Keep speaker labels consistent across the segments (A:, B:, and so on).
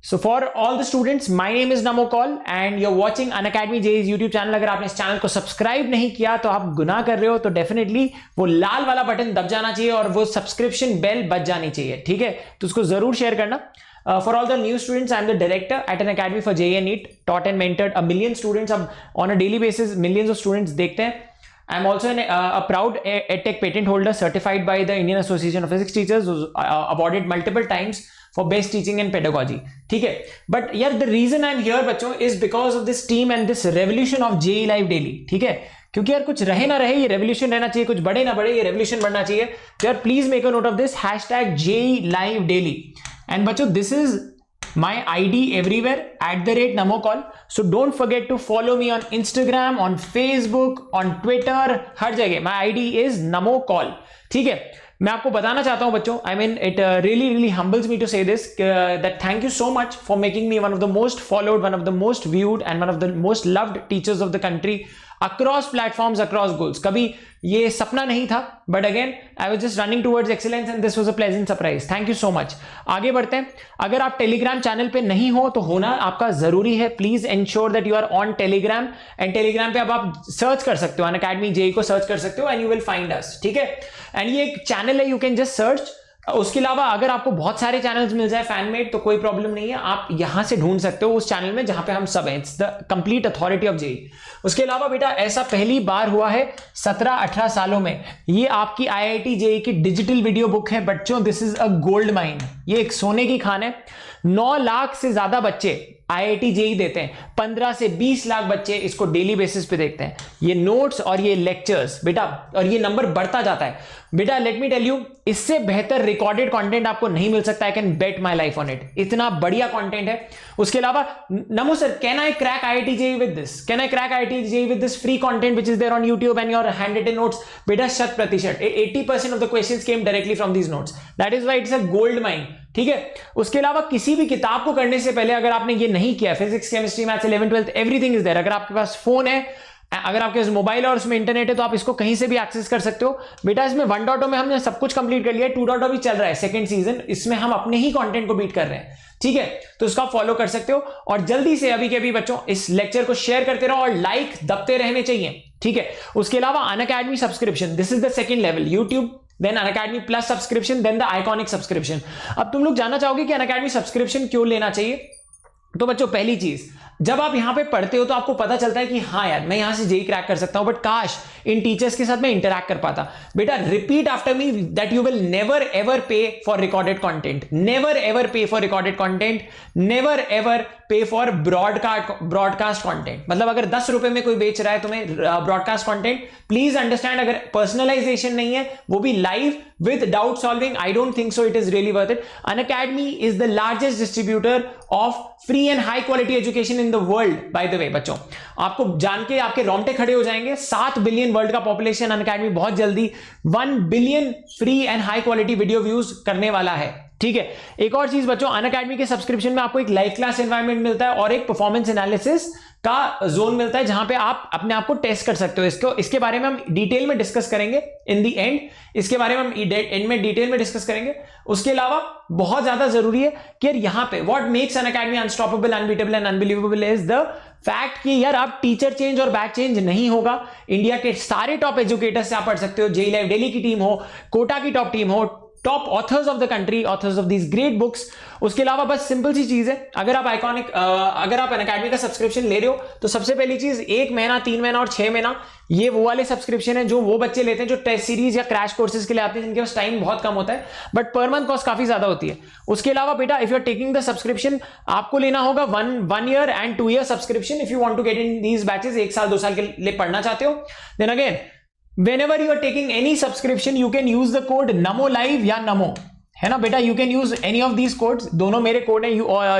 A: So for all the students, my name is Namo Kaul and you're watching Unacademy JEE's YouTube channel। अगर आपने इस channel को subscribe नहीं किया तो आप गुनाह कर रहे हो, तो डेफिनेटली वो लाल वाला बटन दब जाना चाहिए और वो सब्सक्रिप्शन बेल बज जानी चाहिए, ठीक है? तो उसको जरूर शेयर करना। For all the new students, I'm the director at an academy for JEE and NEET, taught and mentored a million students। अब on a daily basis millions of students देखते हैं। I'm also a proud EdTech patent holder certified by the Indian Association of Physics Teachers, who's awarded multiple times for best teaching and pedagogy, ठीक है? But यार the reason I'm here बच्चों is because of this team and this revolution of JEE Live Daily, ठीक है? क्योंकि यार कुछ रहे ना रहे, ये रेवोल्यूशन रहना चाहिए, कुछ बढ़े ना बढ़े, ये रेवोल्यूशन बढ़ना चाहिए। तो यार please make a note of this hashtag JEE Live Daily। And बच्चों this is my ID everywhere @Namo Kaul। So don't forget to follow me on Instagram, on Facebook, on Twitter, हर जगह my ID is Namo Kaul, ठीक है? मैं आपको बताना चाहता हूं बच्चों, I mean it really humbles me to say this, that thank you so much for making me one of the most followed, one of the most viewed and one of the most loved teachers of the country across platforms, across goals। कभी ये सपना नहीं था, but again I was just running towards excellence and this was a pleasant surprise। Thank you so much। आगे बढ़ते हैं। अगर आप टेलीग्राम चैनल पे नहीं हो तो होना आपका जरूरी है। Please ensure that you are on Telegram. And Telegram पे अब आप सर्च कर सकते हो, अनअकैडमी JEE को सर्च कर सकते हो and you will find us, ठीक है? एंड ये एक चैनल है, यू कैन जस्ट सर्च। उसके अलावा अगर आपको बहुत सारे चैनल्स मिल जाए फैनमेड तो कोई प्रॉब्लम नहीं है, आप यहां से ढूंढ सकते हो उस चैनल में जहां पे हम सब हैं। It's the complete authority of JEE। उसके अलावा बेटा ऐसा पहली बार हुआ है 17-18 सालों में, ये आपकी IIT JEE की डिजिटल वीडियो बुक है बच्चों। This is a gold mine, ये एक सोने की खान है। 9 लाख से ज्यादा बच्चे IIT JEE देते हैं, 15 से 20 लाख बच्चे इसको डेली बेसिस पे देखते हैं। ये नोट्स और ये लेक्चर्स बेटा, और ये नंबर बढ़ता जाता है बेटा। लेट मी टेल यू, इससे बेहतर रिकॉर्डेड कंटेंट आपको नहीं मिल सकता। I can bet my life on it, इतना बढ़िया कंटेंट है। उसके अलावा Namo sir, can I crack IIT JEE with this? Can I crack IIT JEE with this free content which is there on YouTube and your hand written notes? बेटा 100%, 80% of the questions came directly from these notes. That is why it's a gold mine, ठीक है? उसके अलावा किसी भी किताब को करने से पहले अगर आपने ये नहीं किया, physics, chemistry, maths, 11th 12th everything is there. अगर आपके पास फोन है, अगर आपके पास मोबाइल और उसमें इंटरनेट है तो आप इसको कहीं से भी एक्सेस कर सकते हो। बेटा इसमें 1.0 में हमने सब कुछ कंप्लीट कर लिया है, 2.0 भी चल रहा है सेकंड सीजन, इसमें हम अपने ही कंटेंट को बीट कर रहे हैं, ठीक है? तो उसका फॉलो कर सकते हो। और जल्दी से अभी के अभी बच्चों इस लेक्चर को शेयर करते रहो और लाइक दबते रहने चाहिए, ठीक है? उसके अलावा Unacademy subscription, this is the second level. YouTube, then Unacademy plus subscription, then the iconic subscription. अब तुम लोग जानना चाहोगे कि अनअकैडमी सब्सक्रिप्शन क्यों लेना चाहिए? तो बच्चों पहली चीज, जब आप यहां पे पढ़ते हो तो आपको पता चलता है कि हाँ यार मैं यहां से JEE क्रैक कर सकता हूं, बट काश इन टीचर्स के साथ मैं इंटरैक्ट कर पाता। बेटा repeat after me that you will never ever pay for recorded content, never ever pay for recorded content, never ever pay for broadcast content. मतलब अगर 10 रुपए में कोई बेच रहा है तुम्हें ब्रॉडकास्ट कंटेंट, प्लीज अंडरस्टैंड, अगर पर्सनलाइजेशन नहीं है, वो भी live with doubt solving, I don't think so it is really worth it। Unacademy is the largest distributor of free and high quality education in the world, by the way बच्चों। आपको जान के आपके रोंगटे खड़े हो जाएंगे। 7 बिलियन वर्ल्ड का पॉपुलेशन, Unacademy बहुत जल्दी 1 billion free and high quality video views करने वाला है, ठीक है? एक और चीज बच्चों, Unacademy के सब्सक्रिप्शन में आपको एक लाइव क्लास एनवायरनमेंट मिलता है और एक परफॉर्मेंस एनालिसिस का जोन मिलता है जहां पे आप अपने आप को टेस्ट कर सकते हो। इसके बारे में हम डिटेल में डिस्कस करेंगे इन दी एंड, इसके बारे में हम एंड में डिटेल में डिस्कस करेंगे। उसके अलावा बहुत ज्यादा जरूरी है कि यार यहां पे what makes Unacademy unstoppable, unbeatable and unbelievable is the fact कि यार आप टीचर चेंज और बैच चेंज नहीं होगा। इंडिया के सारे टॉप एजुकेटर्स से आप पढ़ सकते हो। JEE Live Daily की टीम हो, कोटा की टॉप टीम हो, top authors of the country, authors of these great books. उसके अलावा बस सिंपल सी चीज है, अगर आप अगर आप अनअकैडमी का सब्सक्रिप्शन ले रहे हो तो सबसे पहली चीज 1 महीना, 3 महीना और 6 महीना, ये वो वाले सब्सक्रिप्शन है जो वो बच्चे लेते हैं जो टेस्ट सीरीज या क्रैश कोर्सेज के लिए आते हैं, जिनके पास टाइम बहुत कम होता है, बट पर मंथ कॉस्ट काफी ज्यादा होती है। उसके अलावा बेटा if you are taking the subscription, आपको लेना होगा 1 year and 2 year subscription if you want to get in these batches. 1 साल 2 साल के लिए पढ़ना चाहते हो, then again whenever you are taking any subscription you can use the code NAMO LIVE या NAMO, है ना बेटा? You can use any of these codes, दोनों मेरे कोड हैं।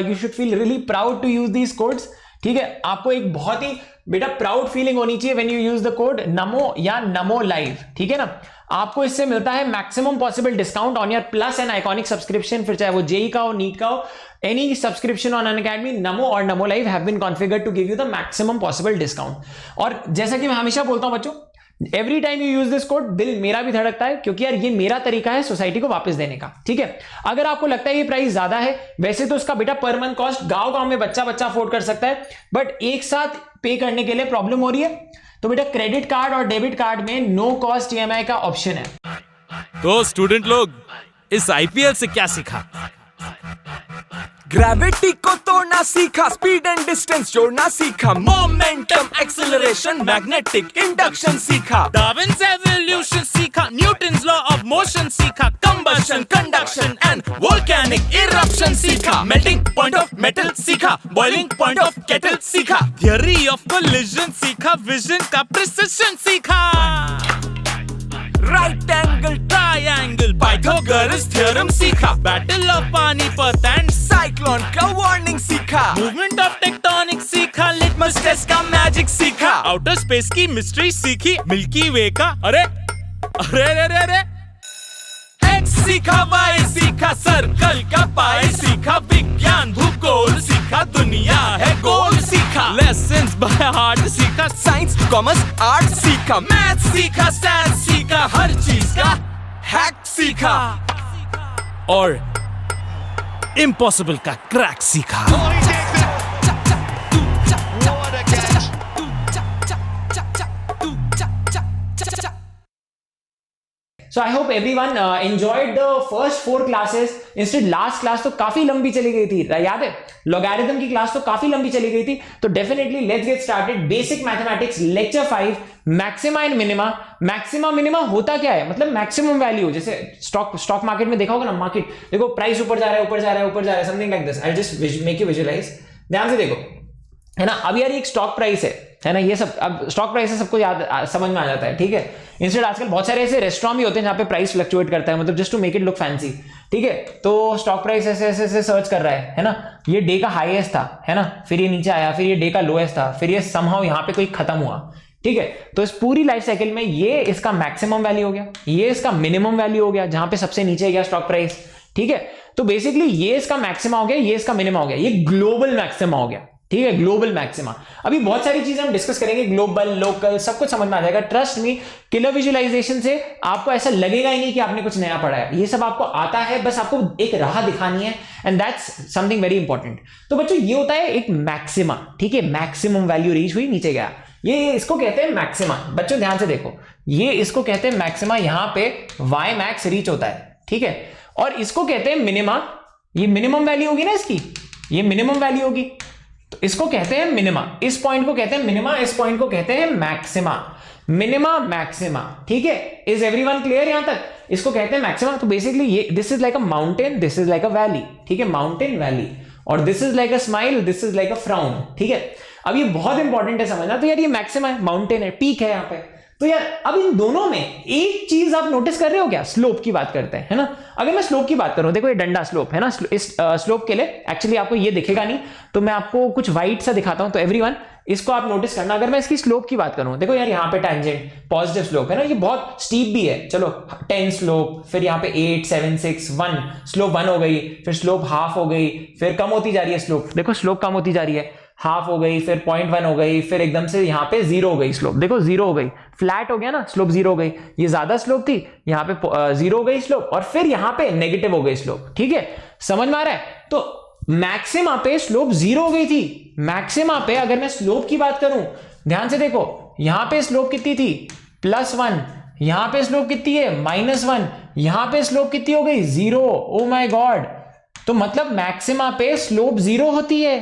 A: you should feel really proud to use these codes, ठीक है? आपको एक बहुत ही बेटा प्राउड फीलिंग होनी चाहिए when you use the code NAMO या NAMO LIVE, ठीक है ना? आपको इससे मिलता है maximum possible discount on your plus and iconic subscription, फिर चाहे वो JEE का हो, नीट का हो, any subscription on Unacademy, NAMO और NAMO LIVE have been configured to give you the maximum possible discount. और जैसा कि मैं हमेशा बोलता हूं बच्चों, every time you use this code दिल मेरा भी धड़कता है, क्योंकि यार ये मेरा तरीका है सोसाइटी को वापस देने का, ठीक है। अगर आपको लगता है ये प्राइस ज्यादा है, वैसे तो उसका बेटा पर मंथ कॉस्ट गांव में बच्चा अफोर्ड कर सकता है, बट एक साथ पे करने के लिए प्रॉब्लम हो रही है, तो बेटा क्रेडिट कार्ड और डेबिट कार्ड में नो कॉस्ट ईएमआई का ऑप्शन है।
B: तो स्टूडेंट लोग इस आईपीएल से क्या सीखा?
C: ग्रेविटी को तोड़ना सीखा, स्पीड एंड डिस्टेंस जोड़ना सीखा, मोमेंटम एक्सेलरेशन मैग्नेटिक इंडक्शन सीखा,
B: डार्विन्स एवोल्यूशन सीखा, न्यूटन्स लॉ ऑफ मोशन सीखा,
C: combustion conduction and volcanic eruption सीखा, मेल्टिंग पॉइंट ऑफ मेटल सीखा, बॉइलिंग पॉइंट ऑफ केटल सीखा,
B: थियरी ऑफ कोलिजन सीखा, विजन का प्रिसिशन सीखा,
C: right angle
B: triangle
C: Pythagoras theorem सीखा,
B: battle of Panipat and
C: cyclone का warning सीखा,
B: मूवमेंट ऑफ टेक्टोनिक सीखा,
C: लिटमस टेस्ट का मैजिक सीखा,
B: आउटर स्पेस की मिस्ट्री सीखी, मिल्की वे का अरे अरे अरे अरे
C: एक्स सीखा, वाई सीखा, सर्कल का पाई सीखा, विज्ञान भूगोल सीखा, दुनिया है गोल सीखा,
B: लेसन्स बाय हार्ट सीखा,
C: साइंस कॉमर्स आर्ट सीखा, मैथ सीखा, साइंस सीखा, हर चीज का हैक सीखा,
B: और इम्पॉसिबल का क्रैक सीखा।
A: So I hope everyone enjoyed the first 4 classes. Instead last class तो काफी लंबी चली गई थी, याद है? लॉगरिथम की क्लास तो काफी लंबी चली गई थी, तो definitely let's get started. Basic mathematics lecture 5, maxima and minima. Maxima minima होता क्या है, मतलब मैक्सिमम वैल्यू, जैसे स्टॉक मार्केट में देखा होगा ना, मार्केट देखो प्राइस ऊपर जा रहा है, ऊपर जा रहा है, ऊपर जा रहा है, something like this. I just make you visualise, ध्यान से देखो, है ना। अब यार एक स्टॉक प्राइस है ना, ये सब अब स्टॉक प्राइस है, सबको याद समझ में आ जाता है, ठीक है। इंस्टेड आजकल बहुत सारे ऐसे रेस्टोरेंट भी होते हैं जहां पे प्राइस फ्लक्चुएट करता है, मतलब just to make it look fancy, ठीक है। तो स्टॉक प्राइस ऐसे ऐसे ऐसे सर्च कर रहा है ना, ये डे का हाईएस्ट था, है ना, फिर ये नीचे आया, फिर ये डे का लोएस्ट था, फिर ये समहाउ यहाँ पे कोई खत्म हुआ, ठीक है। तो इस पूरी लाइफ साइकिल में ये इसका मैक्सिमम वैल्यू हो गया, ये इसका मिनिमम वैल्यू हो गया, जहां पे सबसे नीचे गया स्टॉक प्राइस, ठीक है। तो बेसिकली ये इसका मैक्सिमा हो गया, ये इसका मिनिमा हो गया, ये ग्लोबल मैक्सिमा हो गया, ठीक है, ग्लोबल मैक्सिमा। अभी बहुत सारी चीजें हम डिस्कस करेंगे, ग्लोबल, लोकल, सब कुछ समझ में आ जाएगा। ट्रस्ट मी, किलर विजुअलाइजेशन से आपको ऐसा लगेगा ही नहीं कि आपने कुछ नया पढ़ा है, ये सब आपको आता है, बस आपको एक राह दिखानी है, and that's something very important. तो बच्चों ये होता है एक मैक्सिमा, ठीक है, मैक्सिमम वैल्यू रीच हुई, नीचे गया, ये इसको कहते हैं मैक्सिमा। बच्चों ध्यान से देखो, ये इसको कहते हैं मैक्सिमा, यहां पे वाई मैक्स रीच होता है, ठीक है, और इसको कहते हैं मिनिमा, ये मिनिमम वैल्यू होगी ना इसकी, ये मिनिमम वैल्यू होगी, तो इसको कहते हैं मिनिमा, इस पॉइंट को कहते हैं मिनिमा, इस पॉइंट को कहते हैं मैक्सिमा, मिनिमा मैक्सिमा, ठीक है। इज एवरीवन क्लियर यहां तक? इसको कहते हैं मैक्सिमा। तो बेसिकली ये this is like a mountain, this is like a valley, ठीक है, माउंटेन वैली, और this is like a smile, this is like a frown, ठीक है। अब ये बहुत इंपॉर्टेंट है समझना, तो यार ये मैक्सिमा है, माउंटेन है, पीक है यहाँ पे। तो यार अब इन दोनों में एक चीज आप नोटिस कर रहे हो क्या? स्लोप की बात करते हैं, है ना। अगर मैं स्लोप की बात करूं, देखो ये डंडा स्लोप है ना, इस स्लोप के लिए एक्चुअली आपको ये दिखेगा नहीं, तो मैं आपको कुछ वाइट सा दिखाता हूं, तो एवरीवन इसको आप नोटिस करना। अगर मैं इसकी स्लोप की बात करूं, देखो यार यहाँ पे टेंजेंट पॉजिटिव स्लोप है ना, ये बहुत स्टीप भी है, चलो 10 स्लोप, फिर यहाँ पे 8 7 6 1 स्लोप 1 हो गई, फिर स्लोप हाफ हो गई, फिर कम होती जा रही है स्लोप, देखो स्लोप कम होती जा रही है, हाफ हो गई, फिर 0.1 हो गई, फिर एकदम से यहाँ पे 0 हो गई स्लोप, देखो 0 हो गई, फ्लैट हो गया ना, स्लोप 0 हो गई, ये ज्यादा स्लोप थी, यहाँ पे 0 हो गई स्लोप, और फिर यहाँ पे नेगेटिव हो गई स्लोप, ठीक है, समझ में आ रहा है। तो मैक्सिमा पे स्लोप 0 हो गई थी, मैक्सिमा पे अगर मैं स्लोप की बात करूं, ध्यान से देखो, यहां पे स्लोप कितनी थी, +1, यहां पे स्लोप कितनी है, -1, यहां पे स्लोप कितनी हो गई, 0, ओ माय गॉड। तो मतलब मैक्सिमा पे स्लोप 0 होती है,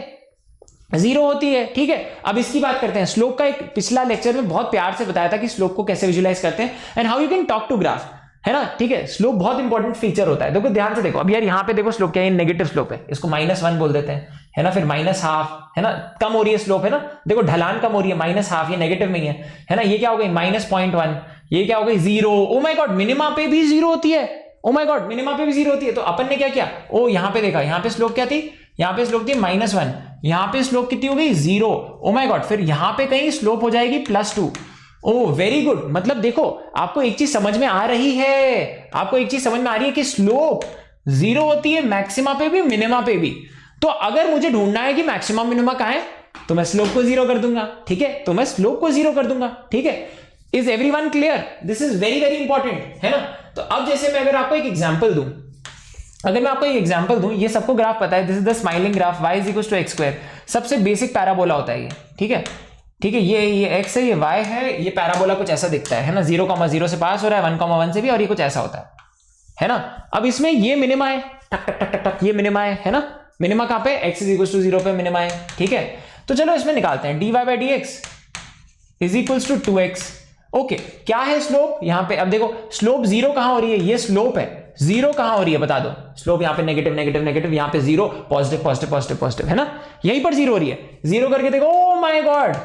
A: 0 होती है, ठीक है। अब इसकी बात करते हैं, स्लोप का एक पिछला लेक्चर में बहुत प्यार से बताया था कि स्लोप को कैसे विजुलाइज करते हैं and how you can talk to graph, है ना, ठीक है। स्लोप बहुत इंपॉर्टेंट फीचर होता है, देखो ध्यान से देखो, अब यार यहाँ पे देखो स्लोप क्या है, नेगेटिव स्लोप है, इसको -1 बोल देते हैं, है ना, फिर -1/2, है ना, कम हो रही है स्लोप, है ना, देखो ढलान कम हो रही है, -1/2, ये नेगेटिव में ही है ना, ये क्या हो गई -0.1, ये क्या हो गई 0, ओ माय गॉड, मिनिमा पे भी 0 होती है, ओ माय गॉड, मिनिमा पे भी 0 होती है। तो अपन ने क्या किया, ओ यहाँ पे देखा, यहाँ पे स्लोप क्या थी, यहाँ पे स्लोप थी -1, यहाँ पे स्लोप कितनी हो गई 0, ओ माय गॉड, फिर यहाँ पे कहीं स्लोप हो जाएगी +2, ओ वेरी गुड। मतलब देखो आपको एक चीज समझ में आ रही है, आपको एक चीज समझ में आ रही है कि स्लोप 0 होती है मैक्सिमा पे भी, मिनिमा पे भी। तो अगर मुझे ढूंढना है कि मैक्सिमा मिनिमा कहां है, तो मैं स्लोप को 0 कर दूंगा, ठीक है, तो मैं स्लोप को 0 कर दूंगा, ठीक है। Is everyone clear? This is very very important, है ना? तो अब जैसे मैं अगर आपको एक एग्जांपल दूं, ये सबको ग्राफ पता है, this is the smiling graph, y is equal to x square, सबसे बेसिक पैराबोला होता है ये, ठीक है, ये x है, ये y है, ये पैराबोला कुछ ऐसा दिखता है ना, 0,0 से पास हो रहा है, 1,1 से भी, और ये कुछ ऐसा होता है ना? अब इसमें ये मिनिमा है, टक टक टक टक, ये मिनिमा है ना? मिनिमा कहां पे? x इज इक्वल टू 0 पे मिनिमा है, ठीक है? तो चलो इसमें निकालते हैं, dy by dx is equal to 2x। Okay, क्या है स्लोप यहां पे? अब देखो स्लोप 0 कहां हो रही है? ये स्लोप है, 0 कहां हो रही है बता दो? स्लोप यहां पे नेगेटिव नेगेटिव नेगेटिव, यहां पे 0, पॉजिटिव पॉजिटिव पॉजिटिव पॉजिटिव, है ना? यहीं पर 0 हो रही है। 0 करके देखो, ओ माय गॉड!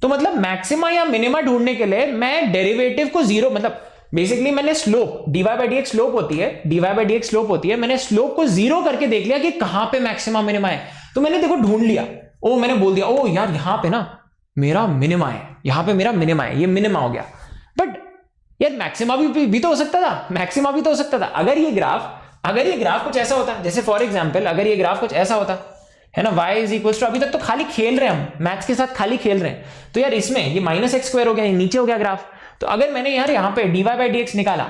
A: तो मतलब मैक्सिमा या मिनिमा ढूंढने के लिए मैं डेरिवेटिव को 0, मतलब बेसिकली मैंने slope, dy by dx slope होती है, dy बाई dx स्लोप होती है, मैंने स्लोप को 0 करके देख लिया कि कहां पे मैक्सिमा मिनिमा है। तो मैंने देखो ढूंढ लिया, ओ मैंने बोल दिया, ओ यार यहां पे ना मेरा मिनिमा है, यहां पे मेरा मिनिमा है, ये मिनिमा हो गया। बट यार मैक्सिमा भी तो हो सकता था, मैक्सिमा भी तो हो सकता था। अगर ये ग्राफ कुछ ऐसा होता, जैसे फॉर एग्जांपल अगर ये ग्राफ कुछ ऐसा होता, है ना, y इज इक्वल टू, अभी तक तो खाली खेल रहे हैं हम मैथ्स के साथ, खाली खेल रहे हैं, तो यार इसमें ये माइनस एक्स स्क्वायर हो गया, ये नीचे हो गया ग्राफ। तो अगर मैंने यार यहाँ पे dy बाई dx निकाला,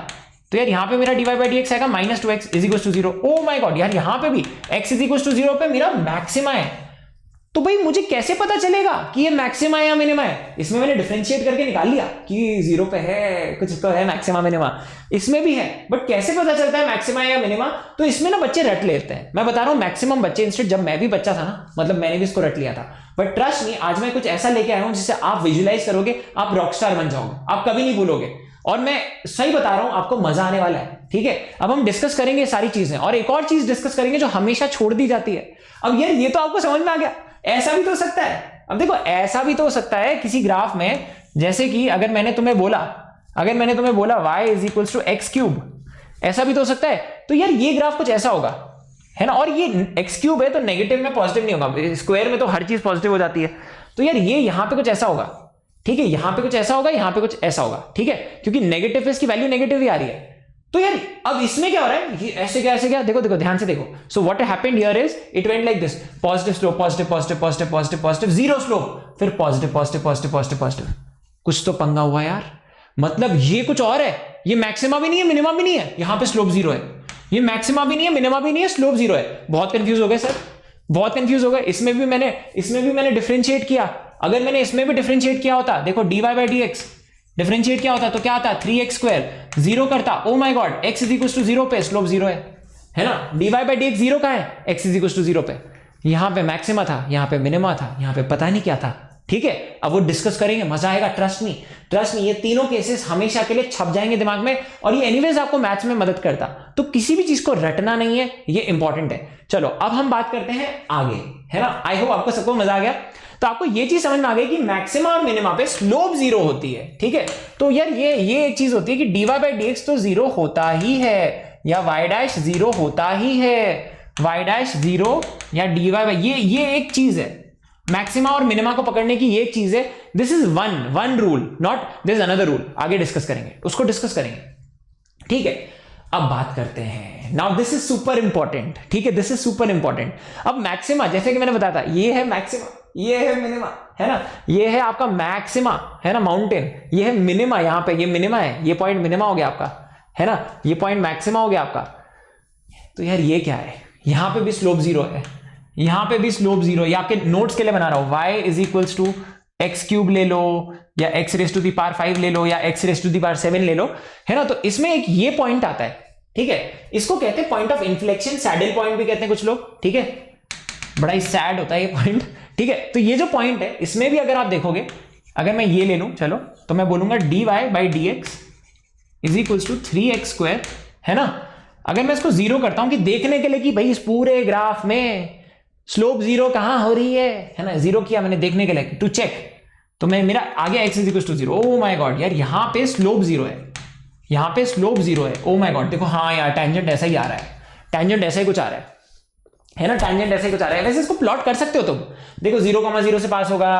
A: तो यार यहाँ पे मेरा dy बाई dx आएगा -2x is equal to 0। Oh my god, यार यहाँ पे भी x इज इक्वल टू 0 पे मेरा मैक्सिमा है। तो भाई मुझे कैसे पता चलेगा कि ये मैक्सिमा है या मिनिमा है? इसमें मैंने डिफरेंशिएट करके निकाल लिया कि 0 पे है, कुछ तो है मैक्सिमा मिनिमा, इसमें भी है, बट कैसे पता चलता है मैक्सिमा या मिनिमा? तो इसमें ना बच्चे रट लेते हैं, मैं बता रहा हूं मैक्सिमम बच्चे, इंस्टेड जब मैं भी बच्चा था ना, मतलब मैंने भी इसको रट लिया था, बट ट्रस्ट मी आज मैं कुछ ऐसा लेके आया हूं जिससे आप विजुलाइज करोगे, आप रॉकस्टार बन जाओगे, आप कभी नहीं भूलोगे। और मैं सही बता रहा हूं, आपको मजा आने वाला है, ठीक है? अब हम डिस्कस करेंगे सारी चीजें, और एक और चीज डिस्कस करेंगे जो हमेशा छोड़ दी जाती है। अब यार ये तो आपको समझ में आ गया, ऐसा भी तो हो सकता है। अब देखो ऐसा भी तो हो सकता है किसी ग्राफ में, जैसे कि अगर मैंने तुम्हें बोला y is equal to x cube, ऐसा भी तो हो सकता है। तो यार ये ग्राफ कुछ ऐसा होगा, है ना? और ये एक्स क्यूब है तो नेगेटिव में पॉजिटिव नहीं होगा, स्क्वायर में तो हर चीज पॉजिटिव हो जाती है। तो यार ये यहां पे कुछ ऐसा होगा, ठीक है, यहां पे कुछ ऐसा होगा, यहां पे कुछ ऐसा होगा, ठीक है, क्योंकि नेगेटिव पे इसकी वैल्यू नेगेटिव ही आ रही है। तो यार अब इसमें क्या हो रहा है, ये ऐसे क्या, देखो ध्यान से देखो। So what happened here is it went like this, positive slope, positive positive positive positive positive, zero slope, फिर positive positive positive positive positive. कुछ तो पंगा हुआ यार, मतलब ये कुछ और है, ये मैक्सिमा भी नहीं है, मिनिमा भी नहीं है, यहां पे स्लोप 0 है, ये मैक्सिमा भी नहीं है, मिनिमा भी नहीं है, स्लोप 0 है। बहुत कंफ्यूज हो गए सर, बहुत कंफ्यूज हो गए। इसमें भी मैंने डिफरेंशिएट किया, अगर मैंने इसमें भी डिफरेंशिएट किया होता, देखो dy बाई dx डिफरेंशिएट किया होता तो क्या आता, 3x स्क्वायर, 0 करता, oh my god, x is equal to 0 पे स्लोप 0 है ना? dy बाई dx 0 का है, x इज इक्वल टू 0 पे, यहां पे मैक्सिमा था, यहां पे मिनिमा था, यहां पे पता नहीं क्या था, ठीक है? अब वो डिस्कस करेंगे, मजा आएगा, ट्रस्ट मी, ये तीनों केसेस हमेशा के लिए छप जाएंगे दिमाग में, और ये एनीवेज आपको मैथ्स में मदद करता। तो किसी भी चीज को रटना नहीं है, ये इंपॉर्टेंट है। चलो अब हम बात करते हैं आगे, है ना? आई होप आपको सबको मजा आ गया। तो आपको ये चीज समझ में आ गई कि मैक्सिमा और मिनिमा पे स्लोप 0 होती है, ठीक है? तो यार ये एक चीज होती है कि dy बाई dx तो 0 होता ही है, या y डैश 0 होता ही है, y डैश 0 या dy बाई, ये एक चीज है, मैक्सिमा और मिनिमा को पकड़ने की ये एक चीज है। This is one rule, not this another rule, आगे डिस्कस करेंगे, उसको डिस्कस करेंगे, ठीक है? अब बात करते हैं, now this is super important, ठीक है, दिस इज सुपर इंपॉर्टेंट। अब मैक्सिमा, जैसे कि मैंने बताया था, ये है मैक्सिमा, ये है मिनिमा, है ना? ये है आपका मैक्सिमा, है ना, माउंटेन, ये है मिनिमा, यहां पे ये मिनिमा है, ये पॉइंट मिनिमा हो गया आपका, है ना? ये पॉइंट मैक्सिमा हो गया आपका। तो यार ये क्या है, यहां पे भी स्लोप 0 है, यहां पे भी स्लोप 0, ये आपके नोट्स के लिए बना रहा हूं, y is equals to x cube ले लो, या x raise to the power 5 ले लो, या x raise to the power 7 ले लो, है ना? तो इसमें एक ये पॉइंट आता है, ठीक है, इसको कहते हैं point of inflection, saddle point भी कहते हैं कुछ लोग, ठीक है? बड़ा ही सैड होता है ये पॉइंट, ठीक है? तो ये जो पॉइंट है, इसमें भी अगर आप देखोगे, अगर मैं ये ले लूं, चलो, तो मैं बोलूंगा dy by dx is equals to 3x square, है ना? अगर मैं इसको 0 करता हूं कि देखने के लिए कि भाई इस पूरे ग्राफ में स्लोप 0 कहां हो रही है ना? 0 किया मैंने देखने के लिए, टू चेक, तो मैं मेरा आगे x is equal to 0, oh my god यार यहां पे स्लोप 0 है, यहां पे स्लोप 0 है, ओ माय गॉड, देखो हाँ यार टेंजेंट ऐसा ही आ रहा है, टेंजेंट ऐसा ही कुछ आ रहा है ना? टेंजेंट ऐसे ही कुछ आ रहा है। वैसे इसको प्लॉट कर सकते हो तुम, देखो 0,0 से पास होगा,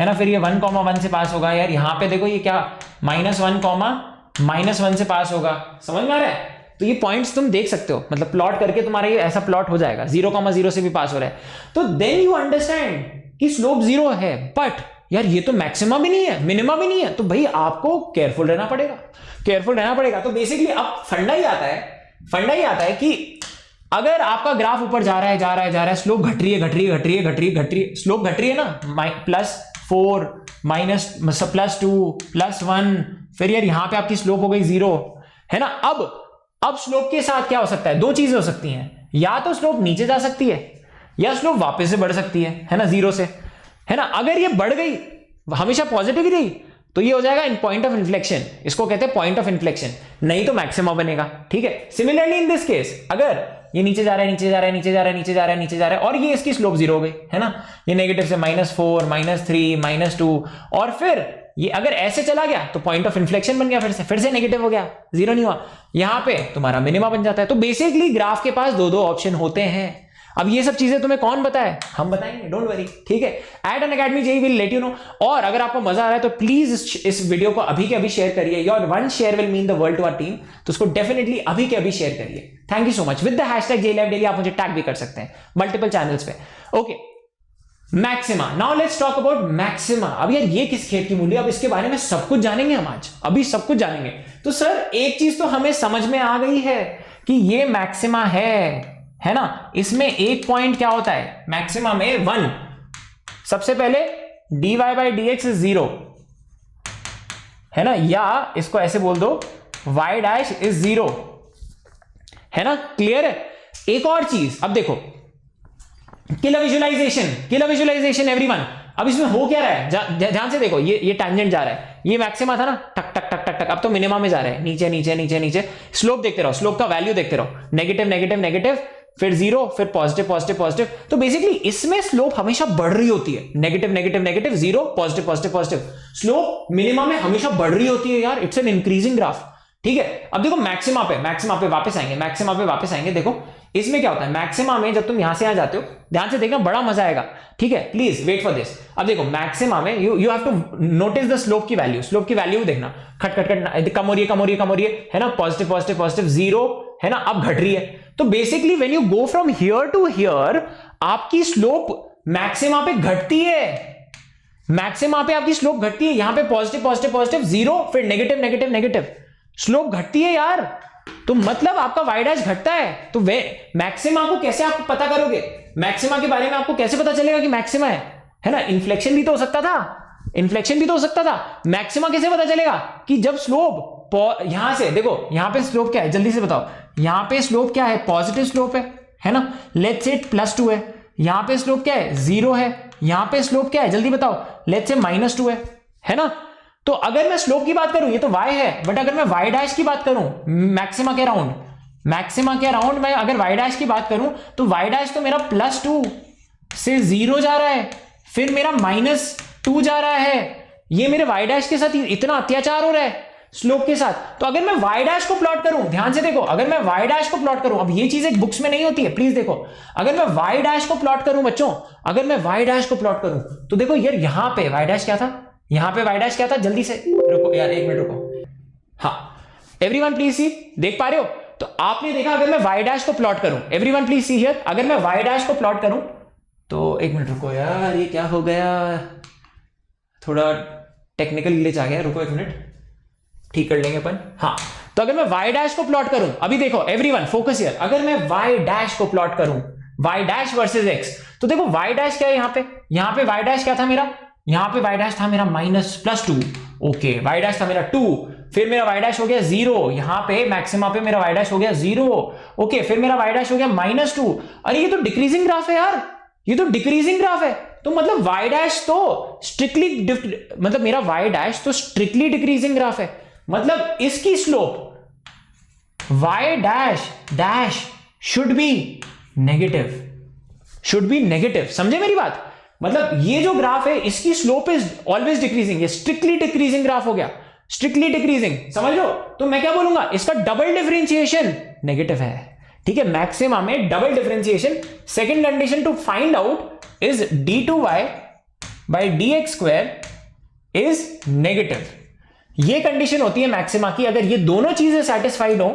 A: है ना? फिर ये 1,1 से पास होगा, यार यहाँ पे देखो ये क्या -1 से पास होगा, समझ में आ रहा है? तो ये पॉइंट्स तुम देख सकते हो, मतलब प्लॉट करके तुम्हारा ये ऐसा प्लॉट हो जाएगा, 0,0 से भी पास हो रहा है। तो देन यू अंडरस्टैंड कि स्लोप 0 है, बट यार ये तो मैक्सिमा भी नहीं है, मिनिमा भी नहीं है, तो भाई आपको केयरफुल रहना पड़ेगा, केयरफुल रहना पड़ेगा। तो बेसिकली अब फंडा ही आता है कि अगर आपका ग्राफ ऊपर जा रहा है, स्लोप घट रही है, स्लोप घट रही है ना, +4 -+2 +1, फिर यार यहां पे आपकी स्लोप हो गई 0, है ना। अब स्लोप के साथ क्या हो सकता है, दो चीजें हो सकती हैं, या तो स्लोप नीचे जा सकती है या स्लोप वापस से बढ़ सकती है ना, 0 से, है ना। अगर ये बढ़ गई, हमेशा पॉजिटिव ही रही, तो ये हो जाएगा इन पॉइंट ऑफ इन्फ्लेक्शन, इसको कहते हैं पॉइंट ऑफ इन्फ्लेक्शन, नहीं तो मैक्सिमा बनेगा, ठीक है। सिमिलरली इन दिस केस, अगर ये नीचे जा रहा है और ये इसकी स्लोप 0 हो गई, है ना, ये नेगेटिव से -4 -3 -2, और फिर ये अगर ऐसे चला गया तो पॉइंट ऑफ इन्फ्लेक्शन बन गया, फिर से नेगेटिव हो गया, 0 नहीं हुआ, यहां पे तुम्हारा मिनिमा बन जाता है। तो बेसिकली ग्राफ के पास दो ऑप्शन होते हैं। अब ये सब चीजें तुम्हें कौन बताए, हम बताएंगे, डोंट वरी, ठीक है। At Unacademy JEE will let you know. और अगर आपको मजा आ रहा है तो प्लीज इस वीडियो को अभी के अभी शेयर करिए, your one share will mean the world to our team, तो उसको डेफिनेटली अभी के अभी शेयर करिए। Thank you so much. With the #JLiveDaily आप मुझे टैग भी कर सकते हैं मल्टीपल चैनल्स पे। Okay, maxima, now let's talk about maxima. अब यार ये किस खेत की मूली, अब इसके बारे में सब कुछ जानेंगे हम आज, अभी सब कुछ जानेंगे। तो सर एक चीज तो हमें समझ में आ गई है कि ये मैक्सिमा है ना। इसमें एक पॉइंट क्या होता है मैक्सिमा में, 1, सबसे पहले dy/dx इज 0, है ना, या इसको ऐसे बोल दो y' इज 0, है ना, क्लियर है। एक और चीज, अब देखो किलर विजुलाइजेशन एवरीवन। अब इसमें हो क्या रहा है, ध्यान से देखो, ये टैंजेंट जा रहा है, ये मैक्सिमा था ना, टक टक टक टक टक, अब तो मिनिमा में जा रहा है, नीचे नीचे नीचे नीचे। स्लोप देखते रहो, स्लोप का वैल्यू देखते रहो, नेगेटिव नेगेटिव नेगेटिव, फिर 0, फिर पॉजिटिव पॉजिटिव पॉजिटिव। तो बेसिकली इसमें स्लोप हमेशा बढ़ रही होती है, negative negative negative, 0, positive positive positive. Slope minima में हमेशा बढ़ रही होती है यार, इट्स एन इंक्रीजिंग ग्राफ, ठीक है। अब देखो मैक्सिमा पे वापस आएंगे। देखो इसमें क्या होता है, मैक्सिमा में जब तुम यहां से यहां जाते हो, ध्यान से देखना, बड़ा मजा आएगा, ठीक है, प्लीज वेट फॉर दिस। अब देखो मैक्सिमा में you have to notice the slope की वैल्यू देखना, खट खट खट कम हो रही है, है ना, पॉजिटिव पॉजिटिव पॉजिटिव, 0, है ना, अब घट रही है। तो basically when you go from here to here, आपकी स्लोप मैक्सिमा पे घटती है, मैक्सिमा पे आपकी स्लोप घटती है, यहां पे पॉजिटिव पॉजिटिव पॉजिटिव, 0, फिर नेगेटिव नेगेटिव नेगेटिव, स्लोप घटती है यार। तो मतलब आपका y' घटता है। तो वे मैक्सिमा को कैसे आप पता करोगे, मैक्सिमा के बारे में आपको कैसे पता चलेगा कि मैक्सिमा है ना। इन्फ्लेक्शन भी तो हो सकता था, मैक्सिमा कैसे पता चलेगा कि जब स्लोप यहां से देखो, यहां पे स्लोप क्या है, जल्दी से बताओ, यहां पे स्लोप क्या है, पॉजिटिव स्लोप है ना, लेट्स से +2 है, यहां पे स्लोप क्या है, 0 है, यहां पे स्लोप क्या है, जल्दी बताओ, लेट्स से -2 है ना। तो अगर मैं स्लोप की बात करूं, ये तो y है, बट अगर मैं y' की बात करूं, मैक्सिमा के अराउंड मैं अगर y' की बात करूं, तो y' तो मेरा +2 से 0 जा रहा है, फिर मेरा -2 जा रहा है। ये मेरे y' के साथ इतना अत्याचार हो रहा है स्लोप के साथ। तो अगर मैं y' को प्लॉट करूं, ध्यान से देखो, अगर मैं y' को प्लॉट करूं, अब ये चीजें बुक्स में नहीं होती है, प्लीज देखो, अगर मैं y' को प्लॉट करूं बच्चों, अगर मैं y' को प्लॉट करूं, तो देखो यार यहां पे y' क्या था, क्या था, जल्दी से रुको यार, 1 मिनट रुको। हाँ, एवरीवन प्लीज सी, देख पा रहे हो। तो आपने देखा, अगर मैं y' को प्लॉट करूं, एवरीवन प्लीज सी हियर, अगर मैं y' को प्लॉट करूं, तो 1 मिनट रुको यार, ये क्या हो गया, थोड़ा टेक्निकल ग्लिच आ गया, रुको 1 मिनट, ठीक कर लेंगे अपन। हाँ, तो अगर मैं y' को प्लॉट करूं, अभी देखो एवरीवन फोकस हियर, अगर मैं y' को प्लॉट करूं, y' वर्सेस x, तो देखो y' क्या है, यहां पे y' क्या था मेरा, यहां पे y' था मेरा -+2, ओके, y' था मेरा 2, फिर मेरा y' हो गया 0, यहां पे मैक्सिमा पे मेरा y' हो गया 0, ओके, फिर मेरा y' हो गया -2। अरे ये तो डिक्रीजिंग ग्राफ है यार, तो मतलब y' तो स्ट्रिक्टली, मतलब मेरा y' तो स्ट्रिक्टली डिक्रीजिंग ग्राफ है, मतलब इसकी slope y' should be negative, समझे मेरी बात। मतलब ये जो ग्राफ है, इसकी स्लोप इज ऑलवेज डिक्रीजिंग, ये स्ट्रिक्टली डिक्रीजिंग ग्राफ हो गया, स्ट्रिक्टली डिक्रीजिंग, समझ लो। तो मैं क्या बोलूंगा, इसका डबल डिफरेंशिएशन नेगेटिव है, ठीक है। मैक्सिमा में double differentiation, second condition to find out is d2y/dx² is negative. ये कंडीशन होती है मैक्सिमा की, अगर ये दोनों चीजें सेटिस्फाइड हो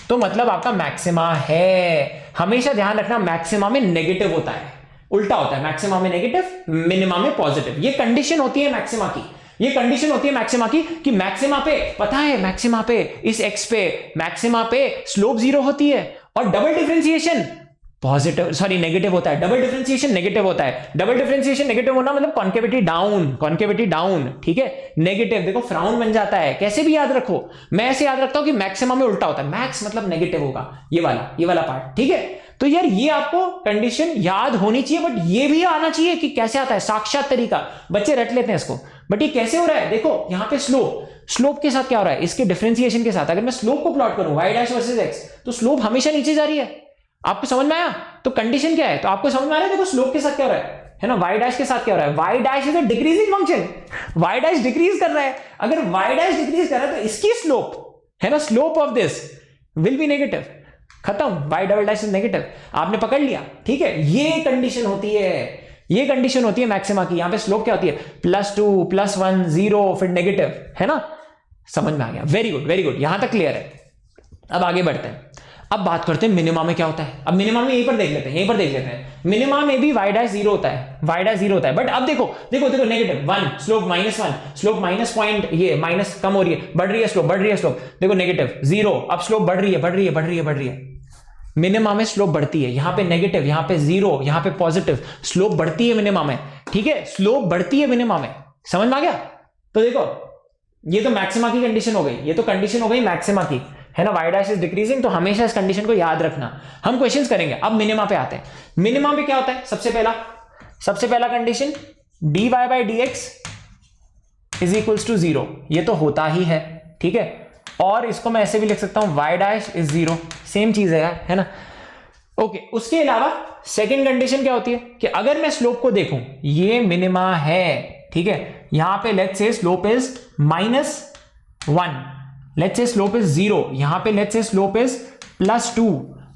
A: तो मतलब आपका मैक्सिमा है। हमेशा ध्यान रखना, मैक्सिमा में नेगेटिव होता है, उल्टा होता है, मैक्सिमा में नेगेटिव, मिनिमा में पॉजिटिव। ये कंडीशन होती है मैक्सिमा की, ये कंडीशन होती है मैक्सिमा की कि मैक्सिमा पे, पता है मैक्सिमा पे, इस एक्स पे मैक्सिमा पे स्लोप 0 होती है और double differentiation positive, sorry negative होता है। डबल डिफरेंशिएशन नेगेटिव होता है। डबल डिफरेंशिएशन नेगेटिव होना मतलब कॉन्केविटी डाउन, कॉन्केविटी डाउन, ठीक है। नेगेटिव देखो फ्राउन बन जाता है, कैसे भी याद रखो, मैं ऐसे याद रखता हूं कि मैक्सिमा में उल्टा होता है, मैक्स मतलब नेगेटिव होगा, ये वाला पार्ट, ठीक है। तो यार ये आपको कंडीशन याद होनी चाहिए, बट ये भी आना चाहिए कि कैसे आता है, साक्षात तरीका। बच्चे रट लेते हैं इसको, बट ये कैसे हो रहा है, देखो यहां पे स्लोप के साथ क्या हो रहा है, इसके डिफरेंशिएशन के साथ अगर मैं स्लोप को प्लॉट करूं y डैश वर्सेस x, तो स्लोप हमेशा नीचे जा रही है। आपको समझ में आया? तो कंडीशन क्या है, तो आपको समझ में आ रहा है देखो स्लोप के साथ क्या हो रहा है ना, y डैश के साथ क्या हो रहा है, y dash is a decreasing function, y dash decrease कर रहा है। अगर y डैश डिक्रीज कर रहा है तो इसकी स्लोप है ना, slope of this will B negative, खत्म, y double dash is negative, आपने पकड़ लिया, ठीक है। ये कंडीशन होती है, ये कंडीशन होती है मैक्सिमा की। यहां पे स्लोप क्या होती है, +2 +1 0 फिर नेगेटिव, है ना, समझ में आ गया, वेरी गुड वेरी गुड, यहां तक क्लियर है। अब आगे बढ़ते हैं, अब बात करते हैं मिनिमा में क्या होता है। अब मिनिमा में यहीं पर देख लेते हैं, मिनिमा में भी y डैश 0 होता है, y डैश 0 होता है, बट अब देखो negative 1 slope -1 slope minus point, ये माइनस कम हो रही है, बढ़ रही है स्लोप, देखो नेगेटिव 0, अब स्लोप बढ़ रही है। मिनिमा में स्लोप बढ़ती है, यहां पे नेगेटिव, यहां पे 0, यहां पे पॉजिटिव, स्लोप बढ़ती है मिनिमा में, ठीक है, स्लोप बढ़ती है मिनिमा में, समझ में आ गया। तो देखो ये तो मैक्सिमा की कंडीशन हो गई, ये तो कंडीशन हो गई मैक्सिमा की, है ना, y डैश इज डिक्रीजिंग, तो हमेशा इस कंडीशन को याद रखना। हम क्वेश्चंस करेंगे। अब मिनिमा पे आते हैं। मिनिमा में क्या होता है, सबसे पहला condition dy by dx is equals to 0, ये तो होता ही है, ठीक है। और इसको मैं ऐसे भी लिख सकता हूं y डैश इज 0, सेम चीज है यार, है ना, ओके। उसके अलावा सेकंड कंडीशन क्या होती है कि अगर मैं स्लोप को देखूं, ये मिनिमा है, ठीक है, यहां पे let's say slope is -1, let's say slope is 0, यहां पे let's say slope is +2,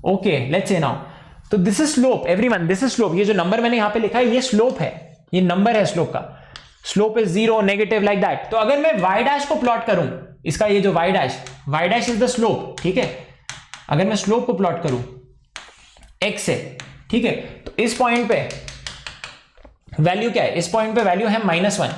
A: okay, let's say now, तो this is slope everyone, this is slope, ये जो नंबर मैंने यहां पे लिखा है ये स्लोप है, ये नंबर है स्लोप का, slope is 0 negative like that. तो अगर मैं y डैश को प्लॉट करूं, इसका ये जो y dash is the slope, ठीक है, अगर मैं स्लोप को प्लॉट करूं x से, ठीक है, तो इस पॉइंट पे वैल्यू क्या है, इस पॉइंट पे वैल्यू है -1,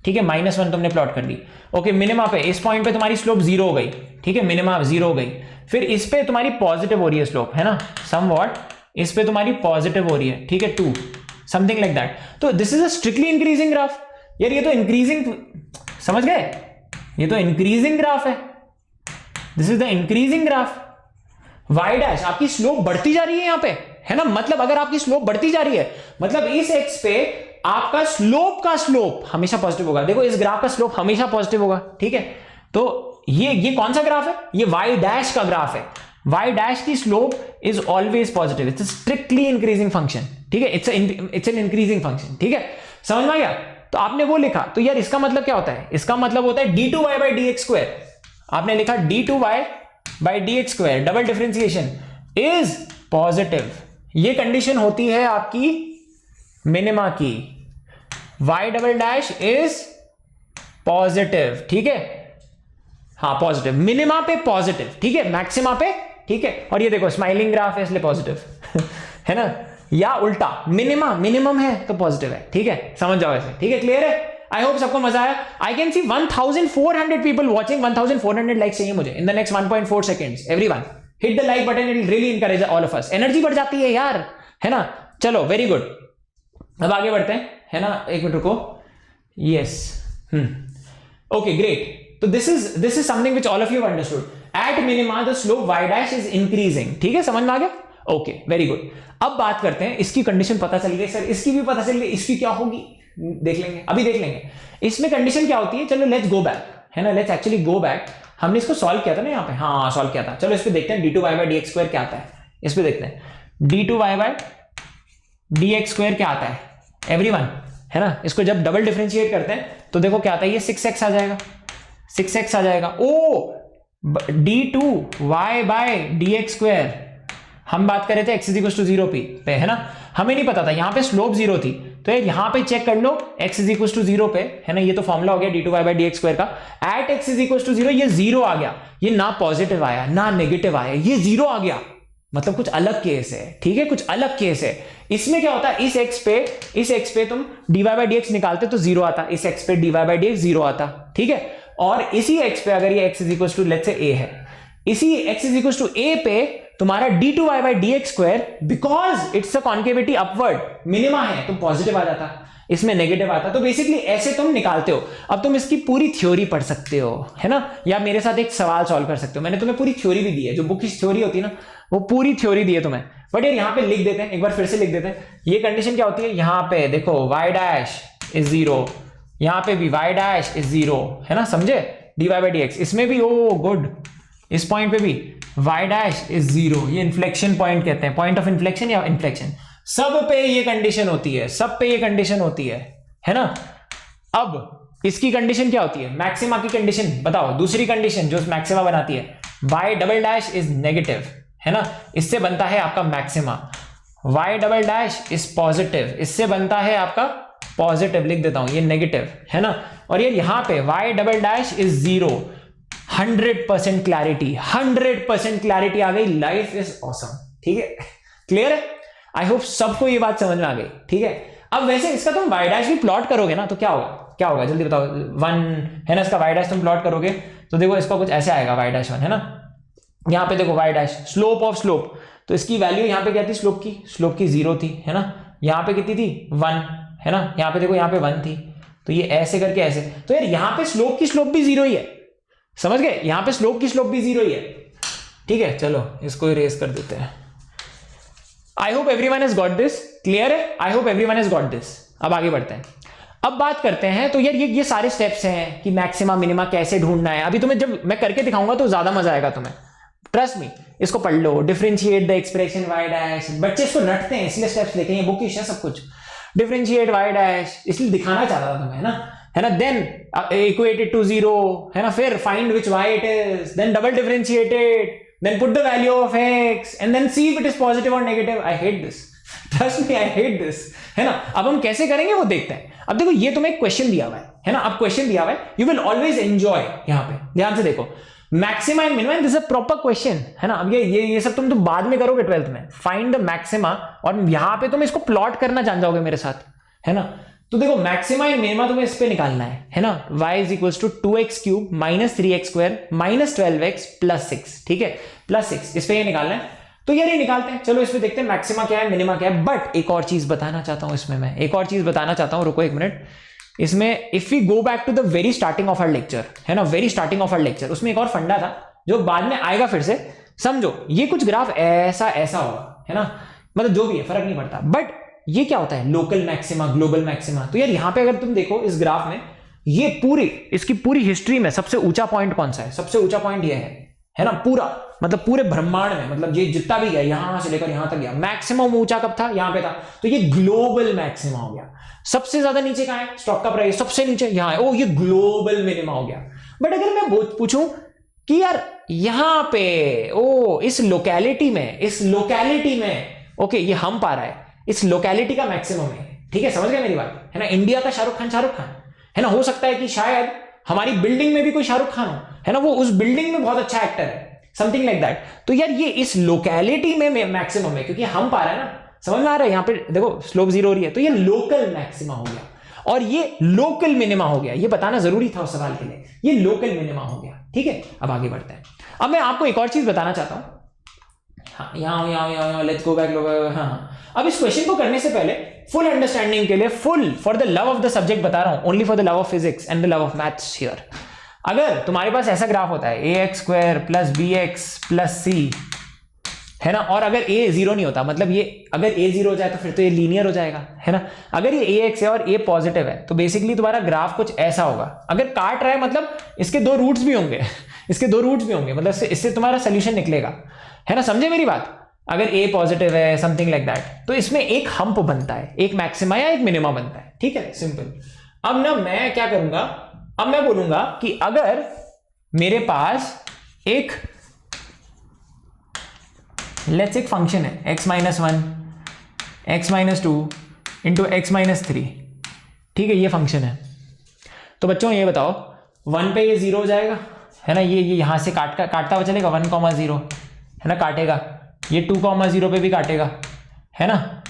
A: ठीक है, -1 तुमने प्लॉट कर दी, ओके। मिनिमा पे इस पॉइंट पे तुम्हारी स्लोप 0 हो गई, ठीक है, मिनिमा 0 हो गई, फिर इस पे तुम्हारी पॉजिटिव हो रही है स्लोप, है ना, समवॉट इस पे तुम्हारी पॉजिटिव हो रही है, ठीक है, 2 समथिंग लाइक दैट। तो this is a strictly increasing graph यार, ये तो इंक्रीजिंग, समझ गए, ये तो इंक्रीजिंग ग्राफ है, this is the increasing graph. y dash आपकी स्लोप बढ़ती जा रही है यहां पे, है ना, मतलब अगर आपकी स्लोप बढ़ती जा रही है मतलब इस x पे आपका स्लोप का स्लोप हमेशा पॉजिटिव होगा। देखो इस ग्राफ का स्लोप हमेशा पॉजिटिव होगा, ठीक है। तो ये कौन सा ग्राफ है, ये y डैश का ग्राफ है, y डैश की slope is always positive, it's strictly increasing function, ठीक है, इट्स एन इंक्रीजिंग फंक्शन, ठीक है, समझ में आ गया। तो आपने वो लिखा, तो यार इसका मतलब क्या होता है, इसका मतलब होता है d2y बाई dx स्क्वायर, आपने लिखा d2y by dx square, double differentiation is positive, ये कंडीशन होती है आपकी मिनिमा की, y double dash is positive, ठीक है, हाँ पॉजिटिव, मिनिमा पे पॉजिटिव, ठीक है, मैक्सिमा पे, ठीक है। और ये देखो स्माइलिंग ग्राफ है इसलिए पॉजिटिव है ना, या उल्टा मिनिमम है तो पॉजिटिव है, ठीक है, समझ जाओ ऐसे, ठीक है, क्लियर है। आई होप सबको मजा आया। I can see 1400 people watching, 1400 likes चाहिए मुझे in the next 1.4 seconds. Everyone hit the like button, it will really encourage all of us, energy बढ़ जाती है यार, है ना। चलो वेरी गुड, अब आगे बढ़ते हैं, है ना, एक मिनट रुको, यस, ओके ग्रेट। तो this is something which all of you understood, at minima the slope y dash is increasing, ठीक है, समझ में आ गया, ओके वेरी गुड। अब बात करते हैं, इसकी कंडीशन पता चल गई सर, इसकी भी पता चल गई, इसकी क्या होगी देख लेंगे, अभी देख लेंगे। इसमें कंडीशन क्या होती है, चलो लेट्स गो बैक, है ना, लेट्स एक्चुअली गो बैक, हमने इसको सॉल्व किया था ना यहाँ पे, हाँ सॉल्व किया था, चलो इस पे देखते हैं d2y बाई dx स्क्वायर क्या आता है, इस पे देखते हैं d2y बाई dx स्क्वायर क्या आता है एवरीवन, है ना। इसको जब डबल डिफरेंशिएट करते हैं तो देखो क्या आता है, ये 6x आ जाएगा, 6x आ जाएगा, ओ d2y बाई dx स्क्वायर, हम बात कर रहे थे x इज 0 पे, है ना, हमें नहीं पता था, यहाँ पे स्लोप 0 थी, तो यहाँ पे चेक कर लो x इज 0 पे, है ना, ये तो फॉर्मूला हो गया d2y बाई dx स्क्वायर का, एट x इज 0 ये 0 आ गया, ये ना पॉजिटिव आया ना नेगेटिव आया, ये 0 आ गया, मतलब कुछ अलग केस है, ठीक है, कुछ अलग केस है। इसमें क्या होता है, इस x पे तुम dy by dx निकालते तो जीरो आता, इस x पे dy by dx जीरो आता, ठीक है। और इसी x पे अगर ये x is equal to let's say a है, इसी x is equal to a पे तुम्हारा d2y by dx स्क्वायर, because it's a concavity upward, minima है, तो पॉजिटिव आ जाता, इसमें नेगेटिव आता। तो बेसिकली ऐसे तुम निकालते हो। अब तुम इसकी पूरी थ्योरी पढ़ सकते हो, है ना, या मेरे साथ एक सवाल सॉल्व कर सकते हो। मैंने तुम्हें पूरी थ्योरी भी दी है, जो बुक की थ्योरी होती है ना, वो पूरी थ्योरी दी है तुम्हें। बट यार यहाँ पे लिख देते हैं, एक बार फिर से लिख देते हैं। ये कंडीशन क्या होती है, यहाँ पे देखो y डैश इज जीरो, यहाँ पे भी y डैश इज जीरो, है ना, समझे, dy by dx। इसमें भी ओ गुड, इस पॉइंट पे भी y डैश इज जीरो, ये इन्फ्लेक्शन पॉइंट कहते हैं, पॉइंट ऑफ इन्फ्लेक्शन या इन्फ्लेक्शन, सब पे ये कंडीशन होती है, सब पे ये कंडीशन होती है ना। अब इसकी कंडीशन क्या होती है, मैक्सिमा की कंडीशन बताओ, दूसरी कंडीशन जो मैक्सिमा बनाती है, y double dash is negative, है ना, इससे बनता है आपका maxima. y double dash is positive, इससे बनता है आपका पॉजिटिव, लिख देता हूं ये नेगेटिव, है ना। और ये यहां पे y double dash is zero, 100% clarity, 100% clarity आ गई, लाइफ इज ऑसम, ठीक है, क्लियर है। आई होप सबको ये बात समझ में आ गई, ठीक है। अब वैसे इसका तुम y डैश भी प्लॉट करोगे ना, तो क्या होगा, क्या होगा जल्दी बताओ, 1 है ना, इसका y डैश तुम प्लॉट करोगे तो देखो इसका कुछ ऐसे आएगा, y डैश 1, है ना। यहाँ पे देखो y dash slope of slope, तो इसकी वैल्यू यहाँ पे क्या थी, स्लोप की 0 थी, है ना। यहाँ पे कितनी थी, 1, है ना। यहाँ पे देखो यहाँ पे 1 थी, तो ये ऐसे करके ऐसे, तो यार यहाँ पे स्लोप की स्लोप भी 0 ही है, समझ गए, यहाँ पे स्लोप की स्लोप भी 0 ही है, ठीक है। चलो इसको इरेज कर देते हैं। I hope everyone has got this, clear है, I hope everyone has got this. अब आगे बढ़ते हैं, अब बात करते हैं। तो यार ये सारे स्टेप्स हैं कि मैक्सिमा मिनिमा कैसे ढूंढना है। अभी तुम्हें जब मैं करके दिखाऊंगा तो ज्यादा मजा आएगा तुम्हें, ट्रस्ट मी। इसको पढ़ लो, differentiate the expression y dash, बच्चे इसको रटते हैं इसलिए स्टेप्स लेके, ये बुकिश है सब कुछ। डिफरेंशिएट y डैश, इसलिए दिखाना चाहता था तुम्हें, है ना। देन इक्वेट इट टू 0, है ना, फिर find which y it is, then double differentiate it, then put the value of x and then see if it is positive or negative. I hate this, trust me, I hate this, है ना। अब हम कैसे करेंगे वो देखते हैं। अब देखो ये तुम्हें क्वेश्चन दिया हुआ है ना, अब क्वेश्चन दिया हुआ है, you will always enjoy। यहाँ पे ध्यान से देखो, maxima and minima, this is a proper question, है ना। अब ये सब तुम तो बाद में करोगे 12th में, फाइंड द मैक्सिमा, और यहाँ पे तुम इसको प्लॉट करना जान जाओगे मेरे साथ, है ना। तो देखो मैक्सिमा एंड मिनिमा तुम्हें इस पे निकालना है ना। y is equal to 2x cube minus 3x square minus 12x plus 6, ठीक है, प्लस 6, इस पे ये निकालना है। तो यार ये निकालते हैं, चलो इस पे देखते हैं मैक्सिमा क्या है, मिनिमा क्या है। बट एक और चीज बताना चाहता हूं इसमें, मैं एक और चीज बताना चाहता हूं, रुको एक मिनट। इसमें if we go back to the very starting of our lecture, है ना, very starting of our lecture, उसमें एक और फंडा था जो बाद में आएगा फिर से। समझो ये कुछ ग्राफ ऐसा ऐसा होगा, है ना, मतलब जो भी है फर्क नहीं पड़ता। बट ये क्या होता है, लोकल मैक्सिमा, ग्लोबल मैक्सिमा। तो यार यहाँ पे अगर तुम देखो इस ग्राफ में, ये पूरी इसकी पूरी हिस्ट्री में सबसे ऊंचा पॉइंट कौन सा है, सबसे ऊंचा पॉइंट ये है ना, पूरा मतलब पूरे ब्रह्मांड में, मतलब ये जितना भी गया यहां से लेकर यहां तक गया, मैक्सिमम ऊंचा कब था, यहां पे था। तो ये ग्लोबल मैक्सिमा हो गया। सबसे ज्यादा नीचे कहां है, स्टॉक का प्राइस सबसे नीचे यहां है, ओ ये ग्लोबल मिनिमा हो गया। बट अगर मैं पूछूं कि यार यहां पे ओ इस लोकेलिटी में ओके ये हम पा रहा है, इस लोकेलिटी का मैक्सिमम है, ठीक है, समझ गए मेरी बात, है ना। इंडिया का शाहरुख खान है ना, हो सकता है कि शायद हमारी बिल्डिंग में भी कोई शाहरुख खान हो, है ना, वो उस बिल्डिंग में बहुत अच्छा एक्टर है, समथिंग लाइक दैट। तो यार ये इस लोकेलिटी में मैक्सिमम है, क्योंकि हम पा रहे हैं ना, समझ में आ रहा है। यहाँ पे देखो स्लोप 0 हो रही है, तो ये लोकल मैक्सिमा हो गया और ये लोकल मिनिमा हो गया। ये बताना जरूरी था उस सवाल के लिए, ये लोकल मिनिमा हो गया, ठीक है। अब आगे बढ़ते हैं। अब मैं आपको एक और चीज बताना चाहता हूं, हाँ यहाँ लेट्स गो बैक। हाँ, अब इस क्वेश्चन को करने से पहले फुल अंडरस्टैंडिंग के लिए, full for the love of the subject बता रहा हूं, only for the love of physics and the love of maths here. अगर तुम्हारे पास ऐसा ग्राफ होता है ax square plus bx plus c, है ना, और अगर a 0 नहीं होता, मतलब ये अगर a 0 हो जाए तो फिर तो ये लीनियर हो जाएगा, है ना। अगर ये ax है और a पॉजिटिव है तो बेसिकली तुम्हारा ग्राफ कुछ ऐसा होगा। अगर काट रहा है मतलब इसके 2 रूट्स भी होंगे इसके 2 रूट्स भी होंगे, मतलब इससे तुम्हारा सोल्यूशन निकलेगा, है ना, समझे मेरी बात। अगर a पॉजिटिव है समथिंग लाइक दैट, तो इसमें एक हम्प बनता है, एक मैक्सिमा या एक मिनिमा बनता है, ठीक है, सिंपल। अब ना मैं क्या करूंगा, अब मैं बोलूंगा कि अगर मेरे पास एक लेट्स एक फंक्शन है x minus 1 x minus 2 into x minus 3, ठीक है, ये फंक्शन है। तो बच्चों ये बताओ 1 पे ये 0 हो जाएगा, है ना, ये यहां से काटता हुआ चलेगा 1,0, है ना, काटेगा, ये 2,0 पे भी काटेगा, है ना,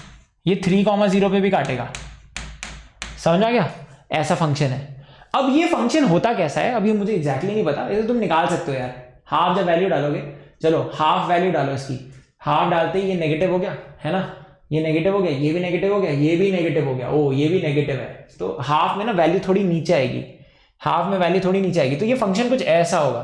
A: ये 3,0 पे भी काटेगा। समझ आ गया? ऐसा फंक्शन है। अब ये फंक्शन होता कैसा है अभी मुझे एग्जैक्टली नहीं पता, ये तो तुम निकाल सकते हो यार। हाफ जब वैल्यू डालोगे, चलो हाफ वैल्यू डालो इसकी, हाफ डालते ही ये नेगेटिव हो गया, है ना, ये नेगेटिव हो गया, ये भी नेगेटिव हो गया, ये भी नेगेटिव हो गया, ओ ये भी नेगेटिव है, तो हाफ में ना वैल्यू थोड़ी नीचे आएगी, हाफ में वैल्यू थोड़ी नीचे आएगी, तो ये फंक्शन कुछ ऐसा होगा,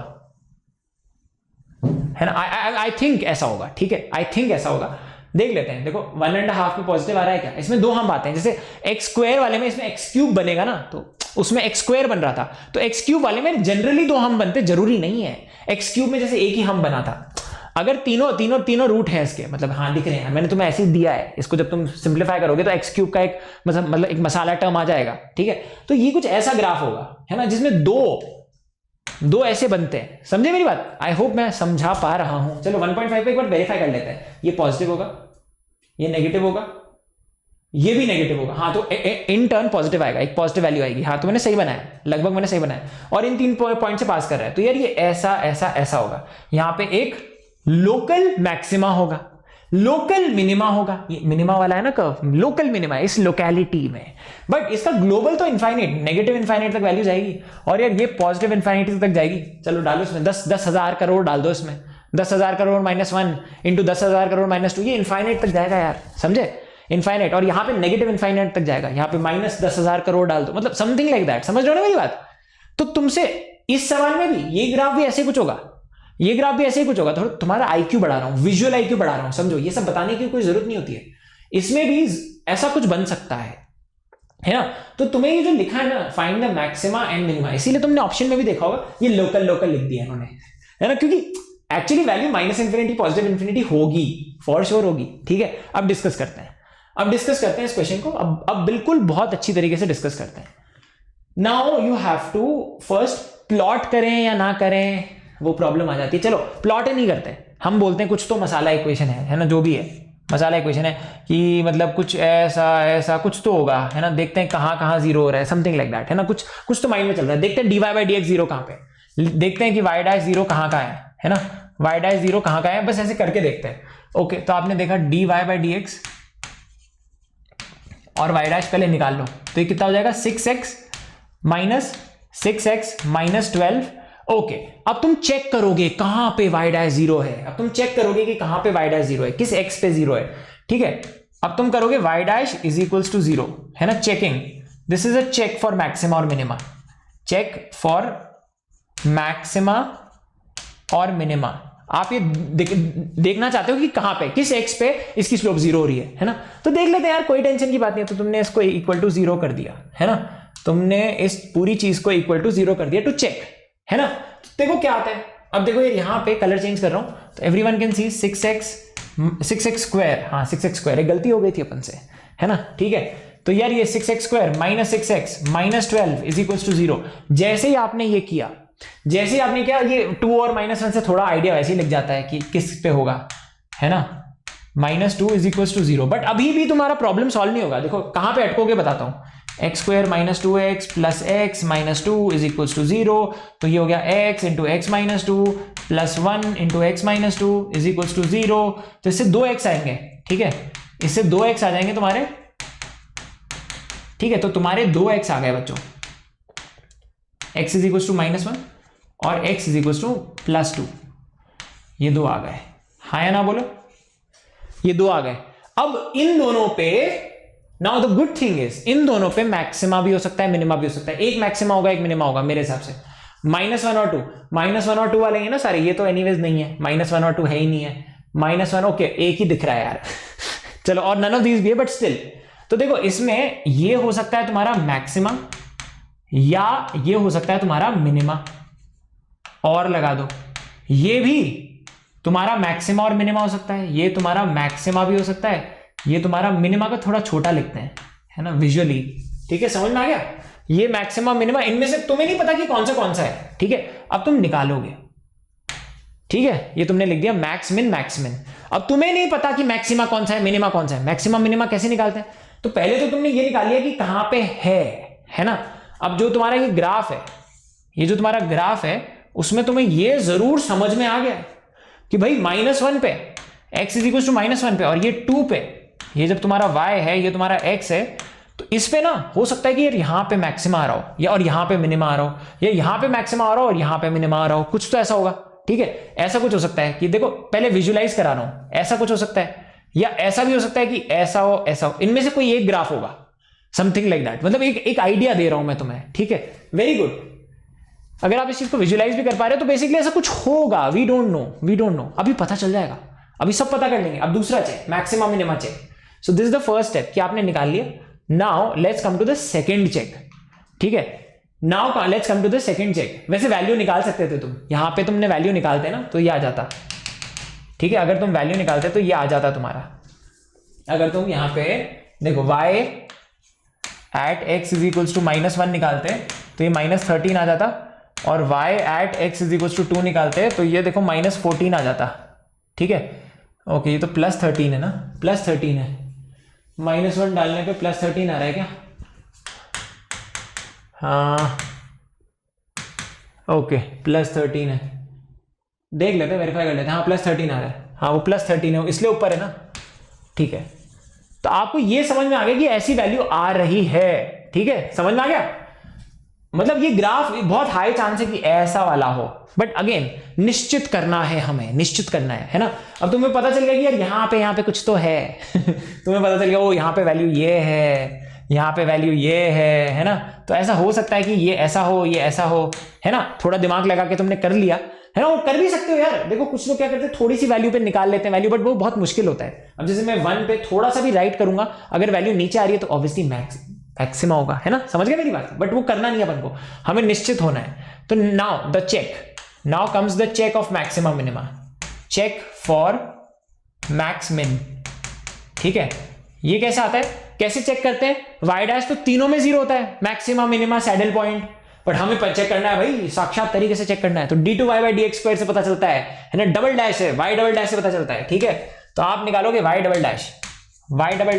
A: है ना। आई थिंक ऐसा होगा, ठीक है, आई थिंक ऐसा होगा। देख लेते हैं। देखो 1.5 में पॉजिटिव आ रहा है क्या, इसमें दो हम बातें हैं, जैसे एक्स स्क्वायर वाले में इसमें एक्स क्यूब बनेगा ना, तो उसमें एक्स स्क्वायर बन रहा था, तो एक्स क्यूब वाले में जनरली दो हम बनते, जरूरी नहीं है। एक्स क्यूब में जैसे एक ही हम बना था, अगर तीनों रूट हैं इसके, मतलब हाँ दिख रहे हैं, मैंने तुम्हें ऐसे ही दिया है, इसको जब तुम सिंप्लीफाई करोगे तो एक्स क्यूब का एक मतलब एक मसाला टर्म आ जाएगा, ठीक है। तो ये कुछ ऐसा ग्राफ होगा, है ना, जिसमें दो ऐसे बनते हैं। समझे मेरी बात? आई होप मैं समझा पा रहा हूं। चलो 1.5 पे एक बार वेरीफाई कर लेते हैं। ये पॉजिटिव होगा, ये नेगेटिव होगा, ये भी नेगेटिव होगा, हाँ, तो इन टर्न पॉजिटिव आएगा, एक पॉजिटिव वैल्यू आएगी, हाँ, तो मैंने सही बनाया, लगभग मैंने सही बनाया, और इन 3 पॉइंट से पास कर रहा है, तो यार ये ऐसा ऐसा ऐसा होगा। यहां पे एक लोकल मैक्सिमा होगा, लोकल मिनिमा होगा, ये मिनिमा वाला है ना कर्व, लोकल मिनिमा इस लोकेलिटी में, बट इसका ग्लोबल तो इनफाइनाइट, नेगेटिव इनफाइनाइट तक वैल्यू जाएगी, और यार ये पॉजिटिव इनफाइनाइट तक जाएगी। चलो डालो इसमें 10,000 करोड़ डाल दो इसमें, 10,000 करोड़ -1 इंटू 10,000 करोड़ -2, ये इनफाइनाइट तक जाएगा यार, समझे, इनफाइनाइट। और यहां पे नेगेटिव इनफाइनाइट तक जाएगा, यहां पे -10,000 करोड़ डाल दो, मतलब समथिंग लाइक दैट। समझ रहे हो ना मेरी बात? तो तुमसे इस सवाल में भी ये ग्राफ भी ऐसे कुछ होगा, ये ग्राफ भी ऐसे ही कुछ होगा। थोड़ा तुम्हारा आईक्यू बढ़ा रहा हूं, विजुअल आईक्यू बढ़ा रहा हूं, समझो, ये सब बताने की कोई जरूरत नहीं होती है, इसमें भी ऐसा कुछ बन सकता है ना। तो तुम्हें ये जो लिखा है ना, find the maxima and minima, इसीलिए तुमने ऑप्शन में भी देखा होगा ये लोकल लिख दिया इन्होंने, है ना, क्योंकि एक्चुअली वैल्यू -∞ पॉजिटिव इन्फिनिटी होगी, फॉर श्योर होगी, ठीक है। अब डिस्कस करते हैं इस क्वेश्चन को, अब बिल्कुल बहुत अच्छी तरीके से डिस्कस करते हैं। Now you have to first plot करें या ना करें, वो प्रॉब्लम आ जाती है। चलो प्लॉट नहीं करते, हम बोलते हैं कुछ तो मसाला इक्वेशन है ना, जो भी है मसाला इक्वेशन है कि मतलब कुछ ऐसा कुछ तो होगा, है ना, देखते हैं कहां जीरो हो रहा है, समथिंग लाइक दैट, है ना, कुछ तो माइंड में चल रहा है। देखते हैं dy/dx जीरो कहां पे, देखते हैं कि y' जीरो कहां का है ना, y' जीरो कहां का है, बस ऐसे करके देखते हैं। ओके, तो आपने देखा dy/dx और y' पहले निकाल लो, तो ये कितना हो जाएगा, 6x - 12। ओके, अब तुम चेक करोगे कहां पे y' जीरो है, अब तुम चेक करोगे कि कहां पे y' जीरो है, किस x पे जीरो है, ठीक है। अब तुम करोगे y' इज इक्वल्स टू 0, है ना, checking, this is a check for maxima और मिनिमा, चेक फॉर मैक्सिमा और मिनिमा। आप ये देखना चाहते हो कि कहां पे, किस x पे इसकी स्लोप 0 हो रही है ना, तो देख लेते हैं यार, कोई टेंशन की बात नहीं है। तो तुमने इसको इक्वल टू 0 कर दिया, है ना, तुमने इस पूरी चीज को इक्वल टू 0 कर दिया टू चेक, है ना। तो देखो क्या आता है, अब देखो यार यहां पे कलर चेंज कर रहा हूं, तो everyone can see 6x square, हाँ 6x स्क्वायर, एक गलती हो गई थी अपन से, है ना, ठीक है। तो यार ये 6x square -6x - 12 is equals to 0। जैसे ही आपने ये किया, ये 2 और -1 से थोड़ा आइडिया वैसे ही लग जाता है कि किस पे होगा, है ना, -2 इज इक्वल्स टू 0। बट अभी भी तुम्हारा प्रॉब्लम सॉल्व नहीं होगा। देखो कहां पे अटकोगे बताता हूं, x square -2x + x - 2 is equals to 0, तो ये हो गया x × x - 2 + 1 × x - 2 is equals to 0। तो इससे 2x आएंगे, ठीक है, इससे 2x आ जाएंगे तुम्हारे, ठीक है। तो तुम्हारे 2x आ गए बच्चों, x इज इक्वल्स टू -1 और x इज इक्वल्स टू +2, ये 2 आ गए, हाँ या ना बोलो, ये 2 आ गए। अब इन दोनों पे, now the good thing is, इन दोनों पे मैक्सिमा भी हो सकता है, मिनिमा भी हो सकता है, एक मैक्सिमा होगा एक मिनिमा होगा मेरे हिसाब से। -1 और 2, -1 और 2 वाले हैं ना सारे, ये तो एनीवेज नहीं है, -1 और 2 है ही नहीं है, -1 ओके, एक ही दिख रहा है यार चलो, और नन ऑफ दीज भी है, बट स्टिल। तो देखो इसमें ये हो सकता है तुम्हारा मैक्सिमा या ये हो सकता है तुम्हारा मिनिमा, और लगा दो, ये भी तुम्हारा मैक्सिमा और मिनिमा हो सकता है, ये तुम्हारा मैक्सिमा भी हो सकता है, ये तुम्हारा मिनिमा का थोड़ा छोटा लिखते हैं, है ना, विजुअली, ठीक है, समझ में आ गया। ये मैक्सिमा मिनिमा, इनमें से तुम्हें नहीं पता कि कौन सा है, ठीक है, अब तुम निकालोगे, ठीक है, ये तुमने लिख दिया मैक्स मिन। अब तुम्हें नहीं पता कि मैक्सिमा कौन सा है, मिनिमा कौन सा है। मैक्सिमा मिनिमा कैसे निकालते हैं, तो पहले तो तुमने ये निकाल लिया कि कहां पे है ना। अब जो तुम्हारा ये ग्राफ है, ये जो तुम्हारा ग्राफ है, उसमें तुम्हें ये जरूर समझ में आ गया कि भाई -1 पे x इज इक्वल टू -1 पे और ये 2 पे, ये जब तुम्हारा y है, ये तुम्हारा x है, तो इस पे ना हो सकता है कि यार यहाँ पे मैक्सिमा आ रहा हो या और यहाँ पे मिनिमा आ रहा हो, या यहाँ पे मैक्सिमा आ रहा हो और यहाँ पे मिनिमा आ रहा हो, कुछ तो ऐसा होगा। ठीक है, ऐसा कुछ हो सकता है कि देखो पहले विजुलाइज करा रहा हूं, ऐसा कुछ हो सकता है, या ऐसा भी हो सकता है कि ऐसा हो ऐसा हो, इनमें से कोई एक ग्राफ होगा, समथिंग लाइक दैट। मतलब एक आइडिया दे रहा हूं मैं तुम्हें। ठीक है, वेरी गुड। अगर आप इस चीज को विजुलाइज भी कर पा रहे हो तो बेसिकली ऐसा कुछ होगा। वी डोंट नो, अभी पता चल जाएगा, अभी सब पता कर लेंगे। अब दूसरा check, maxima minima check. So this is the first step कि आपने निकाल लिया। Now let's come to the second check. ठीक है, now let's come to the second check. वैसे वैल्यू निकाल सकते थे तुम, यहां पे तुमने वैल्यू निकालते ना तो ये आ जाता। ठीक है, अगर तुम वैल्यू निकालते तो ये आ जाता तुम्हारा। अगर तुम यहां पे देखो y at x is equal to -1 निकालते तो ये -13 आ जाता, और y at x is equal to 2 निकालते तो ये देखो -14 आ जाता। ठीक है, ओके, ये तो +13 है ना, +13 है, -1 डालने पे +13 आ रहा है क्या? हाँ ओके, +13 है, देख लेते, वेरीफाई कर लेते। हाँ +13 आ रहा है, हाँ वो +13 है, इसलिए ऊपर है ना। ठीक है, तो आपको ये समझ में आ गया कि ऐसी वैल्यू आ रही है। ठीक है, समझ में आ गया। मतलब ये ग्राफ बहुत हाई चांस है कि ऐसा वाला हो, बट अगेन निश्चित करना है, हमें निश्चित करना है ना। अब तुम्हें पता चल गया कि यार यहाँ पे कुछ तो है तुम्हें पता चल गया वो यहाँ पे वैल्यू ये है, यहाँ पे वैल्यू ये है ना। तो ऐसा हो सकता है कि ये ऐसा हो, ये ऐसा हो, है ना। थोड़ा दिमाग लगा के तुमने कर लिया है ना, वो कर भी सकते हो यार। देखो कुछ लोग क्या करते हैं, थोड़ी सी वैल्यू पे निकाल लेते हैं वैल्यू, बट वो बहुत मुश्किल होता है। अब जैसे मैं 1 पे थोड़ा सा भी राइट करूंगा, अगर वैल्यू नीचे आ रही है तो ऑब्वियसली मैक्सिमा होगा, है ना। समझ गए मेरी बात? बट वो करना नहीं है अपन को, हमें निश्चित होना है। तो now the check, now comes the check of maxima minima, check for max min. ठीक है, ये कैसे आता है, कैसे चेक करते हैं? y डैश तो तीनों में 0 होता है, maxima minima saddle point, but हमें चेक करना है भाई, साक्षात तरीके से चेक करना है। तो d2y/dx² से पता चलता है ना, डबल डैश है, y डबल डैश से पता चलता है। ठीक है, तो आप निकालोगे y डबल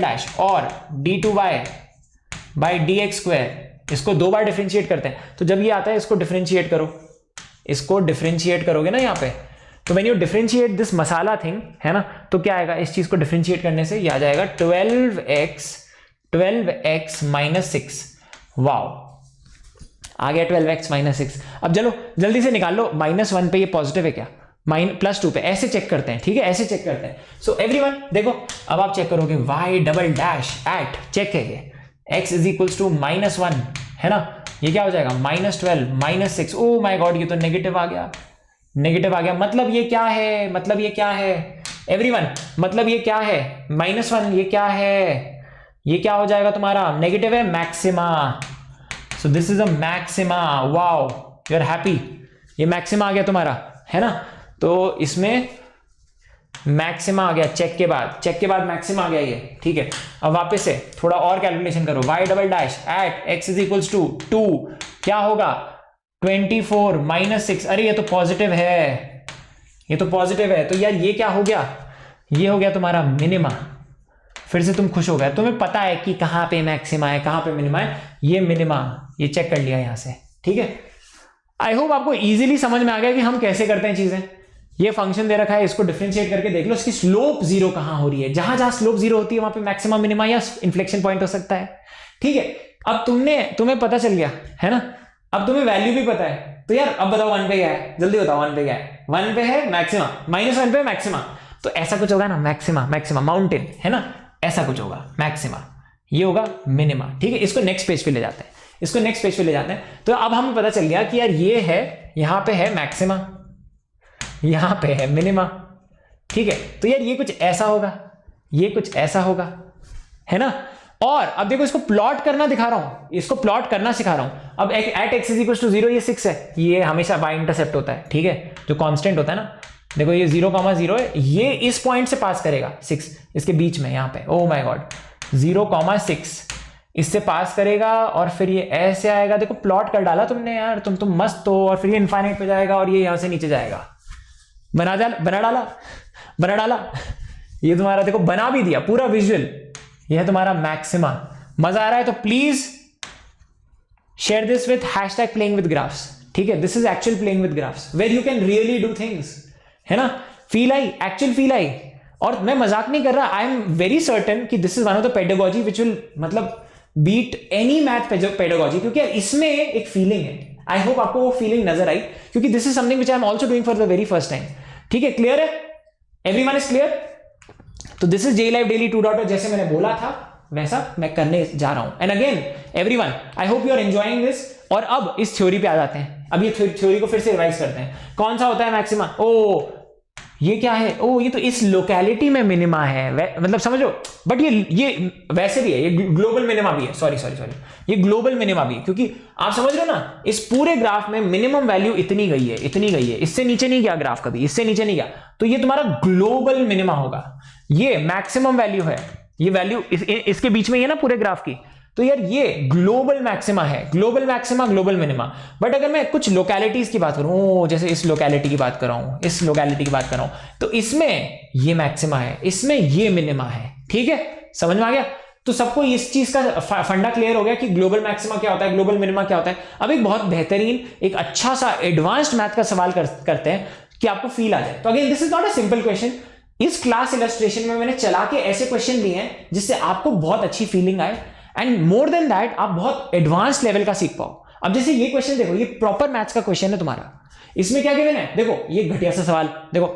A: डैश और d2y/dx², इसको 2 बार डिफरेंशिएट करते हैं। तो जब ये आता है इसको डिफरेंशिएट करो, इसको डिफरेंशिएट करोगे ना यहाँ पे, तो when you differentiate this masala thing, है ना, तो क्या आएगा, इस चीज को डिफरेंशिएट करने से ये आ जाएगा 12x -6। वाओ, आ गया 12x -6। अब चलो जल्दी से निकाल लो, -1 पे ये पॉजिटिव है क्या, +2 पे, ऐसे चेक करते हैं। ठीक है, ऐसे चेक करते हैं। सो एवरीवन देखो, अब आप चेक करोगे y double dash at, check है ये x इज इक्वल टू -1, है ना, ये क्या हो जाएगा -12 -6। ओ माय गॉड, ये तो नेगेटिव आ गया, नेगेटिव आ गया। मतलब ये क्या है, मतलब ये क्या है एवरीवन, मतलब ये क्या है, -1, ये क्या है, ये क्या हो जाएगा तुम्हारा, नेगेटिव है, maxima. So this is a maxima. Wow, you are happy, ये मैक्सिमा आ गया तुम्हारा, है ना। तो इसमें मैक्सिमा आ गया, चेक के बाद मैक्सिमा आ गया ये। ठीक है, अब वापस से थोड़ा और कैलकुलेशन करो, y double dash at x is equals to 2, क्या होगा 24 -6। अरे ये तो पॉजिटिव है, ये तो पॉजिटिव है। तो यार ये क्या हो गया, ये हो गया तुम्हारा मिनिमा। फिर से तुम खुश हो गए, तुम्हें पता है कि कहां पे मैक्सिमा है, कहां पे मिनिमा है। ये मिनिमा, ये चेक कर लिया यहां से। ठीक है, आई होप आपको इजीली समझ में आ गया कि हम कैसे करते हैं चीजें। ये फंक्शन दे रखा है, इसको डिफरेंशिएट करके देख लो इसकी स्लोप 0 कहां हो रही है। जहां जहां स्लोप 0 होती है वहां पे मैक्सिमा मिनिमा या इन्फ्लेक्शन पॉइंट हो सकता है। ठीक है, अब तुम्हें पता चल गया, है ना। अब तुम्हें वैल्यू भी पता है, तो यार अब बताओ 1 पे क्या है, जल्दी बताओ 1 पे क्या है। 1 पे है मैक्सिमा, -1 पे मैक्सिमा, तो ऐसा कुछ होगा ना, मैक्सिमा माउंटेन, है ना, ऐसा कुछ होगा मैक्सिमा, ये होगा मिनिमा। ठीक है, इसको नेक्स्ट पेज पे ले जाते हैं, तो अब हमें पता चल गया कि यार ये है, यहां पे है मैक्सिमा, यहां पे है मिनिमा। ठीक है, तो यार ये कुछ ऐसा होगा, ये कुछ ऐसा होगा, है ना। और अब देखो इसको प्लॉट करना दिखा रहा हूं, इसको प्लॉट करना सिखा रहा हूं। अब at x is equal to 0, ये 6 है, ये हमेशा y इंटरसेप्ट होता है। ठीक है, जो कांस्टेंट होता है ना, देखो ये 0,0 है, ये इस पॉइंट से पास करेगा 6, इसके बीच में यहां पे, ओ माय गॉड 0,6 इससे पास करेगा, और फिर ये ऐसे आएगा। देखो प्लॉट कर डाला तुमने यार, तुम मस्त हो। और फिर ये इनफाइनाइट पे जाएगा और ये यहां से नीचे जाएगा। बना डाला ये तुम्हारा, देखो बना भी दिया पूरा विजुअल। यह है तुम्हारा मैक्सिमा। मजा आ रहा है तो please share this with #playingwithgraphs। ठीक है, this is actual playing with graphs where you can really do things, है ना। Feel I, actual feel I. और मैं मजाक नहीं कर रहा, आई एम वेरी सर्टेन कि this is one of the pedagogy which will मतलब बीट एनी मैथ पेडागोजी, क्योंकि इसमें एक फीलिंग है। आई होप आपको वो फीलिंग नजर आई, क्योंकि this is something which I am also doing for the very first time. ठीक है, क्लियर है, एवरीवन इज क्लियर? तो this is J live daily 2.0, जैसे मैंने बोला था वैसा मैं करने जा रहा हूं। And again everyone, I hope you are enjoying this. और अब इस थ्योरी पे आ जाते हैं, अब ये थ्योरी को फिर से रिवाइज करते हैं। कौन सा होता है मैक्सिमा? ओ ये क्या है? ओ ये तो इस लोकेलिटी में मिनिमा है, मतलब समझो। बट ये वैसे भी है, ये ग्लोबल मिनिमा भी है, सॉरी ये ग्लोबल मिनिमा भी है, क्योंकि आप समझ रहे हो ना, इस पूरे ग्राफ में मिनिमम वैल्यू इतनी गई है, इससे नीचे नहीं गया ग्राफ कभी, इससे नीचे नहीं गया, तो ये तुम्हारा ग्लोबल मिनिमा होगा। ये मैक्सिमम वैल्यू है, ये वैल्यू इसके बीच में ही है ना पूरे ग्राफ की, तो यार ये ग्लोबल मैक्सिमा है, global maxima global minima. But अगर मैं कुछ लोकेलिटीज की बात करूं, जैसे इस लोकेलिटी की बात कर रहा हूं, इस लोकेलिटी की बात कर रहा हूं, तो इसमें ये मैक्सिमा है, इसमें ये मिनिमा है। ठीक है, समझ में आ गया? तो सबको इस चीज का फंडा क्लियर हो गया कि ग्लोबल मैक्सिमा क्या होता है, ग्लोबल मिनिमा क्या होता है। अब एक बहुत बेहतरीन, एक अच्छा सा एडवांस्ड मैथ का सवाल करते हैं कि आपको फील आ जाए। तो again this is not a simple question, इस क्लास इलस्ट्रेशन में मैंने चला के ऐसे क्वेश्चन दिए हैं जिससे आपको बहुत अच्छी फीलिंग आए, एंड मोर देन दैट आप बहुत एडवांस लेवल का सीख पाओ। अब जैसे ये क्वेश्चन देखो, ये प्रॉपर मैथ्स का क्वेश्चन है तुम्हारा, इसमें क्या गिवन है, देखो ये घटिया सा सवाल, देखो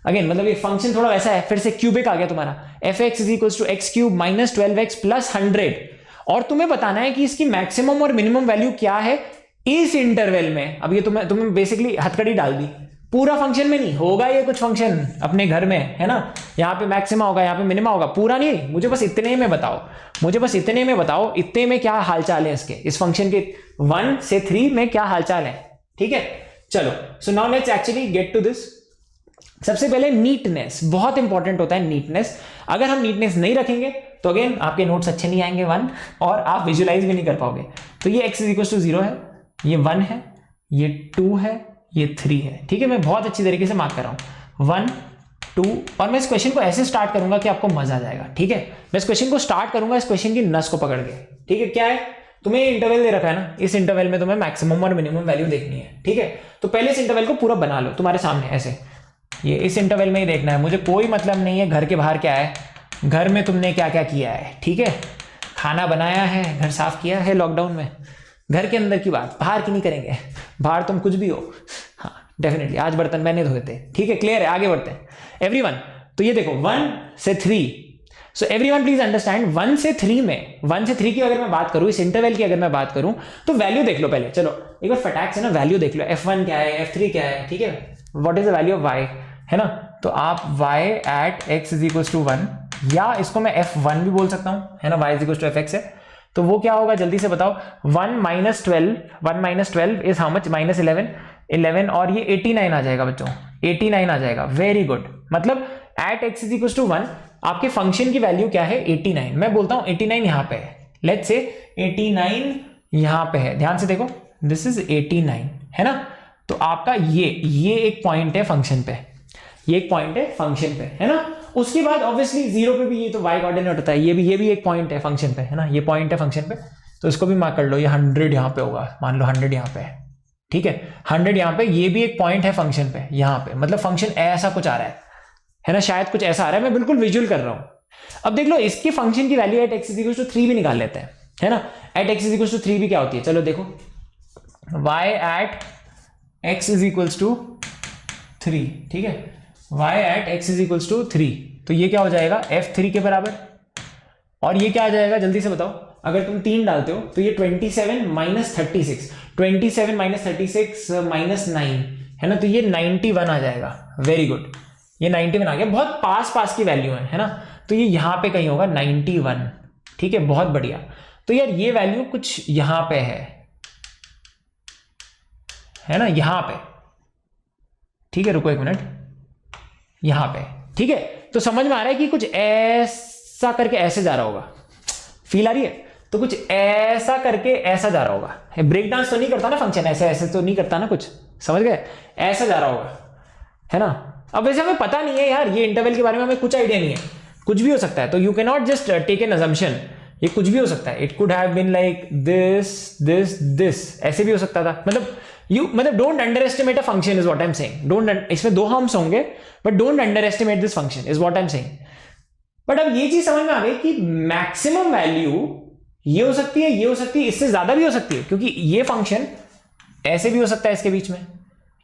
A: अगेन मतलब ये फंक्शन थोड़ा वैसा है, फिर से क्यूबिक आ गया तुम्हारा, fx is equal to x cube minus 12x plus 100, और तुम्हें बताना है कि इसकी मैक्सिमम और मिनिमम वैल्यू क्या है इस इंटरवल में। अब ये तुम्हें बेसिकली हथकड़ी डाल दी, पूरा फंक्शन में नहीं होगा, ये कुछ फंक्शन अपने घर में है ना, यहाँ पे मैक्सिमा होगा, यहाँ पे मिनिमा होगा, पूरा नहीं, मुझे बस इतने में बताओ, इतने में क्या हालचाल है इसके, इस फंक्शन के 1 से 3 में क्या हालचाल है। ठीक है, चलो so now let's actually get to this. सबसे पहले नीटनेस बहुत इंपॉर्टेंट होता है, नीटनेस। अगर हम नीटनेस नहीं रखेंगे तो अगेन आपके नोट्स अच्छे नहीं आएंगे, 1, और आप विजुलाइज भी नहीं कर पाओगे। तो ये x इज इक्वल टू 0 है, ये 1 है, ये 2 है, ये 3 है। ठीक है, मैं बहुत अच्छी तरीके से मार्क कर रहा हूं, 1 2, और मैं इस क्वेश्चन को ऐसे स्टार्ट करूंगा कि आपको मजा आ जाएगा। ठीक है, मैं इस क्वेश्चन को स्टार्ट करूंगा इस क्वेश्चन की नस को पकड़ के। ठीक है, क्या है, तुम्हें इंटरवल दे रखा है ना, इस इंटरवल में तुम्हें मैक्सिमम और मिनिमम वैल्यू देखनी है। ठीक है, तो पहले इस इंटरवल को पूरा बना लो तुम्हारे सामने ऐसे, ये इस इंटरवल में ही देखना है, मुझे कोई मतलब नहीं है घर के बाहर क्या है, घर में तुमने क्या क्या किया है। ठीक है, खाना बनाया है, घर साफ किया है लॉकडाउन में, घर के अंदर की बात, बाहर की नहीं करेंगे, बाहर तुम कुछ भी हो। हाँ डेफिनेटली आज बर्तन मैंने धोए थे। ठीक है, क्लियर है, आगे बढ़ते हैं एवरीवन। तो ये देखो 1 से 3, सो एवरीवन प्लीज अंडरस्टैंड 1 से 3 में, 1 से 3 की अगर मैं बात करूं, इस इंटरवल की अगर मैं बात करूं, तो वैल्यू देख लो पहले, चलो एक बार फटाक से ना वैल्यू देख लो, f1 क्या है, f3 क्या है। ठीक है, what is the value of y, है ना, तो आप y at x is equal to 1, या इसको मैं f1 भी बोल सकता हूं, है ना, y is equal to fx है, तो वो क्या होगा जल्दी से बताओ, 1 minus 12 is how much, minus 11, और ये 89 आ जाएगा बच्चों, 89 आ जाएगा। वेरी गुड, मतलब at x is equal to 1 आपके फंक्शन की वैल्यू क्या है, 89। मैं बोलता हूं 89 यहां पे है, लेट्स से 89 यहां पे है, ध्यान से देखो, दिस इज 89, है ना, तो आपका ये एक पॉइंट है फंक्शन पे, ये एक पॉइंट है फंक्शन पे, है ना। उसके बाद ऑब्वियसली 0 पे भी ये तो y कोऑर्डिनेट होता है, ये भी एक पॉइंट है फंक्शन पे, है ना, ये पॉइंट है फंक्शन पे, तो इसको भी मार्क कर लो, ये 100 यहां पे होगा, मान लो 100 यहां पे है। ठीक है, 100 यहां पे, ये भी एक पॉइंट है फंक्शन पे यहां पे, मतलब फंक्शन ऐसा कुछ आ रहा है ना, शायद कुछ ऐसा आ रहा है, मैं बिल्कुल विजुअल कर रहा हूं। अब देख लो इसके फंक्शन की value at x is equal to 3 भी निकाल लेते हैं, है ना, at x is equal to 3 भी क्या होती है, चलो देखो, y at x is equal to 3, ठीक है, y at x is equal to 3, तो ये क्या हो जाएगा f3 के बराबर, और ये क्या आ जाएगा जल्दी से बताओ, अगर तुम 3 डालते हो तो ये 27 माइनस 36, 27 माइनस 36 माइनस 9, है ना, तो ये 91 आ जाएगा। वेरी गुड, ये 91 आ गया, बहुत पास की वैल्यू है ना, तो ये यहां पे कहीं होगा 91। ठीक है, बहुत बढ़िया। तो यार ये वैल्यू कुछ यहां पे है ना, यहां पे। ठीक है, रुको एक मिनट, यहां पे, ठीक है, तो समझ में आ रहा है कि कुछ ऐसा करके ऐसे जा रहा होगा, फील आ रही है, तो कुछ ऐसा करके ऐसा जा रहा होगा। ब्रेक डांस तो नहीं करता ना फंक्शन, ऐसे ऐसे तो नहीं करता ना, कुछ समझ गए, ऐसा जा रहा होगा, है ना। अब वैसे हमें पता नहीं है यार, ये इंटरवल के बारे में हमें कुछ आइडिया नहीं है, कुछ भी हो सकता है, तो you can not just take an assumption, ये कुछ भी हो सकता है, it could have been like this this this, ऐसे भी हो सकता था, मतलब यू मतलब don't underestimate a function is what I am saying. Don't, इसमें दो हम्स होंगे but don't underestimate this function is what I am saying. But अब ये चीज समझ में आ गई कि मैक्सिमम वैल्यू ये हो सकती है, ये हो सकती है, इससे ज्यादा भी हो सकती है, क्योंकि ये फंक्शन ऐसे भी हो सकता है इसके बीच में,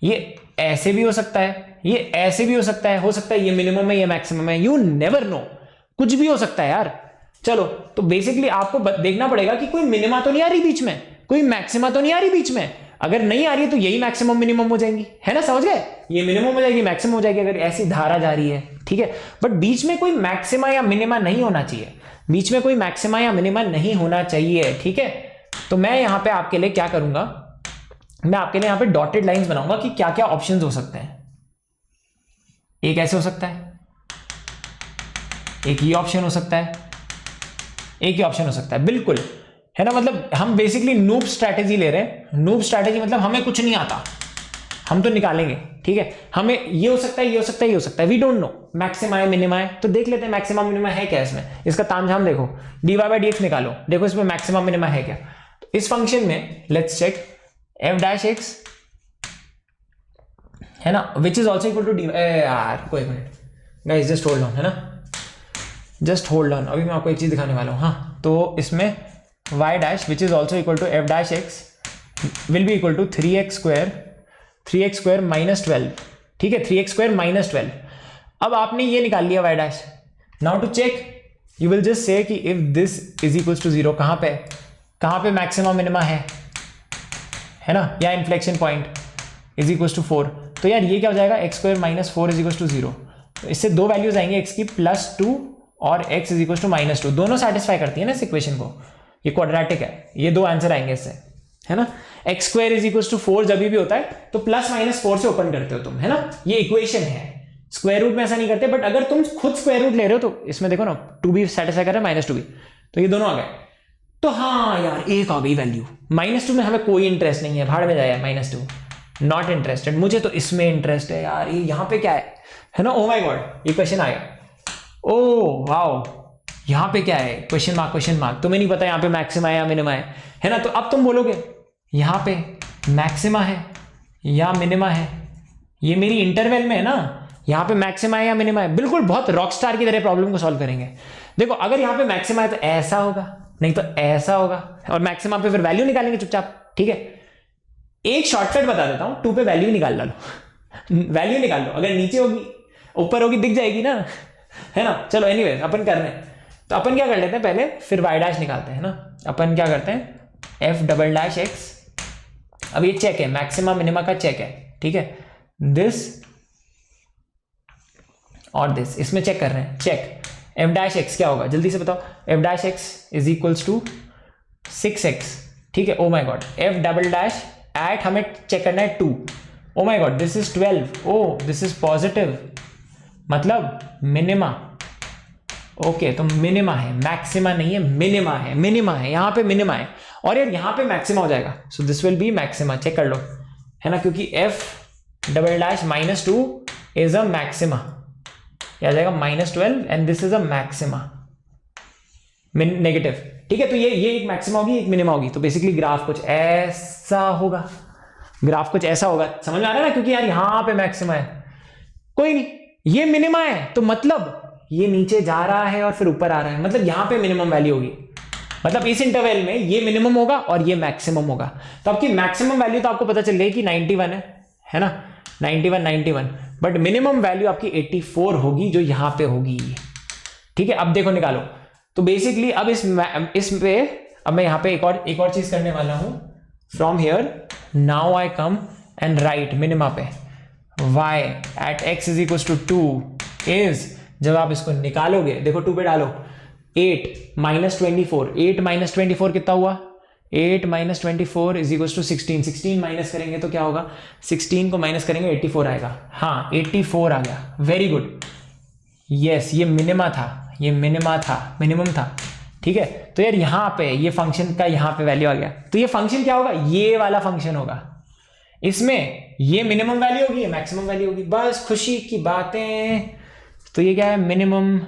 A: ये ऐसे भी हो सकता है, ये ऐसे भी हो सकता है ये मिनिमम है, ये मैक्सिमम है, यू नेवर नो, कुछ भी हो सकता है यार। चलो, तो बेसिकली आपको देखना पड़ेगा कि कोई मिनिमा तो नहीं आ रही बीच में, कोई मैक्सिमा तो नहीं आ रही बीच में। अगर नहीं आ रही है तो यही मैक्सिमम मिनिमम हो जाएंगी, है ना, समझ गए? ये मिनिमम हो जाएगी, मैक्सिमम हो जाएगी, अगर ऐसी धारा जा रही है, ठीक है। बट बीच में कोई मैक्सिमा या मिनिमा नहीं होना चाहिए, बीच में कोई मैक्सिमा या मिनिमा नहीं होना चाहिए, ठीक है। तो मैं यहां पे आपके लिए क्या करूंगा, मैं आपके लिए यहां पे डॉटेड लाइंस बनाऊंगा कि क्या क्या ऑप्शंस हो सकते हैं। एक ऐसे हो सकता है, एक ये ऑप्शन हो सकता है, एक ही ऑप्शन हो सकता है, बिल्कुल, है ना। मतलब हम बेसिकली नूब स्ट्रैटेजी ले रहे हैं। नूब स्ट्रैटेजी मतलब हमें कुछ नहीं आता, हम तो निकालेंगे, ठीक है। हमें ये हो सकता है, ये हो सकता है, ये हो सकता है, वी डोंट नो मैक्सिमा है मिनिमा है, तो देख लेते हैं मैक्सिमा मिनिमा है क्या इसमें। इसका तामझाम देखो, dy/dx निकालो, देखो इसमें मैक्सिमा मिनिमा है क्या। तो इस फंक्शन में लेट्स चेक f' है ना, which is also equal to dy। यार कोई minute guys, just hold on, है ना, जस्ट होल्ड ऑन, अभी मैं आपको एक चीज दिखाने वाला हूं। हाँ, तो इसमें y' which is also equal to f' will be equal to 3x square minus 12, ठीक है, 3x स्क्वायर माइनस 12। अब आपने ये निकाल लिया y'। Now to check you will just say कि if this is equal to 0, कहां पे मैक्सिमम मिनिमा है ना, या inflection point is equal to 4। तो यार ये क्या हो जाएगा, x square minus 4 is equal to 0। तो इससे दो वैल्यूज आएंगे, x की +2 और x इज इक्वल टू -2, दोनों सेटिस्फाई करती है ना इस इक्वेशन को, ये क्वाड्रेटिक है, ये दो आंसर आएंगे इससे, है ना। x square is equal to 4 जब भी होता है तो +-4 से ओपन करते हो तुम, है ना, ये इक्वेशन है। स्क्वायर रूट में ऐसा नहीं करते, बट अगर तुम खुद स्क्वायर रूट ले रहे हो तो इसमें देखो ना, 2 भी सेटिस्फाई कर रहा है, -2 भी, तो ये दोनों आ गए। तो हाँ यार, एक आ गई वैल्यू, -2 में हमें कोई इंटरेस्ट नहीं है, भाड़ में जाए -2, नॉट इंटरेस्टेड, मुझे तो इसमें इंटरेस्ट है यार। ये यहाँ पे क्या है ना, ओ माय गॉड, ये क्वेश्चन आएगा, ओ वाओ, यहाँ पे क्या है, क्वेश्चन मार्क, तुम्हें नहीं पता यहाँ पे मैक्सिमा है या मिनिमा है ना। तो अब तुम बोलोगे यहाँ पे मैक्सिमा है या मिनिमा है, ये मेरी इंटरवल में है ना, यहाँ पे मैक्सिमा है या मिनिमा है, बिल्कुल बहुत रॉकस्टार की तरह प्रॉब्लम को सॉल्व करेंगे। देखो, अगर यहाँ पे मैक्सिमा है तो ऐसा होगा, नहीं तो ऐसा होगा, और मैक्सिमा पे फिर वैल्यू निकालेंगे चुपचाप, ठीक है। एक शॉर्टकट बता देता हूं, 2 पे वैल्यू निकाल लो, वैल्यू निकाल लो, अगर नीचे होगी ऊपर होगी दिख जाएगी ना, है ना। चलो एनीवेज, अपन कर रहे हैं, तो अपन क्या कर लेते हैं, पहले फिर y' निकालते हैं ना। अपन क्या करते हैं, f''x, अब ये चेक है, मैक्सिमा मिनिमा का चेक है, ठीक है, दिस और दिस, इसमें चेक कर रहे हैं, चेक f'(x) क्या होगा, जल्दी से बताओ, f'(x) is equals to 6x, ठीक है। Oh my god, f' at हमें चेक करना है 2, oh my god, this is 12, oh this is positive, मतलब मिनिमा, ओके, तो मिनिमा है, मैक्सिमा नहीं है, मिनिमा है, यहाँ पे मिनिमा है, और यार यहाँ पे मैक्सिमा हो जाएगा, so this will be maxima, check कर लो, है ना, क्योंकि f'' -2 इज अ मैक्सिमा, आ जाएगा -12 and this is a maxima, negative, ठीक है। तो ये एक मैक्सिमा होगी, एक मिनिमा होगी, तो बेसिकली ग्राफ कुछ ऐसा होगा, समझ में आ रहा है ना, क्योंकि यार यहाँ पे मैक्सिमा है, कोई नहीं, ये मिनिमा है, तो मतलब ये नीचे जा रहा है और फिर ऊपर आ रहा है, मतलब यहाँ पे मिनिमम वैल्यू होगी, मतलब इस इंटरवल में ये मिनिमम होगा और ये मैक्सिमम होगा। तो आपकी मैक्सिमम वैल्यू तो आपको पता चल गई कि 91 है ना, 91, बट मिनिमम वैल्यू आपकी 84 होगी, जो यहाँ पे होगी, ठीक है। अब देखो निकालो, तो बेसिकली अब इस पे अब मैं यहाँ पे एक और चीज करने वाला हूं, from here now I come and right minima पे y at x is equals to 2 is, जब आप इसको निकालोगे, देखो 2 पे डालो, 8 - 24 कितना हुआ, 8 - 24 इज इक्वल टू 16 माइनस करेंगे तो क्या होगा, 16 को माइनस करेंगे 84 आएगा, हाँ 84 आ गया, वेरी गुड, यस, ये मिनिमम था, ठीक है। तो यार यहाँ पे ये फंक्शन का यहाँ पे वैल्यू आ गया, तो ये फंक्शन क्या होगा, ये वाला फंक्शन होगा, इसमें ये मिनिमम वैल्यू होगी, ये मैक्सिमम वैल्यू होगी, बस खुशी की बातें। तो ये क्या है, मिनिमम,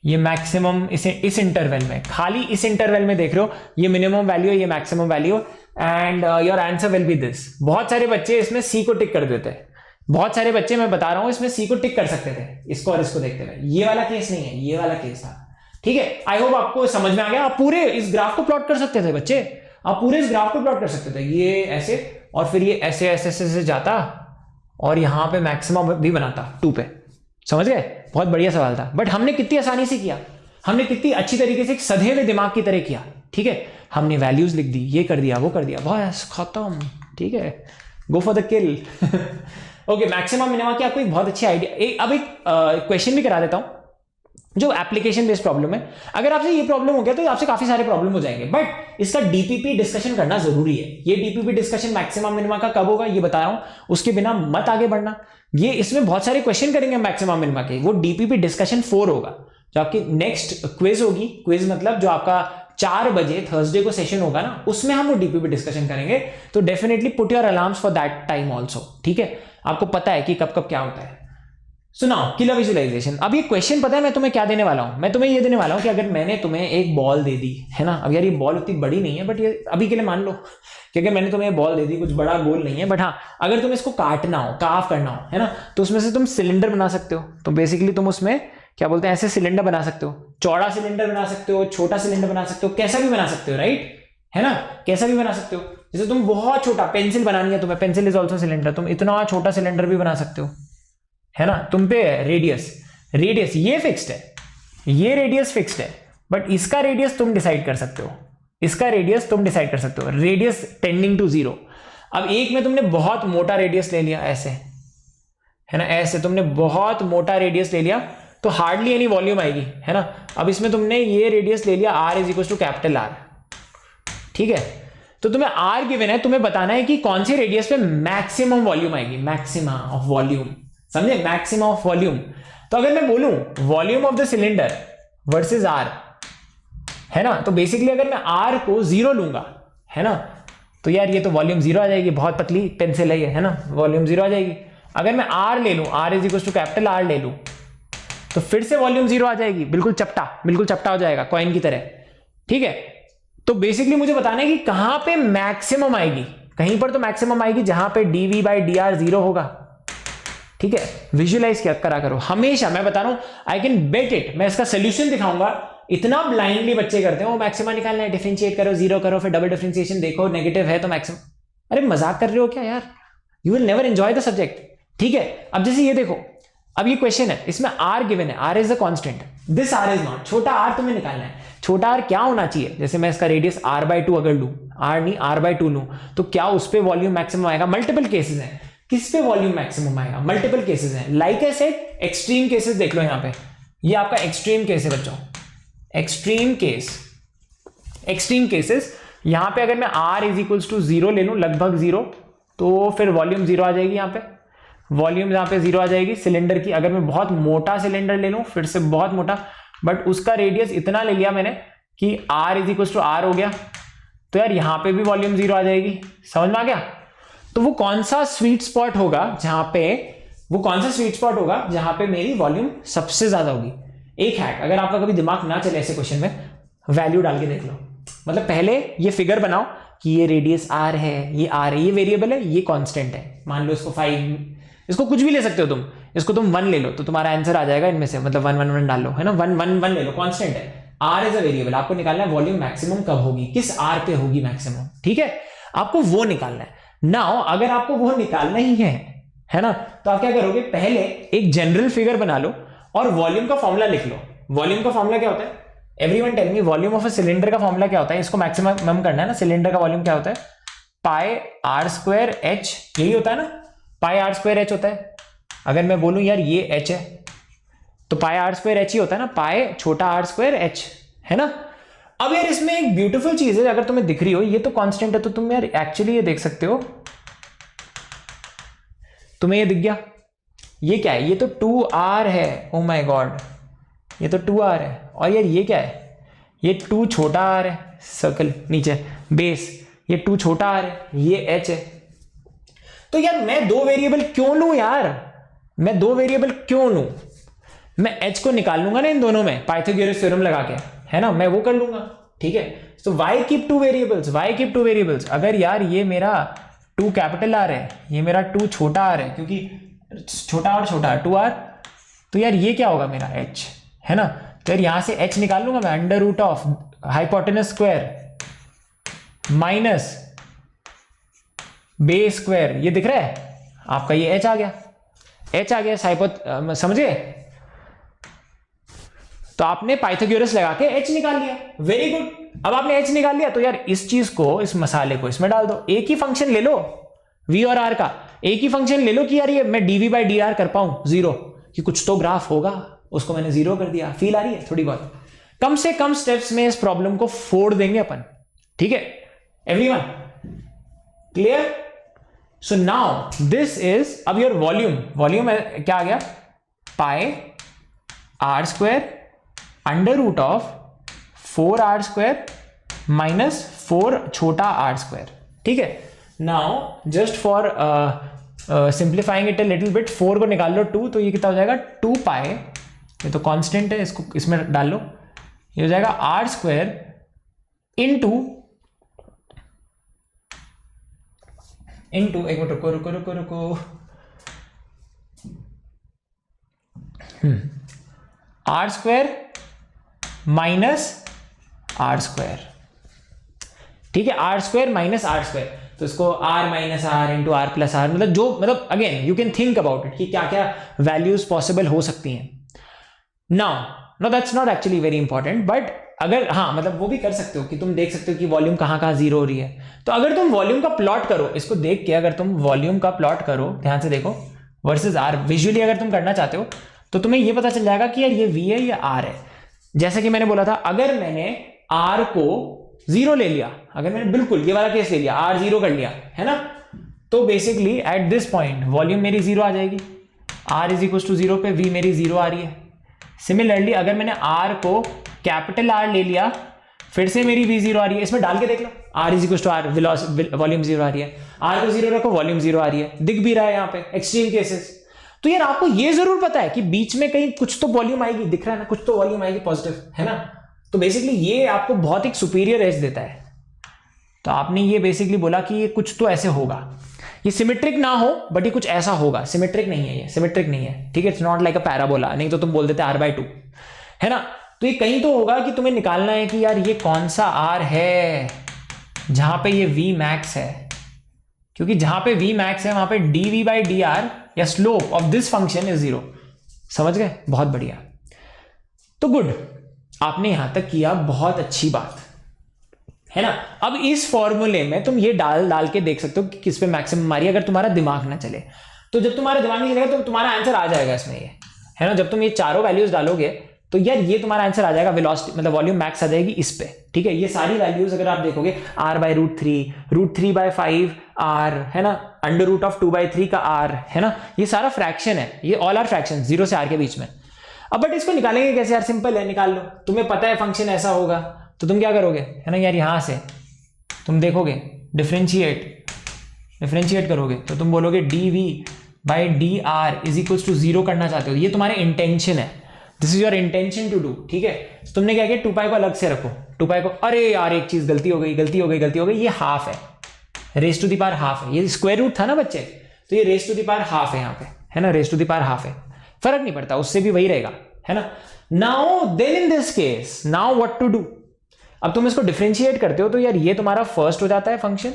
A: ये मैक्सिमम, इस इंटरवल में, खाली इस इंटरवल में देख रहे हो, ये मिनिमम वैल्यू है, ये maximum value, and your answer will be this. बहुत सारे बच्चे इसमें सी को टिक कर देते हैं, बहुत सारे बच्चे मैं बता रहा हूं इसमें सी को टिक कर सकते थे इसको और इसको देखते हुए। ये वाला केस नहीं है, ये वाला केस था। ठीक है, आई होप आपको समझ में आ गया। आप पूरे इस ग्राफ को प्लॉट कर सकते थे बच्चे, आप पूरे इस ग्राफ को प्लॉट कर सकते थे, ये ऐसे और फिर ये ऐसे ऐसे ऐसे जाता और यहां पे मैक्सिमम भी बनाता 2 पे। समझ गए? बहुत बढ़िया सवाल था, बट हमने कितनी आसानी से किया, हमने कितनी अच्छी तरीके से एक सधे हुए दिमाग की तरह किया। ठीक है, हमने वैल्यूज लिख दी, ये कर दिया, वो कर दिया, बस खत्म। ठीक है, go for the kill. Okay, maximum minima की आपको एक बहुत अच्छी आइडिया। अब एक क्वेश्चन भी करा देता हूं जो एप्लीकेशन बेस्ड प्रॉब्लम है। अगर आपसे ये प्रॉब्लम हो गया तो आपसे काफी सारे प्रॉब्लम हो जाएंगे, बट इसका डीपीपी डिस्कशन करना जरूरी है। ये डीपीपी डिस्कशन मैक्सिमम मिनिमा का कब होगा ये बता रहा हूं, उसके बिना मत आगे बढ़ना। ये इसमें बहुत सारे क्वेश्चन करेंगे मैक्सिमम मिनिमा के, वो डीपीपी डिस्कशन 4 होगा जो आपकी नेक्स्ट क्विज होगी। क्विज मतलब जो आपका 4 बजे थर्सडे को सेशन होगा ना, उसमें हम वो डीपीपी डिस्कशन करेंगे। तो definitely put your alarms for that time also. ठीक है, आपको पता है कि कब कब क्या होता है। सुनाओ किलर विजुअलाइजेशन। अब ये क्वेश्चन पता है मैं तुम्हें क्या देने वाला हूं? मैं तुम्हें ये देने वाला हूं कि अगर मैंने तुम्हें एक बॉल दे दी है ना, अब यार ये बॉल उतनी बड़ी नहीं है, बट ये अभी के लिए मान लो कि अगर मैंने तुम्हें बॉल दे दी, कुछ बड़ा गोल नहीं है, बट हाँ अगर तुम्हें इसको काटना हो, काफ करना हो है ना, तो उसमें से तुम सिलेंडर बना सकते हो। तो बेसिकली तुम उसमें क्या बोलते हैं, ऐसे सिलेंडर बना सकते हो, चौड़ा सिलेंडर बना सकते हो, छोटा सिलेंडर बना सकते हो, कैसा भी बना सकते हो, राइट है ना, कैसा भी बना सकते हो। जैसे तुम बहुत छोटा पेंसिल बनानी है तुम्हें, पेंसिल इज ऑल्सो सिलेंडर, तुम इतना छोटा सिलेंडर भी बना सकते हो है ना। तुम पे रेडियस, रेडियस ये फिक्स्ड है, ये रेडियस फिक्स्ड है, बट इसका रेडियस तुम डिसाइड कर सकते हो, इसका रेडियस तुम डिसाइड कर सकते हो, रेडियस टेंडिंग टू 0। अब एक में तुमने बहुत मोटा रेडियस ले लिया ऐसे है ना, ऐसे तुमने बहुत मोटा रेडियस ले लिया तो हार्डली एनी वॉल्यूम आएगी है ना। अब इसमें तुमने ये रेडियस ले लिया R is equal to capital R। ठीक है, तो तुम्हें R गिवन है, तुम्हें बताना है कि कौन से रेडियस पे मैक्सिमम वॉल्यूम आएगी, मैक्सिमा ऑफ वॉल्यूम, समझे, मैक्सिमम ऑफ वॉल्यूम। तो अगर मैं बोलूं volume of the cylinder versus R है ना, तो बेसिकली अगर मैं R को 0 लूंगा है ना, तो यार ये तो वॉल्यूम 0 आ जाएगी, बहुत पतली पेंसिल है ना, वॉल्यूम 0 आ जाएगी। अगर मैं R ले लूं, R is equal to capital R ले लूं, तो फिर से वॉल्यूम 0 आ जाएगी, बिल्कुल चपटा हो जाएगा कॉइन की तरह। ठीक है, तो बेसिकली मुझे बताना है कि कहां पे मैक्सिमम आएगी। कहीं पर तो मैक्सिमम आएगी जहां पे dv बाई dr 0 होगा। ठीक है, विजुअलाइज क्या करा करो हमेशा, मैं बता रहा हूं, आई कैन बेट इट, मैं इसका सोल्यूशन दिखाऊंगा। इतना ब्लाइंडली बच्चे करते हैं, वो मैक्सिमा निकालना है, डिफरेंशिएट करो, 0 करो, फिर डबल डिफरेंशिएशन देखो, नेगेटिव है तो मैक्सिमम। अरे मजाक कर रहे हो क्या यार, you will never enjoy the subject. ठीक है, अब जैसे ये देखो, अब ये क्वेश्चन है, इसमें R गिवन है, R is the constant, this R is not, छोटा R तुम्हें निकालना है। छोटा R क्या होना चाहिए, जैसे मैं इसका रेडियस R/2 अगर लूं, R नहीं R/2 लूं, तो क्या उस पे वॉल्यूम मैक्सिमम आएगा। मल्टीपल केसेस हैं, किस पे वॉल्यूम मैक्सिमम आएगा, मल्टीपल केसेस हैं। Like I said, extreme cases देख लो यहाँ पे, ये आपका एक्सट्रीम केस है बच्चों, एक्सट्रीम केस, एक्सट्रीम केसेस। यहां पे अगर मैं R इज इक्वल्स टू 0 ले लूं, लगभग 0, तो फिर वॉल्यूम 0 आ जाएगी, यहाँ पे वॉल्यूम यहाँ पे 0 आ जाएगी सिलेंडर की। अगर मैं बहुत मोटा सिलेंडर ले लूं, फिर से बहुत मोटा, बट उसका रेडियस इतना ले लिया मैंने कि R is equal to R हो गया, तो यार यहाँ पे भी वॉल्यूम 0 आ जाएगी। समझ में आ गया? तो वो कौन सा स्वीट स्पॉट होगा जहां पे, वो कौन सा स्वीट स्पॉट होगा जहां पे मेरी वॉल्यूम सबसे ज्यादा होगी। एक हैक, अगर आपका कभी दिमाग ना चले ऐसे क्वेश्चन में, वैल्यू डाल के देख लो। मतलब पहले ये फिगर बनाओ कि ये रेडियस R है, ये R है, ये वेरिएबल है, ये कांस्टेंट है, मान लो इसको 5, इसको कुछ भी ले सकते हो तुम, इसको तुम 1 ले लो तो तुम्हारा आंसर आ जाएगा इनमें से, मतलब 1 1 1 डाल लो है ना, 1 1 1 ले लो, कांस्टेंट है, R इज अ वेरिएबल। आपको निकालना है वॉल्यूम मैक्सिमम कब होगी, किस R पे होगी मैक्सिमम। ठीक है, आपको वो निकालना है। नाउ अगर आपको वो निकालना ही है ना, तो आप क्या करोगे, पहले एक जनरल फिगर बना लो और वॉल्यूम का फॉर्मूला लिख लो। वॉल्यूम का फॉर्मूला क्या होता है, everyone tell me, volume of a cylinder का फॉर्मूला क्या होता है। इसको मैक्सिमम करना है ना, सिलेंडर का वॉल्यूम क्या होता है, पाई R स्क्वायर H, यही होता है ना, पाई R स्क्वायर H होता है। अगर मैं बोलूं यार ये H है, तो पाई R स्क्वायर H ही होता है ना, पाई छोटा R स्क्वायर H है ना। अब यार इसमें एक ब्यूटीफुल चीज है, अगर तुम्हें दिख रही हो, ये तो कांस्टेंट है, तो तुम यार एक्चुअली ये देख सकते हो, तुम्हें ये दिख गया, ये क्या है, ये तो 2R है, ओ माय गॉड, ये तो 2R है। और यार ये क्या है, ये 2 छोटा R है, सर्कल नीचे बेस, ये 2 छोटा R है, ये H है। तो यार मैं 2 वेरिएबल क्यों लूं यार, मैं 2 वेरिएबल क्यों लूं, मैं H को निकाल लूंगा ना इन दोनों में, पाइथागोरस थ्योरम लगा के, है ना, मैं वो कर लूंगा। ठीक है, तो why keep two variables, why keep two variables. अगर यार ये मेरा 2 कैपिटल आर है, ये मेरा 2 छोटा आर है, क्योंकि छोटा और छोटा 2r, तो यार ये क्या होगा मेरा h, है ना। तो यार यहां से h निकाल लूंगा मैं, under root of hypotenuse square minus base square, ये दिख रहा है आपका, ये h आ गया, h आ गया, समझ गए। तो आपने पाइथागोरस लगा के h निकाल लिया, वेरी गुड। अब आपने h निकाल लिया तो यार इस चीज को, इस मसाले को इसमें डाल दो। एक ही फंक्शन ले लो v और r का, एक ही फंक्शन ले लो कि यार ये मैं dv बाई डी आर कर पाऊं जीरो, कि कुछ तो ग्राफ होगा, उसको मैंने जीरो कर दिया। फील आ रही है थोड़ी बहुत? कम से कम स्टेप्स में इस प्रॉब्लम को फोड़ देंगे अपन, ठीक है everyone, clear. So now this is, अब योर वॉल्यूम, वॉल्यूम क्या आ गया, pi r square under root of 4r square minus 4 छोटा r स्क्वायर, ठीक है। Now just for simplifying it a little bit, 4 को निकाल लो 2, तो ये कितना हो जाएगा 2 पाई, ये तो कांस्टेंट है, इसको इसमें डाल लो, ये हो जाएगा r स्क्वायर इनटू एक मिनट रुको रुको रुको रुको, r square minus r square, ठीक है, r square minus r square, तो इसको r minus r into r plus r, मतलब जो, मतलब again you can think about it कि क्या क्या वैल्यूज पॉसिबल हो सकती हैं। Now that's not actually very important, but अगर, हाँ मतलब वो भी कर सकते हो कि तुम देख सकते हो कि वॉल्यूम कहाँ कहाँ जीरो हो रही है। तो अगर तुम वॉल्यूम का प्लॉट करो, इसको देख के अगर तुम वॉल्यूम का प्लॉट करो, ध्यान से देखो, वर्सेस आर, विजुअली अगर तुम करना चाहते हो तो तुम्हें ये पता चल जाएगा कि यार ये v है, ये r है। जैसा कि मैंने बोला था, अगर मैंने r को जीरो ले लिया, अगर मैंने बिल्कुल ये वाला केस ले लिया, r जीरो कर लिया, है ना, तो basically at this point volume मेरी जीरो आ जाएगी, r is equal to zero पे v मेरी जीरो आ रही है। सिमिलरली अगर मैंने r को कैपिटल R ले लिया, फिर से मेरी v जीरो आ रही है, इसमें डाल के देख लो, r is equal to r, volume zero आ रही है, r को जीरो रखो, वॉल्यूम जीरो आ रही है, दिख भी रहा है यहाँ पे एक्सट्रीम केसेस। तो यार आपको ये जरूर पता है कि बीच में कहीं कुछ तो वॉल्यूम आएगी, दिख रहा है ना, कुछ तो वॉल्यूम आएगी पॉजिटिव, है ना। तो बेसिकली ये आपको बहुत एक सुपीरियर एज देता है। तो आपने ये बेसिकली बोला कि ये कुछ तो ऐसे होगा, ये सिमेट्रिक ना हो बट ये कुछ ऐसा होगा, सिमेट्रिक नहीं है, ये सिमेट्रिक नहीं है, ठीक है, it's not like a parabola, नहीं तो तुम बोल देते r/2, है ना। तो ये कहीं तो होगा कि तुम्हें निकालना है कि यार ये कौन सा r है जहां पे ये v मैक्स है, क्योंकि जहां पे v मैक्स है वहां पे dv बाई डी आर या slope of this function is zero. समझ गए? बहुत बढ़िया। तो गुड, आपने यहां तक किया, बहुत अच्छी बात है ना। अब इस फॉर्मूले में तुम ये डाल के देख सकते हो कि किस पे मैक्सिमम आ रही है। अगर तुम्हारा दिमाग ना चले, तो जब तुम्हारा दिमाग नहीं चलेगा तो तुम्हारा आंसर आ जाएगा इसमें, ये है ना। जब तुम ये चारों वैल्यूज डालोगे तो यार ये तुम्हारा आंसर आ जाएगा, वेलोसिटी मतलब वॉल्यूम मैक्स आ जाएगी इस पे, ठीक है। ये सारी वैल्यूज अगर आप देखोगे, r/√3, √3/5 r, है ना, अंडर रूट ऑफ 2/3 का r, है ना, ये सारा फ्रैक्शन है, ये ऑल आर फ्रैक्शन, 0 से r के बीच में। अब बट इसको निकालेंगे कैसे यार? सिंपल है, निकाल लो। तुम्हें पता है फंक्शन ऐसा होगा, तो तुम क्या करोगे, है ना यार, यहां से तुम देखोगे डिफरेंशिएट करोगे तो तुम बोलोगे dv by d r is equal to 0 करना चाहते हो। ये तुम्हारे इंटेंशन है, this is your intention to do, ठीक है। तुमने क्या किया, 2 पाई को अलग से रखो, 2 पाई को, अरे यार एक चीज गलती हो गई, ये हाफ है, raise to the power half है, ये स्क्वायर रूट था ना बच्चे, तो ये raise to the power half है यहाँ पे, है ना, raise to the power half है, फर्क नहीं पड़ता, उससे भी वही रहेगा, है ना। Now then in this case, now what to do, अब तुम इसको डिफरेंशिएट करते हो तो यार ये तुम्हारा फर्स्ट हो जाता है फंक्शन,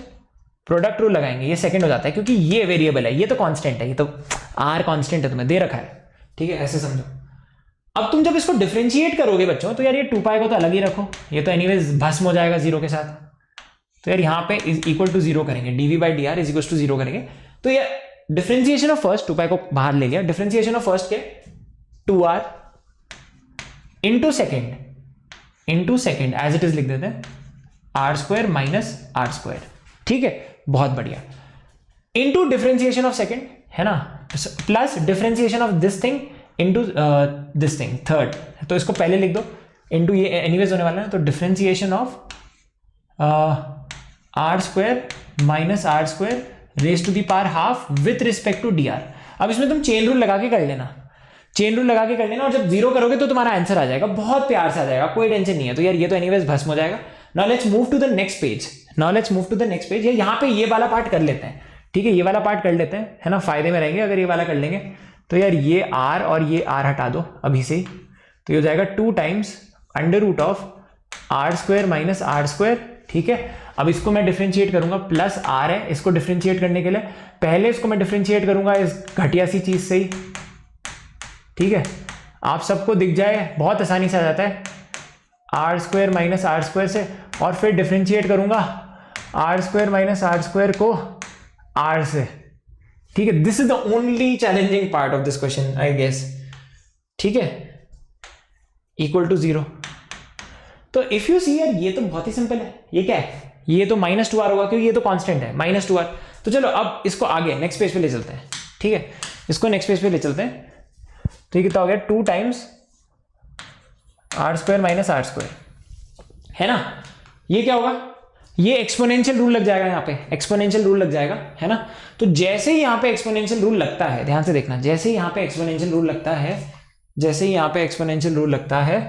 A: प्रोडक्ट रूल लगाएंगे, ये सेकंड हो जाता है, क्योंकि ये वेरिएबल है, ये तो कांस्टेंट है, ये तो r कांस्टेंट है, तुम्हें दे रखा है, ठीक है, ऐसे समझो। अब तुम जब इसको डिफरेंशिएट करोगे बच्चों, तो यार ये 2 पाई को तो अलग ही रखो, ये तो एनीवेज भस्म हो जाएगा 0 के साथ, तो यार यहाँ पे इक्वल टू 0 करेंगे, dv by d r is equal to 0 करेंगे। तो ये डिफरेंशिएशन ऑफ फर्स्ट, 2 पाई को बाहर ले लिया, डिफरेंशिएशन ऑफ फर्स्ट के 2r into second as it is लिख देते हैं, r square minus r square, ठीक है, बहुत बढ़िया, इंटू डिफरेंशिएशन ऑफ सेकेंड, है ना, plus differentiation of this thing into this thing third, तो इसको पहले लिख दो, इंटू ये एनीवेज होने वाला है, तो differentiation of r square minus r square raise to the power half with respect to dr। अब इसमें तुम चेन रूल लगा के कर लेना, और जब 0 करोगे तो तुम्हारा आंसर आ जाएगा, बहुत प्यार से आ जाएगा, कोई टेंशन नहीं है। तो यार ये तो एनीवेज भस्म हो जाएगा, now let's move to the next page. यहां पे ये वाला पार्ट कर लेते हैं, ठीक है, ये वाला पार्ट कर लेते हैं, है ना, फायदे में रहेंगे अगर ये वाला कर लेंगे। तो यार ये r और ये r हटा दो अभी से ही, तो ये हो जाएगा 2 times under root of r square minus r square, ठीक है। अब इसको मैं डिफरेंशिएट करूंगा, प्लस r है, इसको डिफरेंशिएट करने के लिए पहले इसको मैं डिफरेंशिएट करूंगा इस घटिया सी चीज से ही, ठीक है। आप सबको दिख जाए, बहुत आसानी से आ जाता है, r square minus r square से, और फिर डिफरेंशिएट करूंगा r square minus r square को r से, ठीक है। This is the only challenging part of this question I guess, ठीक है, इक्वल टू 0। तो इफ यू सी यार ये तो बहुत ही सिंपल है, ये क्या है, ये तो -2r होगा क्योंकि ये तो कांस्टेंट है, -2r। तो चलो अब इसको आगे नेक्स्ट पेज पे ले चलते हैं, ठीक है, इसको नेक्स्ट पेज पे ले चलते हैं। तो ये कितना हो गया, 2 times r square minus r square, है ना। ये क्या होगा, ये एक्सपोनेंशियल रूल लग जाएगा, यहाँ पे एक्सपोनेंशियल रूल लग जाएगा, है ना। तो जैसे ही यहाँ पे एक्सपोनेंशियल रूल लगता है, ध्यान से देखना, जैसे ही यहाँ पे एक्सपोनेंशियल रूल लगता है, जैसे ही यहाँ पे एक्सपोनेंशियल रूल लगता है,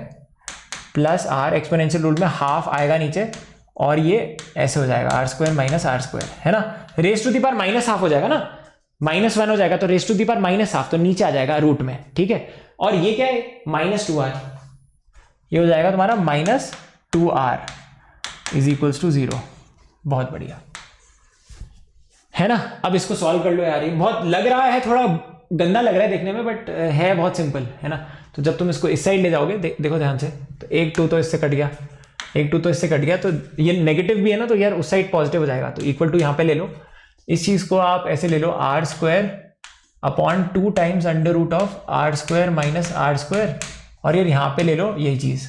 A: प्लस r, एक्सपोनेंशियल रूल में हाफ आएगा नीचे और ये ऐसे हो जाएगा r square minus r square, है ना। Raise to the power minus half हो जाएगा ना, -1 हो जाएगा, तो raise to the power minus half, तो नीचे आ जाएगा रूट में, ठीक है। और ये क्या है, -2r, ये हो जाएगा तुम्हारा -2r इज इक्वल्स टू 0। बहुत बढ़िया, है ना। अब इसको सॉल्व कर लो यार, ये बहुत लग रहा है, थोड़ा गंदा लग रहा है देखने में, बट है बहुत सिंपल, है ना। तो जब तुम इसको इस साइड ले जाओगे, देखो ध्यान से, तो 1 2 तो इससे कट गया, 1 2 तो इससे कट गया, तो ये नेगेटिव भी है ना, तो यार उस साइड पॉजिटिव हो जाएगा, तो इक्वल टू यहाँ पे ले लो। इस चीज को आप ऐसे ले लो, r square upon 2 times under root of r square minus r square, और यार यहाँ पे ले लो यही चीज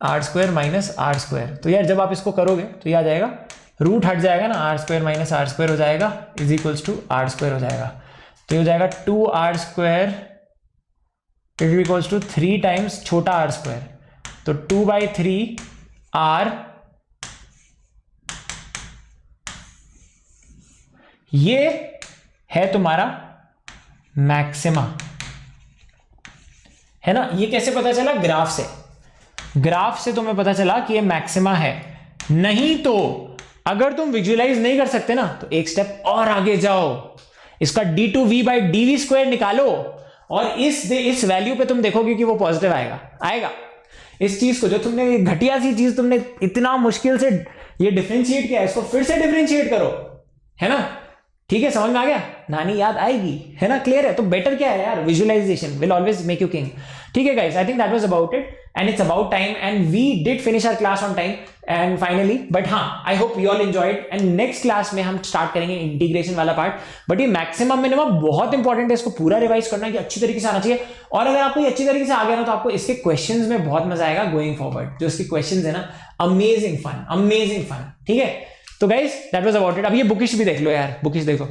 A: r square minus r square. तो यार जब आप इसको करोगे तो ये आ जाएगा, रूट हट जाएगा ना, r square minus r square हो जाएगा is equals to r square हो जाएगा। तो ये हो जाएगा 2r square is equals to 3 times छोटा r स्क्वायर, तो 2/3r, ये है तुम्हारा मैक्सिमा, है ना। ये कैसे पता चला, ग्राफ से, ग्राफ से तुम्हें पता चला कि ये मैक्सिमा है। नहीं तो अगर तुम विजुअलाइज नहीं कर सकते ना, तो एक स्टेप और आगे जाओ, इसका d2v/dv² निकालो, और इस वैल्यू पे तुम देखोगे कि वो पॉजिटिव आएगा। इस चीज को, जो तुमने घटिया सी चीज तुमने इतना मुश्किल से ये डिफरेंशिएट किया, इसको फिर से डिफरेंशिएट करो, है ना, ठीक है, समझ में आ गया, नानी याद आएगी, है ना, क्लियर है। तो बेटर क्या है यार, visualisation will always make you king, ठीक है guys. I think that was about it, and it's about time, and we did finish our class on time and finally, but हाँ, I hope you all enjoyed, and next class में हम start करेंगे integration वाला part. But ये maximum minimum बहुत important है, इसको पूरा रिवाइज करना कि अच्छी तरीके से आना चाहिए, और अगर आपको ये अच्छी तरीके से आ गया ना, तो आपको इसके क्वेश्चंस में बहुत मजा आएगा गोइंग फॉरवर्ड। जो इसके क्वेश्चंस है ना, अमेजिंग फन, ठीक है। तो guys that was about it. अब ये बुकिश भी देख लो यार, बुकिश देखो,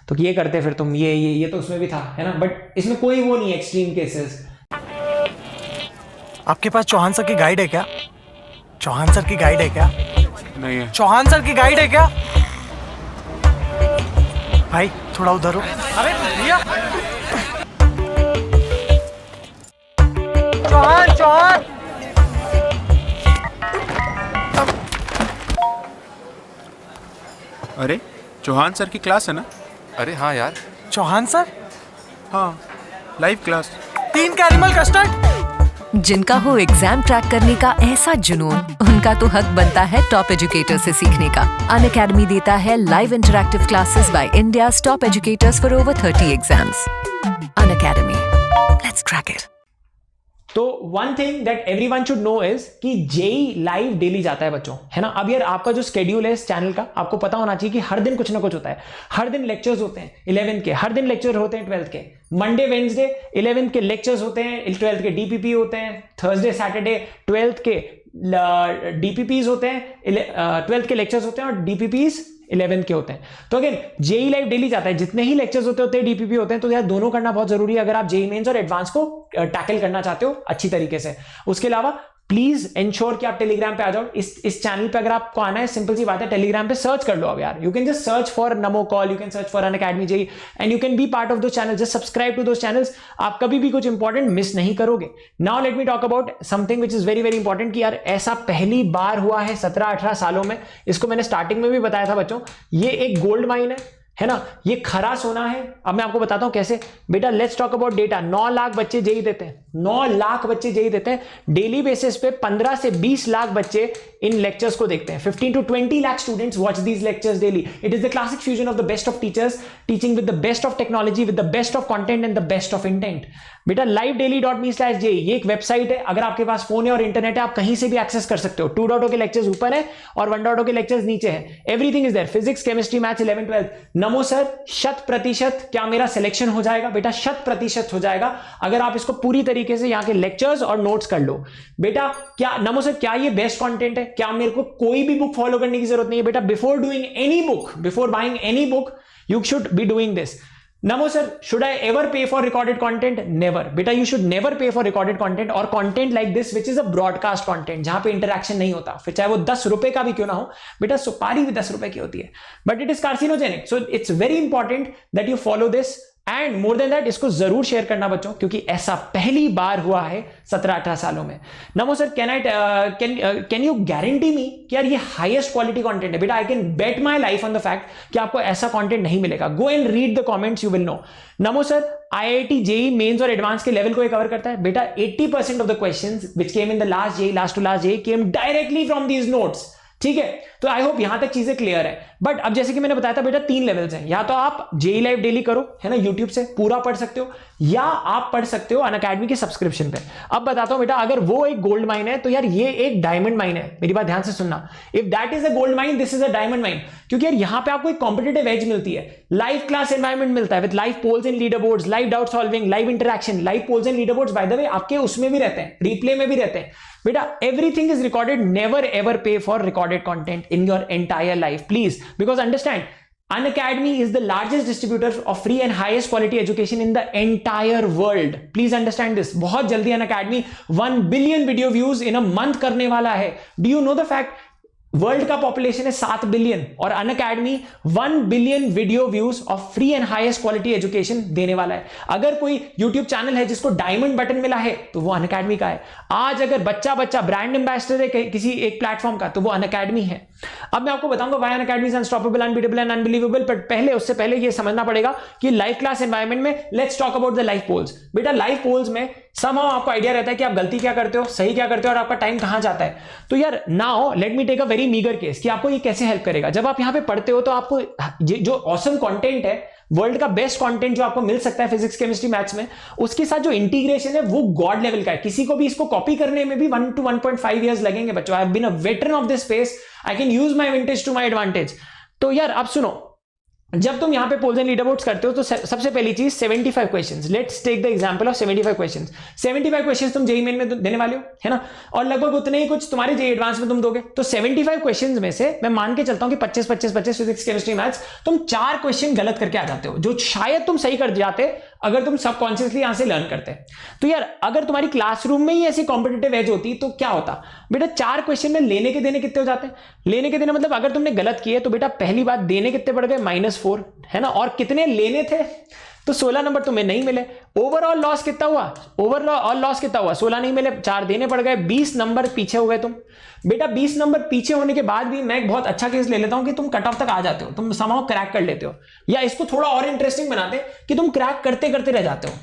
A: तो ये करते फिर तुम, ये तो उसमें भी था, है ना, बट इसमें कोई वो नहीं है एक्सट्रीम केसेस।
D: आपके पास चौहान सर की गाइड है क्या? चौहान सर की गाइड है क्या?
B: नहीं है।
D: चौहान सर की गाइड है क्या? भाई थोड़ा उधर हो। अरे भैया, चौहान।
E: अरे चौहान सर की क्लास है ना?
F: अरे हाँ यार,
D: चौहान सर,
E: हाँ, लाइव क्लास।
D: 3 caramel custard.
G: जिनका हो एग्जाम क्रैक करने का ऐसा जुनून, उनका तो हक बनता है टॉप एजुकेटर से सीखने का। अनअकैडमी देता है live interactive classes by India's top educators for over 30 exams. Unacademy, let's crack it.
A: तो one thing that everyone should know is कि जेई लाइव डेली जाता है बच्चों, है ना। अब यार आपका जो स्केड्यूल है इस चैनल का, आपको पता होना चाहिए कि हर दिन कुछ ना कुछ होता है। हर दिन लेक्चर्स होते हैं 11th के, हर दिन लेक्चर होते हैं 12th के, मंडे वेडनेसडे 11th के लेक्चर्स होते हैं, 12th के डीपीपी होते हैं, थर्सडे सैटरडे 12th के डीपीपीज होते हैं, 12th के लेक्चर्स होते हैं, और डीपीपीज 11th के होते हैं। तो अगेन जेई लाइव डेली जाता है, जितने ही लेक्चर्स होते हैं डीपीपी होते हैं, तो यार दोनों करना बहुत जरूरी है अगर आप जेई मेंस और एडवांस को टैकल करना चाहते हो अच्छी तरीके से। उसके अलावा प्लीज एंश्योर कि आप टेलीग्राम पे आ जाओ। इस चैनल पे अगर आपको आना है, सिंपल सी बात है, टेलीग्राम पे सर्च कर लो अब यार। You can just search for Namo Kaul, you can search for Unacademy JEE and you can be part of two channel. Just subscribe to two channels, आप कभी भी कुछ इंपॉर्टेंट मिस नहीं करोगे। Now let me talk about something which is very very important कि यार ऐसा पहली बार हुआ है 17-18 सालों में। इसको मैंने स्टार्टिंग में भी बताया था बच्चों, ये एक गोल्ड माइन है ना, ये खरा सोना है। अब मैं आपको बताता हूं कैसे। बेटा let's talk about data. 9 lakh बच्चे जेई देते हैं, 9 लाख बच्चे जेई देते हैं। डेली बेसिस पे 15 से 20 लाख बच्चे इन लेक्चर्स को देखते हैं। 15 to 20 lakh students watch these lectures daily. It is the classic fusion of the best of teachers teaching with the best of technology, with the best of content and the best of intent. बेटा livedaily.me/jei ये एक website है। अगर आपके पास phone है और internet है, आप कहीं से भी एक्सेस कर सकते हो। 2.0 के लेक्चर्स ऊपर है और 1.0 के लेक्चर्स नीचे है। Everything is there, physics, chemistry, maths, 11, 12। NaMo sir 100% क्या मेरा सिलेक्शन हो जाएगा? बेटा 100% हो जाएगा अगर आप इसको पूरी तरीके से यहाँ के लेक्चर्स और नोट्स कर लो। बेटा क्या नमो सर क्या ये बेस्ट कंटेंट है? क्या मेरे को कोई भी बुक फॉलो करने की जरूरत नहीं है? बेटा before doing any book, before buying any book, you should be doing this. Namo sir, should I ever pay for recorded content? Never. बेटा you should never pay for recorded content और content like this which is a broadcast content जहां पे interaction नहीं होता, फिर चाहे वो 10 रुपए का भी क्यों ना हो। बेटा सुपारी भी 10 रुपए की होती है, but it is carcinogenic. So it's very important that you follow this and more than that इसको जरूर शेयर करना बच्चों, क्योंकि ऐसा पहली बार हुआ है 17-18 सालों में। Namo sir can you guarantee me कि यार ये हाईएस्ट क्वालिटी कंटेंट है? बेटा I can bet my life on the fact कि आपको ऐसा कंटेंट नहीं मिलेगा। Go and read the comments, you will know. Namo sir IIT JEE mains और एडवांस के लेवल को कवर करता है? बेटा 80% of the questions which came in the last JEE, last to last JEE came directly from these notes. ठीक है, तो I hope यहां तक चीजें क्लियर है। बट अब जैसे कि मैंने बताया था बेटा 3 लेवल्स हैं। या तो आप जेई लाइव डेली करो, है ना, यूट्यूब से पूरा पढ़ सकते हो, या आप पढ़ सकते हो अनअकैडमी के सब्सक्रिप्शन पे। अब बताता हूं बेटा, अगर वो एक गोल्ड माइन है तो यार ये एक डायमंड माइन है। मेरी बात ध्यान से सुनना, if that is a gold mine, this is a diamond mine. क्योंकि यार यहां पे आपको एक कॉम्पिटिटिव एज मिलती है, लाइव क्लास एनवायरमेंट मिलता है with live polls and leader boards, live doubt solving, live interaction, live polls and leader boards by the way आपके उसमें भी रहते हैं, रिप्ले में भी रहते हैं। बेटा everything is recorded. Never ever pay for recorded content in your entire life, please, because understand, Unacademy is the largest distributor of free and highest quality education in the entire world. Please understand this. बहुत जल्दी Unacademy 1 billion video views in a month करने वाला है। Do you know the fact? World का population है 7 billion और Unacademy 1 billion video views of free and highest quality education देने वाला है। अगर कोई यूट्यूब चैनल है जिसको डायमंड बटन मिला है तो वो अनअकैडमी का है। आज अगर बच्चा ब्रांड एम्बेसडर है किसी एक प्लेटफॉर्म का तो वो अनअकैडमी है। अब मैं आपको बताऊंगा why Unacademy is unstoppable, unbeatable and unbelievable, but उससे पहले ये समझना पड़ेगा कि लाइव क्लास एनवायरनमेंट में let's talk about the live polls. बेटा लाइव पोल्स में समहाउ आपको आइडिया रहता है कि आप गलती क्या करते हो, सही क्या करते हो और आपका टाइम कहां जाता है। तो यार now let me take a very meagre case कि आपको ये कैसे हेल्प करेगा। जब आप यहां पे पढ़ते हो तो आपको जो ऑसम कंटेंट है, वर्ल्ड का बेस्ट कंटेंट जो आपको मिल सकता है फिजिक्स, केमिस्ट्री, मैथ्स में, उसके साथ जो इंटीग्रेशन है वो गॉड लेवल का है। किसी को भी इसको कॉपी करने में भी 1 to 1.5 years लगेंगे बच्चों। I have been a veteran of this space, I can use my vintage to my advantage. तो यार अब सुनो, जब तुम यहां पे पोल्स एंड लीडर बोर्ड्स करते हो तो सबसे पहली चीज 75 questions. Let's take the example of 75 questions. 75 questions तुम जेईई मेन में देने वाले हो, है ना, और लगभग उतने ही कुछ तुम्हारे जेईई एडवांस में तुम दोगे। तो 75 क्वेश्चंस में से मैं मान के चलता हूं कि 25 फिजिक्स, केमिस्ट्री, मैथ्स, तुम 4 क्वेश्चन गलत करके आ जाते हो, जो शायद तुम सही कर जाते अगर तुम सबकॉन्शियसली यहां से लर्न करते। तो यार अगर तुम्हारी क्लासरूम में ही ऐसी कॉम्पिटिटिव एज होती तो क्या होता? बेटा 4 क्वेश्चन में लेने के देने कितने हो जाते हैं? लेने के देने मतलब अगर तुमने गलत किए तो बेटा पहली बात देने कितने पड़ गए? -4, है ना, और कितने लेने थे? तो 16 नंबर तुम्हें नहीं मिले। ओवरऑल लॉस कितना हुआ? ओवरऑल लॉस कितना हुआ? 16 नहीं मिले, 4 देने पड़ गए, 20 नंबर पीछे हो गए तुम। बेटा 20 नंबर पीछे होने के बाद भी मैं एक बहुत अच्छा केस ले लेता हूं कि तुम कट ऑफ तक आ जाते हो, तुम समहाउ क्रैक कर लेते हो, या इसको थोड़ा और इंटरेस्टिंग बनाते कि तुम क्रैक करते करते रह जाते हो।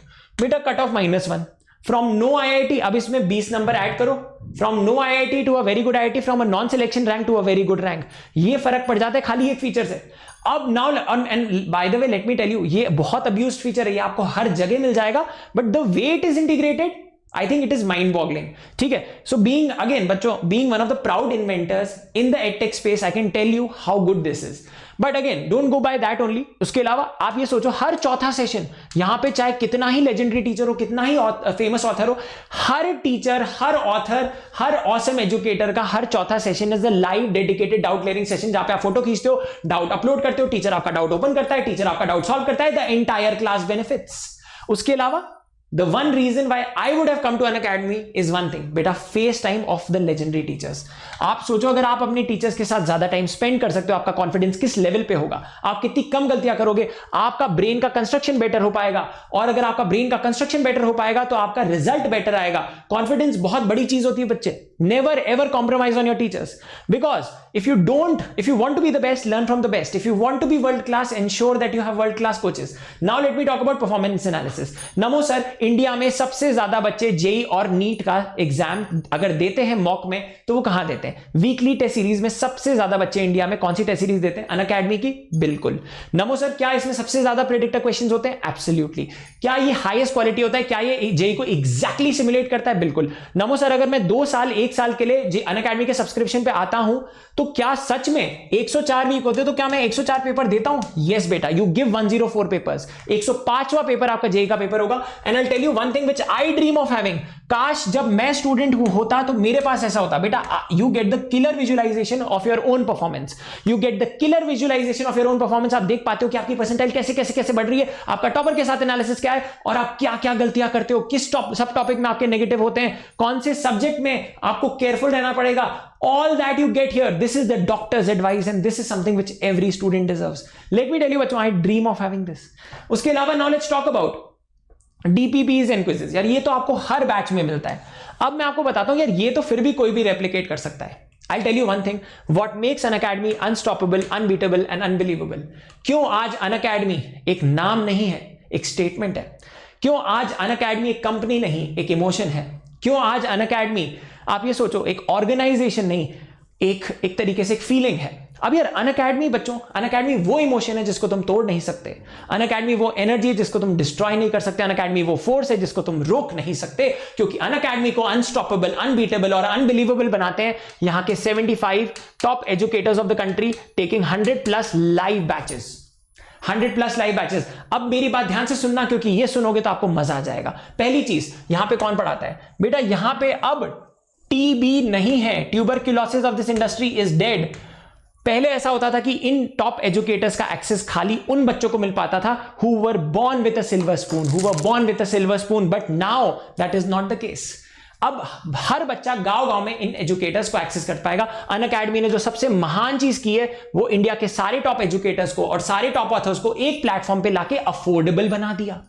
A: बेटा cut off -1 from no IIT, अब इसमें 20 नंबर ऐड करो, from no IIT to a very good IIT, from a non selection rank to a very good rank. ये फर्क पड़ जाता है खाली एक फीचर से। अब now and by the way let me tell you, ये बहुत अब्यूज्ड फीचर है, ये आपको हर जगह मिल जाएगा, but the way it is integrated I think it is mind boggling. ठीक है, so being one of the proud inventors in the edtech space, I can tell you how good this is. But again, don't go by that only. उसके अलावा आप ये सोचो, हर चौथा session यहां पे चाहे कितना ही लेजेंडरी टीचर हो, कितना ही फेमस ऑथर हो, हर टीचर, हर ऑथर, हर ऑसम एजुकेटर का हर चौथा session is the live dedicated doubt clearing session, जहां पे आप फोटो खींचते हो, डाउट अपलोड करते हो, टीचर आपका डाउट ओपन करता है, टीचर आपका डाउट सॉल्व करता है, द एंटायर क्लास बेनिफिट्स। उसके अलावा The one reason why I would have come to Unacademy is one thing, बेटा face time of the legendary teachers. आप सोचो अगर आप अपने टीचर्स के साथ ज्यादा टाइम स्पेंड कर सकते हो, आपका कॉन्फिडेंस किस लेवल पे होगा, आप कितनी कम गलतियां करोगे, आपका ब्रेन का कंस्ट्रक्शन बेटर हो पाएगा, और अगर आपका ब्रेन का कंस्ट्रक्शन बेटर हो पाएगा तो आपका रिजल्ट बेटर आएगा. कॉन्फिडेंस बहुत बड़ी चीज होती है बच्चे. Never ever compromise on your teachers, because if you want to be the best, learn from the best. If you want to be world class, ensure that you have world class coaches. Now let me talk about performance analysis. NaMo sir, India में सबसे ज्यादा बच्चे JEE और NEET का exam अगर देते हैं mock में तो वो कहां देते हैं? वीकली टेस्ट सीरीज में सबसे ज्यादा बच्चे इंडिया में कौन सी टेस्ट सीरीज देते हैं? अनअकैडमी की. बिल्कुल. नमो सर, क्या इसमें सबसे ज्यादा प्रेडिक्टर क्वेश्चंस होते हैं? एब्सोल्युटली. क्या ये हाईएस्ट क्वालिटी होता है? क्या ये जेई को एग्जैक्टली सिमुलेट करता है? बिल्कुल. नमो सर, अगर मैं 2 साल 1 साल के लिए अनअकैडमी के सब्सक्रिप्शन पे आता हूं तो क्या सच में 104 वीक होते तो क्या मैं 104 पेपर देता हूं? यस बेटा, यू गिव 104 पेपर्स. 105वां पेपर आपका जेई का पेपर होगा. And I tell you one thing which I dream of having. काश जब मैं स्टूडेंट होता तो मेरे पास ऐसा होता. बेटा, you get the killer visualization of your own performance. You get the killer visualization of your own performance. आप देख पाते हो कि आपकी परसेंटाइल कैसे बढ़ रही है, आपका टॉपर के साथ एनालिसिस क्या है, और आप क्या क्या गलतियां करते हो, किस सब टॉपिक में आपके नेगेटिव होते हैं, कौन से सब्जेक्ट में आपको केयरफुल रहना पड़ेगा. All that you get here, this is the doctor's advice and this is something which every student deserves. Let me tell you बच्चों, I dream of having this. उसके अलावा now let's talk about DPPs and quizzes. यार ये तो आपको हर batch में मिलता है. अब मैं आपको बताता हूं यार, ये तो फिर भी कोई भी रेप्लिकेट कर सकता है. I'll tell you one thing, what makes Unacademy unstoppable, unbeatable and unbelievable. क्यों आज Unacademy एक नाम नहीं है, एक स्टेटमेंट है. क्यों आज Unacademy एक कंपनी नहीं, एक इमोशन है. क्यों आज Unacademy, आप ये सोचो, एक ऑर्गेनाइजेशन नहीं, एक तरीके से एक फीलिंग है. अब यार अनअकैडमी बच्चों, अनअकैडमी वो इमोशन है जिसको तुम तोड़ नहीं सकते. अनअकैडमी वो एनर्जी है जिसको तुम डिस्ट्रॉय नहीं कर सकते. अनअकैडमी वो फोर्स है जिसको तुम रोक नहीं सकते, क्योंकि अनअकैडमी को अनस्टॉपेबल, अनबीटेबल और अनबिलीवेबल बनाते हैं यहां के 75 top educators of the country taking 100+ live batches. 100+ live batches. अब मेरी बात ध्यान से सुनना, क्योंकि ये सुनोगे तो आपको मजा आ जाएगा. पहली चीज, यहां पे कौन पढ़ाता है? बेटा यहां पे अब टीबी नहीं है. Tuberculosis of this industry is dead. पहले ऐसा होता था कि इन टॉप एजुकेटर्स का एक्सेस खाली उन बच्चों को मिल पाता था who were born with a silver spoon, but now that is not the case. अब हर बच्चा गांव-गांव में इन एजुकेटर्स को एक्सेस कर पाएगा. अनअकैडमी ने जो सबसे महान चीज की है वो इंडिया के सारे टॉप एजुकेटर्स को और सारे टॉप ऑथर्स को एक प्लेटफॉर्म पे लाके अफोर्डेबल बना दिया.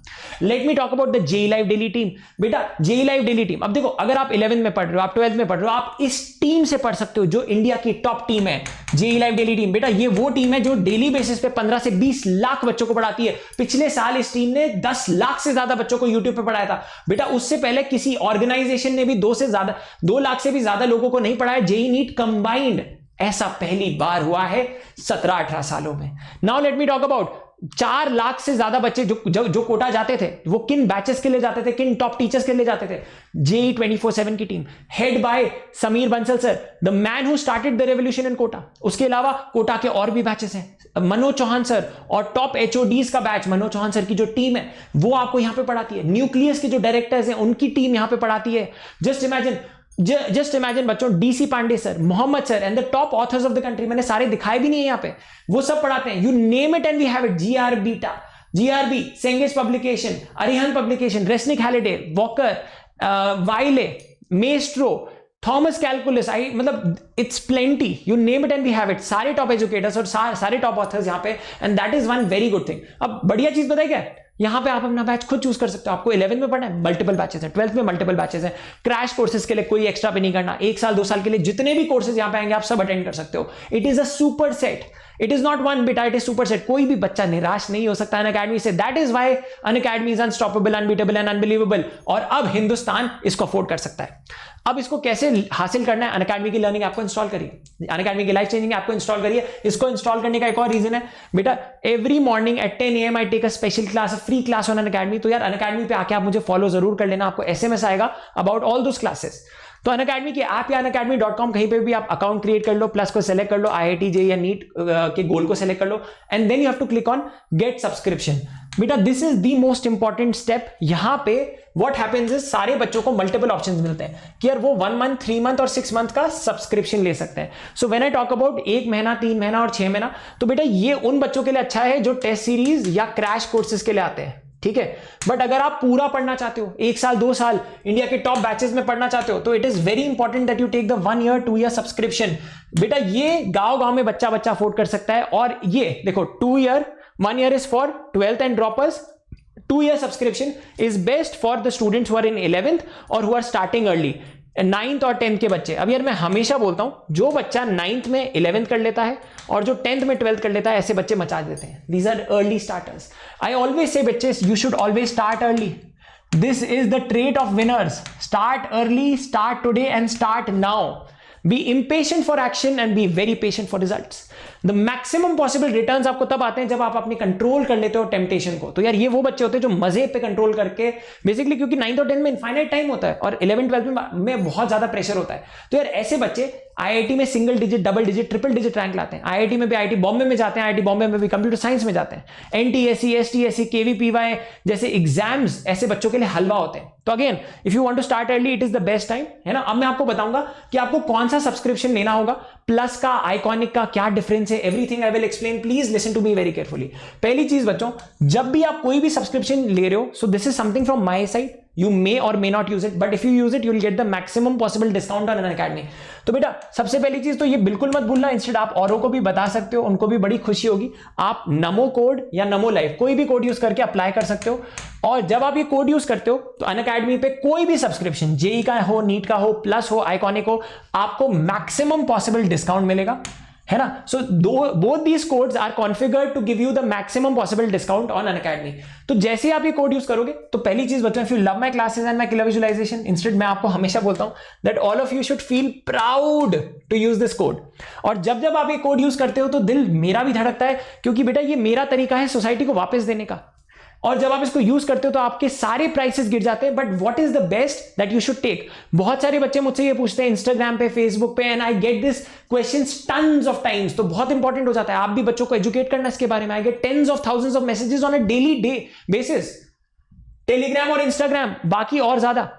A: Let me talk about the JEE live daily team. बेटा जेई लाइव डेली टीम, अब देखो, अगर आप 11th में पढ़ रहे हो, आप 12th में पढ़ रहे हो, आप इस टीम से पढ़ सकते हो जो इंडिया की टॉप टीम है, जेई लाइव डेली टीम. बेटा ये वो टीम है जो डेली बेसिस पे 15 से 20 लाख बच्चों को पढ़ाती है. पिछले साल इस टीम ने 10 लाख से ज्यादा बच्चों को यूट्यूब पे पढ़ाया था. बेटा उससे पहले किसी ऑर्गेनाइजेशन ने भी 2 लाख से भी ज्यादा लोगों को नहीं पढ़ाया जेई नीट कंबाइंड. ऐसा पहली बार हुआ है 17-18 सालों में. Now let me talk about 4 lakh से ज्यादा बच्चे जो कोटा जाते थे, वो किन बैचेस के लिए जाते थे, किन टॉप टीचर्स के लिए जाते थे? जेई 24/7 की team, head by Sameer Bansal sir, the man who started the revolution in Kota. उसके अलावा कोटा के और भी बैचेस हैं. मनोज चौहान सर और टॉप एचओडीज का बैच, मनोज चौहान सर की जो टीम है वो आपको यहां पे पढ़ाती है. न्यूक्लियस के जो डायरेक्टर्स हैं उनकी टीम यहां पे पढ़ाती है. जस्ट इमेजिन बच्चों, DC Pandey sir, Mohammad sir and the top authors of the country. मैंने सारे दिखाए भी नहीं है यहां पे, वो सब पढ़ाते हैं. You name it and we have it. GR Bathla, GRB, Cengage publication, Arihant publication, Resnick Halliday, Walker, Wiley, Maestro, Thomas calculus, मतलब it's plenty. You name it and we have it. सारे टॉप एजुकेटर्स और सारे टॉप ऑथर्स यहां पे, and that is one very good thing. अब बढ़िया चीज बताइए क्या, यहां पे आप अपना बैच खुद चूज कर सकते हो. आपको 11th में पढ़ना है, मल्टीपल बैचेस हैं. 12th में मल्टीपल बैचेस हैं. क्रैश कोर्सेज के लिए कोई एक्स्ट्रा पे नहीं करना. 1 साल 2 साल के लिए जितने भी कोर्सेज यहां पे आएंगे आप सब अटेंड कर सकते हो. It is a super set. It is not one बेटा, इट इज सुपर सेट. कोई भी बच्चा निराश नहीं हो सकता अनअकैडमी से. That is why Unacademy is unstoppable, unbeatable and unbelievable. और अब हिंदुस्तान इसको अफोर्ड कर सकता है. अब इसको कैसे हासिल करना है? अनअकैडमी की लर्निंग ऐप को इंस्टॉल करिए. अनअकैडमी की लाइफ चेंजिंग ऐप को इंस्टॉल करिए. इसको इंस्टॉल करने का एक और रीजन है बेटा, every morning at 10 AM I take a special class, a free class on Unacademy. तो यार अनअकैडमी पे आके आप मुझे फॉलो जरूर कर लेना. आपको SMS आएगा अबाउट ऑल दोस क्लासेस. तो अनअकैडमी की ऐप या unacademy.com कहीं पे भी आप अकाउंट क्रिएट कर लो, प्लस को सेलेक्ट कर लो, IIT JEE या नीट के गोल को सेलेक्ट कर लो, and then you have to click on get subscription. बेटा this is the most important step. यहां पे व्हाट हैपेंस इज, सारे बच्चों को मल्टीपल ऑप्शंस मिलते हैं कि यार वो 1 मंथ, 3 मंथ और 6 मंथ का सब्सक्रिप्शन ले सकते हैं. So when I talk about 1 महीना, 3 महीना और 6 महीना, तो बेटा ये उन बच्चों के लिए अच्छा है जो टेस्ट सीरीज या क्रैश कोर्सेज के लिए आते हैं. ठीक है। बट अगर आप पूरा पढ़ना चाहते हो, 1 साल 2 साल इंडिया के टॉप बैचेस में पढ़ना चाहते हो, तो it is very important that you take the 1 year 2 year subscription. बेटा ये गांव में बच्चा अफोर्ड कर सकता है। और ये देखो 2 year 1 year is for 12th and droppers, 2 year subscription is best for the students who are in 11th और who are starting early, 9th और 10th के बच्चे। अब यार मैं हमेशा बोलता हूं, जो बच्चा 9th में 11th कर लेता है और जो 10th में 12th कर लेता है, ऐसे बच्चे मचा देते हैं। These are early starters. I always say बच्चे, you should always start early. This is the trait of winners. Start early, start today and start now. Be impatient for action and be very patient for results. The maximum possible returns आपको तब आते हैं जब आप अपनी control कर लेते हो टेम्पटेशन को। तो यार ये वो बच्चे होते हैं जो मजे पे कंट्रोल करके, बेसिकली क्योंकि 9th और 10th में इनफाइनाइट टाइम होता है और 11th 12th में बहुत ज्यादा प्रेशर होता है। तो यार ऐसे बच्चे आईआईटी में single digit, double digit, triple digit rank लाते हैं। आईआईटी में भी, आईआईटी बॉम्बे में जाते हैं, आईआईटी बॉम्बे में भी कंप्यूटर साइंस में जाते हैं। एनटीएससी, एसटीएससी, केवीपीवाई जैसे एग्जाम्स ऐसे बच्चों के लिए हलवा होते हैं। तो again if you want to start early, it is the best time, है ना। अब मैं आपको बताऊंगा कि आपको कौन सा सब्सक्रिप्शन लेना होगा, प्लस का, आइकॉनिक का क्या डिफरेंस है, everything I will explain. Please listen to me very carefully. पहली चीज बच्चों, जब भी आप कोई भी सब्सक्रिप्शन ले रहे हो, सो this is something from my side, you may or may not use it, but if you use it you will get the maximum possible discount on Unacademy। तो बेटा सबसे पहली चीज तो ये बिल्कुल मत भूलना, इंस्टेड आप औरों को भी बता सकते हो, उनको भी बड़ी खुशी होगी। आप नमो कोड या नमो लाइव कोई भी कोड यूज करके अप्लाई कर सकते हो। और जब आप ये कोड यूज करते हो तो Unacademy पे कोई भी सब्सक्रिप्शन, जेई का हो, नीट का हो, प्लस हो, आइकॉनिक हो, आपको मैक्सिमम पॉसिबल डिस्काउंट मिलेगा, है ना। So both these codes are configured to give you the maximum possible discount on Unacademy। तो जैसे ही आप ये कोड यूज करोगे, तो पहली चीज बच्चों, if you love my classes and my killer visualization, instead मैं आपको हमेशा बोलता हूं that all of you should feel proud to use this code. और जब जब आप ये कोड यूज करते हो तो दिल मेरा भी धड़कता है, क्योंकि बेटा ये मेरा तरीका है सोसाइटी को वापस देने का। और जब आप इसको यूज करते हो तो आपके सारे प्राइसेस गिर जाते हैं। But what is the best that you should take. बहुत सारे बच्चे मुझसे ये पूछते हैं इंस्टाग्राम पे, फेसबुक पे, and I get this questions tons of times. तो बहुत इंपॉर्टेंट हो जाता है आप भी बच्चों को एजुकेट करना इसके बारे में। I get tens of thousands of messages on a daily basis, Telegram और इंस्टाग्राम, बाकी और ज्यादा।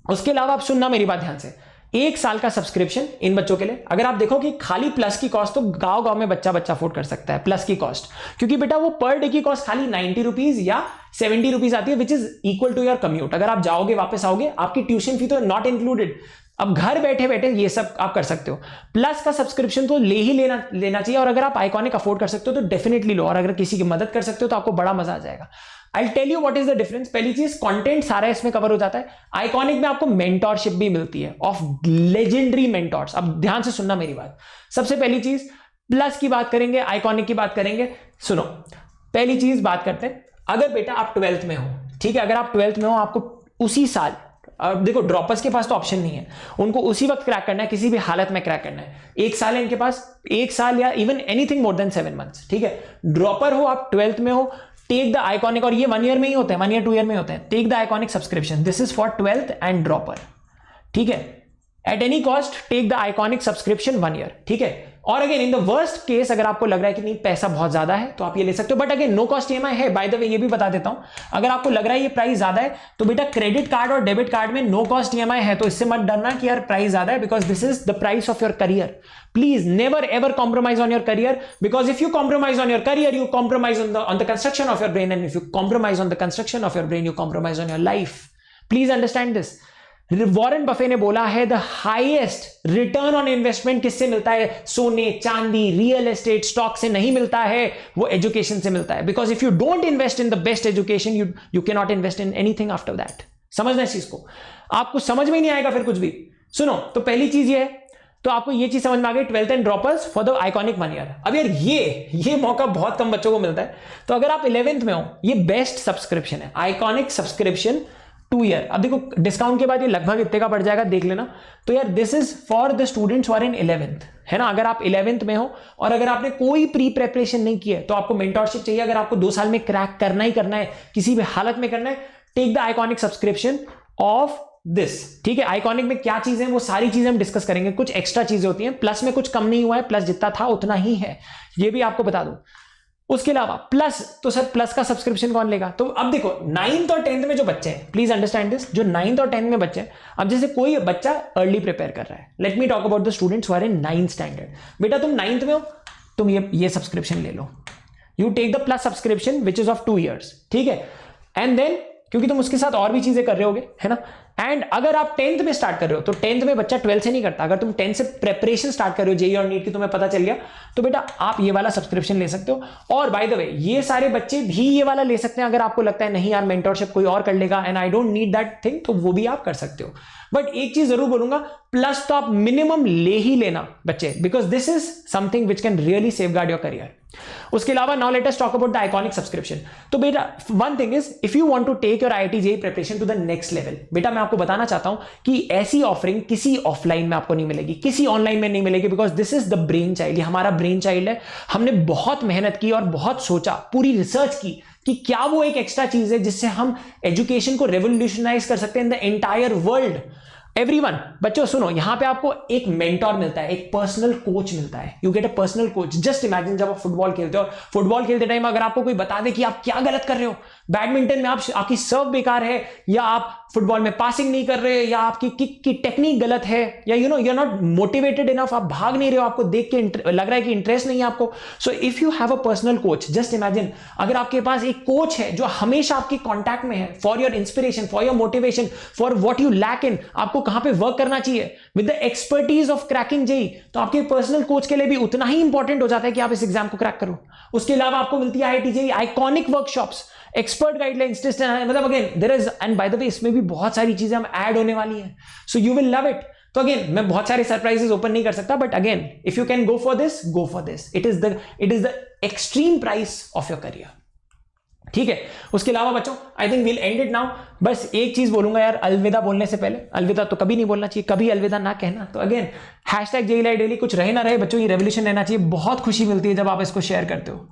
A: उसके अलावा आप सुनना मेरी बात ध्यान से, 1 साल का सब्सक्रिप्शन इन बच्चों के लिए। अगर आप देखो कि खाली प्लस की कॉस्ट तो गांव में बच्चा अफोर्ड कर सकता है, प्लस की कॉस्ट, क्योंकि बेटा वो पर डे की कॉस्ट खाली 90 रुपीज या 70 रुपीज आती है, which is equal to your commute. अगर आप जाओगे वापस आओगे, आपकी ट्यूशन फी तो नॉट इंक्लूडेड। अब घर बैठे बैठे ये सब आप कर सकते हो। प्लस का सब्सक्रिप्शन तो लेना चाहिए। और अगर आप आइकॉनिक अफोर्ड कर सकते हो तो डेफिनेटली लो। और अगर किसी की मदद कर सकते हो तो आपको बड़ा मजा आ जाएगा। I'll tell you what is the difference। पहली चीज, कंटेंट सारा इसमें कवर हो जाता है। आइकॉनिक में आपको मेंटोरशिप भी मिलती है ऑफ लेजेंडरी मेंटोर्स। अब ध्यान से सुनना मेरी बात। सबसे पहली चीज, प्लस की बात करेंगे, आइकॉनिक की बात करेंगे। सुनो, पहली चीज बात करते हैं, अगर बेटा आप 12th में हो, ठीक है, अगर आप 12th में हो, आपको उसी साल, अब देखो ड्रॉपर्स के पास तो ऑप्शन नहीं है, उनको उसी वक्त क्रैक करना है, किसी भी हालत में क्रैक करना है। 1 साल है इनके पास, 1 साल या even anything more than 7 months, ठीक है। ड्रॉपर हो आप, 12th में हो, टेक द आइकॉनिक, और ये 1 year में ही होते हैं, 1 year 2 year में होते हैं। Take the iconic subscription, this is for 12th and dropper, ठीक है। At any cost take the iconic subscription 1 year, ठीक है। और again in the worst case, अगर आपको लग रहा है कि नहीं पैसा बहुत ज्यादा है तो आप ये ले सकते हो, but again no cost EMI है। बाय द वे ये भी बता देता हूं, अगर आपको लग रहा है ये प्राइस ज्यादा है तो बेटा क्रेडिट कार्ड और डेबिट कार्ड में नो कॉस्ट ईएमआई है, तो इससे मत डरना कि यार प्राइस ज्यादा है, because this is the price of your career. Please never ever compromise on your career, because if you compromise on your career, you compromise on the construction of your brain, and if you compromise on the construction of your brain, you compromise on your life. Please understand this. Warren Buffett ने बोला है the highest return on investment किससे मिलता है? सोने, चांदी, real estate, stock से नहीं मिलता है, वो एजुकेशन से मिलता है। Because if you don't invest in the best education, you can not invest in anything after that. समझना इस चीज को, आपको समझ में ही नहीं आएगा फिर कुछ भी। सुनो, तो पहली चीज ये है, तो आपको ये चीज समझ में आ गई, 12th and droppers for the iconic 1 year। अब यार ये मौका बहुत कम बच्चों को मिलता है, तो अगर आप 11th में हो, ये बेस्ट सब्सक्रिप्शन है, आइकॉनिक सब्सक्रिप्शन 2 year। अब देखो डिस्काउंट के बाद ये लगभग इतने का पड़ जाएगा, देख लेना। तो यार this is for the students who are in 11th, है ना। अगर आप 11th में हो और अगर आपने कोई प्री प्रेपरेशन नहीं की है तो आपको मेंटोरशिप चाहिए, अगर आपको 2 साल में क्रैक करना ही करना है, किसी भी हालत में करना है, take the iconic subscription of this, ठीक है। आइकॉनिक में क्या चीजें हैं वो सारी चीजें हम डिस्कस करेंगे। कुछ एक्स्ट्रा चीजें होती हैं, प्लस में कुछ कम नहीं हुआ है, प्लस जितना था उतना ही है, ये भी आपको बता दूं। उसके अलावा प्लस, तो सर प्लस का सब्सक्रिप्शन कौन लेगा? तो अब देखो 9th और 10th में जो बच्चे हैं, प्लीज अंडरस्टैंड दिस, जो 9th और 10th में बच्चे हैं, अब जैसे कोई बच्चा अर्ली प्रिपेयर कर रहा है, let me talk about the students who are in 9th standard. बेटा तुम 9th में हो, तुम ये सब्सक्रिप्शन ले लो, you take the plus subscription which is of 2 years, ठीक है। एंड देन क्योंकि तुम उसके साथ और भी चीजें कर रहे होगे, है ना। एंड अगर आप 10th में स्टार्ट कर रहे हो तो 10th में बच्चा 12th से नहीं करता। अगर तुम 10th से प्रेपरेशन स्टार्ट कर रहे हो जेईई और नीट की, तुम्हें पता चल गया, तो बेटा आप ये वाला सब्सक्रिप्शन ले सकते हो। और बाय द वे ये सारे बच्चे भी ये वाला ले सकते हैं अगर आपको लगता है नहीं यार मेंटरशिप कोई और कर लेगा and I don't need that thing, तो वो भी आप कर सकते हो। बट एक चीज जरूर बोलूंगा, प्लस तो आप मिनिमम ले ही लेना बच्चे, because this is something which can really safeguard your career. उसके अलावा now let us talk about the iconic subscription. तो बेटा one thing is, if you want to take your IIT JEE preparation to the next level, बेटा मैं आपको बताना चाहता हूं कि ऐसी ऑफरिंग किसी ऑफलाइन में आपको नहीं मिलेगी, किसी ऑनलाइन में नहीं मिलेगी, because this is the brain child. ये हमारा ब्रेन चाइल्ड है। हमने बहुत मेहनत की और बहुत सोचा, पूरी रिसर्च की कि क्या वो एक एक्स्ट्रा चीज है जिससे हम एजुकेशन को रेवोल्यूशनाइज कर सकते हैं in the entire world. Everyone, बच्चों सुनो, यहां पे आपको एक मेंटोर मिलता है, एक पर्सनल कोच मिलता है। You get a personal coach. Just imagine जब आप फुटबॉल खेलते हो और फुटबॉल खेलते टाइम अगर आपको कोई बता दे कि आप क्या गलत कर रहे हो, बैडमिंटन में आपकी सर्व बेकार है, या आप फुटबॉल में पासिंग नहीं कर रहे, या आपकी किक की टेक्निक गलत है, या you know you are not motivated enough, आप भाग नहीं रहे हो, आपको देख के लग रहा है कि इंटरेस्ट नहीं है आपको। So if you have a personal coach, just imagine अगर आपके पास एक कोच है जो हमेशा आपके कॉन्टैक्ट में है, for your inspiration, for your motivation, for what you lack in, आपको कहां पे वर्क करना चाहिए with the expertise of cracking JEE, तो आपके पर्सनल कोच के लिए भी उतना ही इंपॉर्टेंट हो जाता है कि आप इस एग्जाम को क्रैक करो। उसके अलावा आपको मिलती है IIT JEE iconic workshops, expert guidelines, test, मतलब again there is, and by the way इसमें भी बहुत सारी चीजें हम ऐड होने वाली हैं, so you will love it. तो अगेन मैं बहुत सारे सरप्राइजेस ओपन नहीं कर सकता, but again if you can go for this, go for this. It is the extreme price of your career, ठीक है। उसके अलावा बच्चों I think we'll end it now. बस एक चीज बोलूंगा यार, अलविदा बोलने से पहले, अलविदा तो कभी नहीं बोलना चाहिए, कभी अलविदा ना कहना। तो अगेन #JEE कुछ रहे ना रहे बच्चों, ये रेवोल्यूशन रहना चाहिए। बहुत खुशी मिलती है जब आप इसको शेयर करते हो।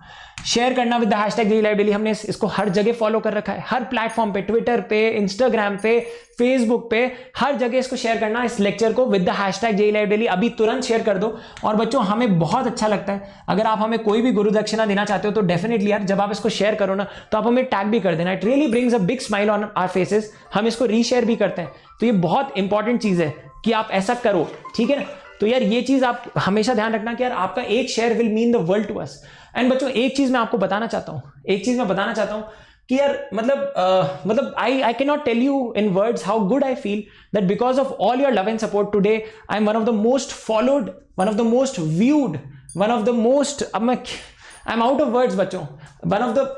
A: शेयर करना विद द #JEE, हमने इसको हर जगह फॉलो कर रखा है, हर प्लेटफॉर्म पे, ट्विटर पे, इंस्टाग्राम पे, फेसबुक पे, हर जगह इसको शेयर करना, इस लेक्चर को विद द #JEE। अभी तुरंत शेयर कर दो। और बच्चों हमें बहुत अच्छा लगता है अगर आप हमें कोई भी गुरु दक्षिणा देना चाहते हो तो डेफिनेटली यार जब आप इसको शेयर करो ना तो आप हमें टैग भी कर देना। It really brings a big smile on our faces. हम इसको रीशेयर भी करते हैं, तो ये बहुत इंपॉर्टेंट चीज है कि आप ऐसा करो, ठीक है ना। तो यार ये चीज आप हमेशा ध्यान रखना कि यार आपका एक share will mean the world to us. And बच्चों एक चीज मैं आपको बताना चाहता हूं, कि यार मतलब I can not tell you in words how good I feel that because of all your love and support today I am one of the most followed, one of the most viewed, one of the most, अब I am out of words बच्चों, one of the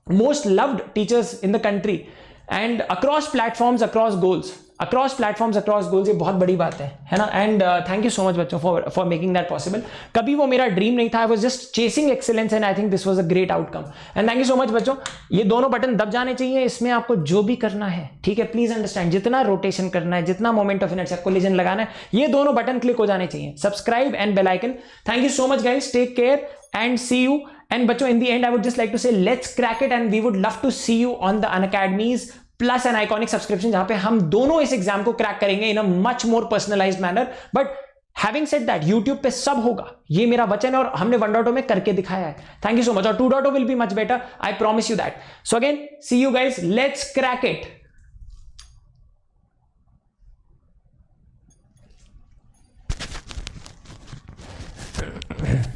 A: most loved teachers in the country and across platforms, across goals, ये बहुत बड़ी बात है ना। And thank you so much बच्चों for making that possible. कभी वो मेरा ड्रीम नहीं था, I was just chasing excellence and I think this was a great outcome. And thank you so much बच्चों। ये दोनों बटन दब जाने चाहिए, इसमें आपको जो भी करना है, ठीक है, प्लीज अंडरस्टैंड, जितना रोटेशन करना है, जितना मोमेंट ऑफ इनर्शिया कोलिजन लगाना है, ये दोनों बटन क्लिक हो जाने चाहिए, subscribe and bell icon. Thank you so much guys, take care and see you. And बच्चों in the end I would just like to say let's crack it and we would love to see you on the Unacademy's plus an iconic subscription, जहां पे हम दोनों इस exam को crack करेंगे in a much more personalized manner. But having said that, YouTube पे सब होगा, ये मेरा वचन है और हमने 1.0 में करके दिखाया है। Thank you so much. और 2.0 will be much better. I promise you that. So again, see you guys. Let's crack it.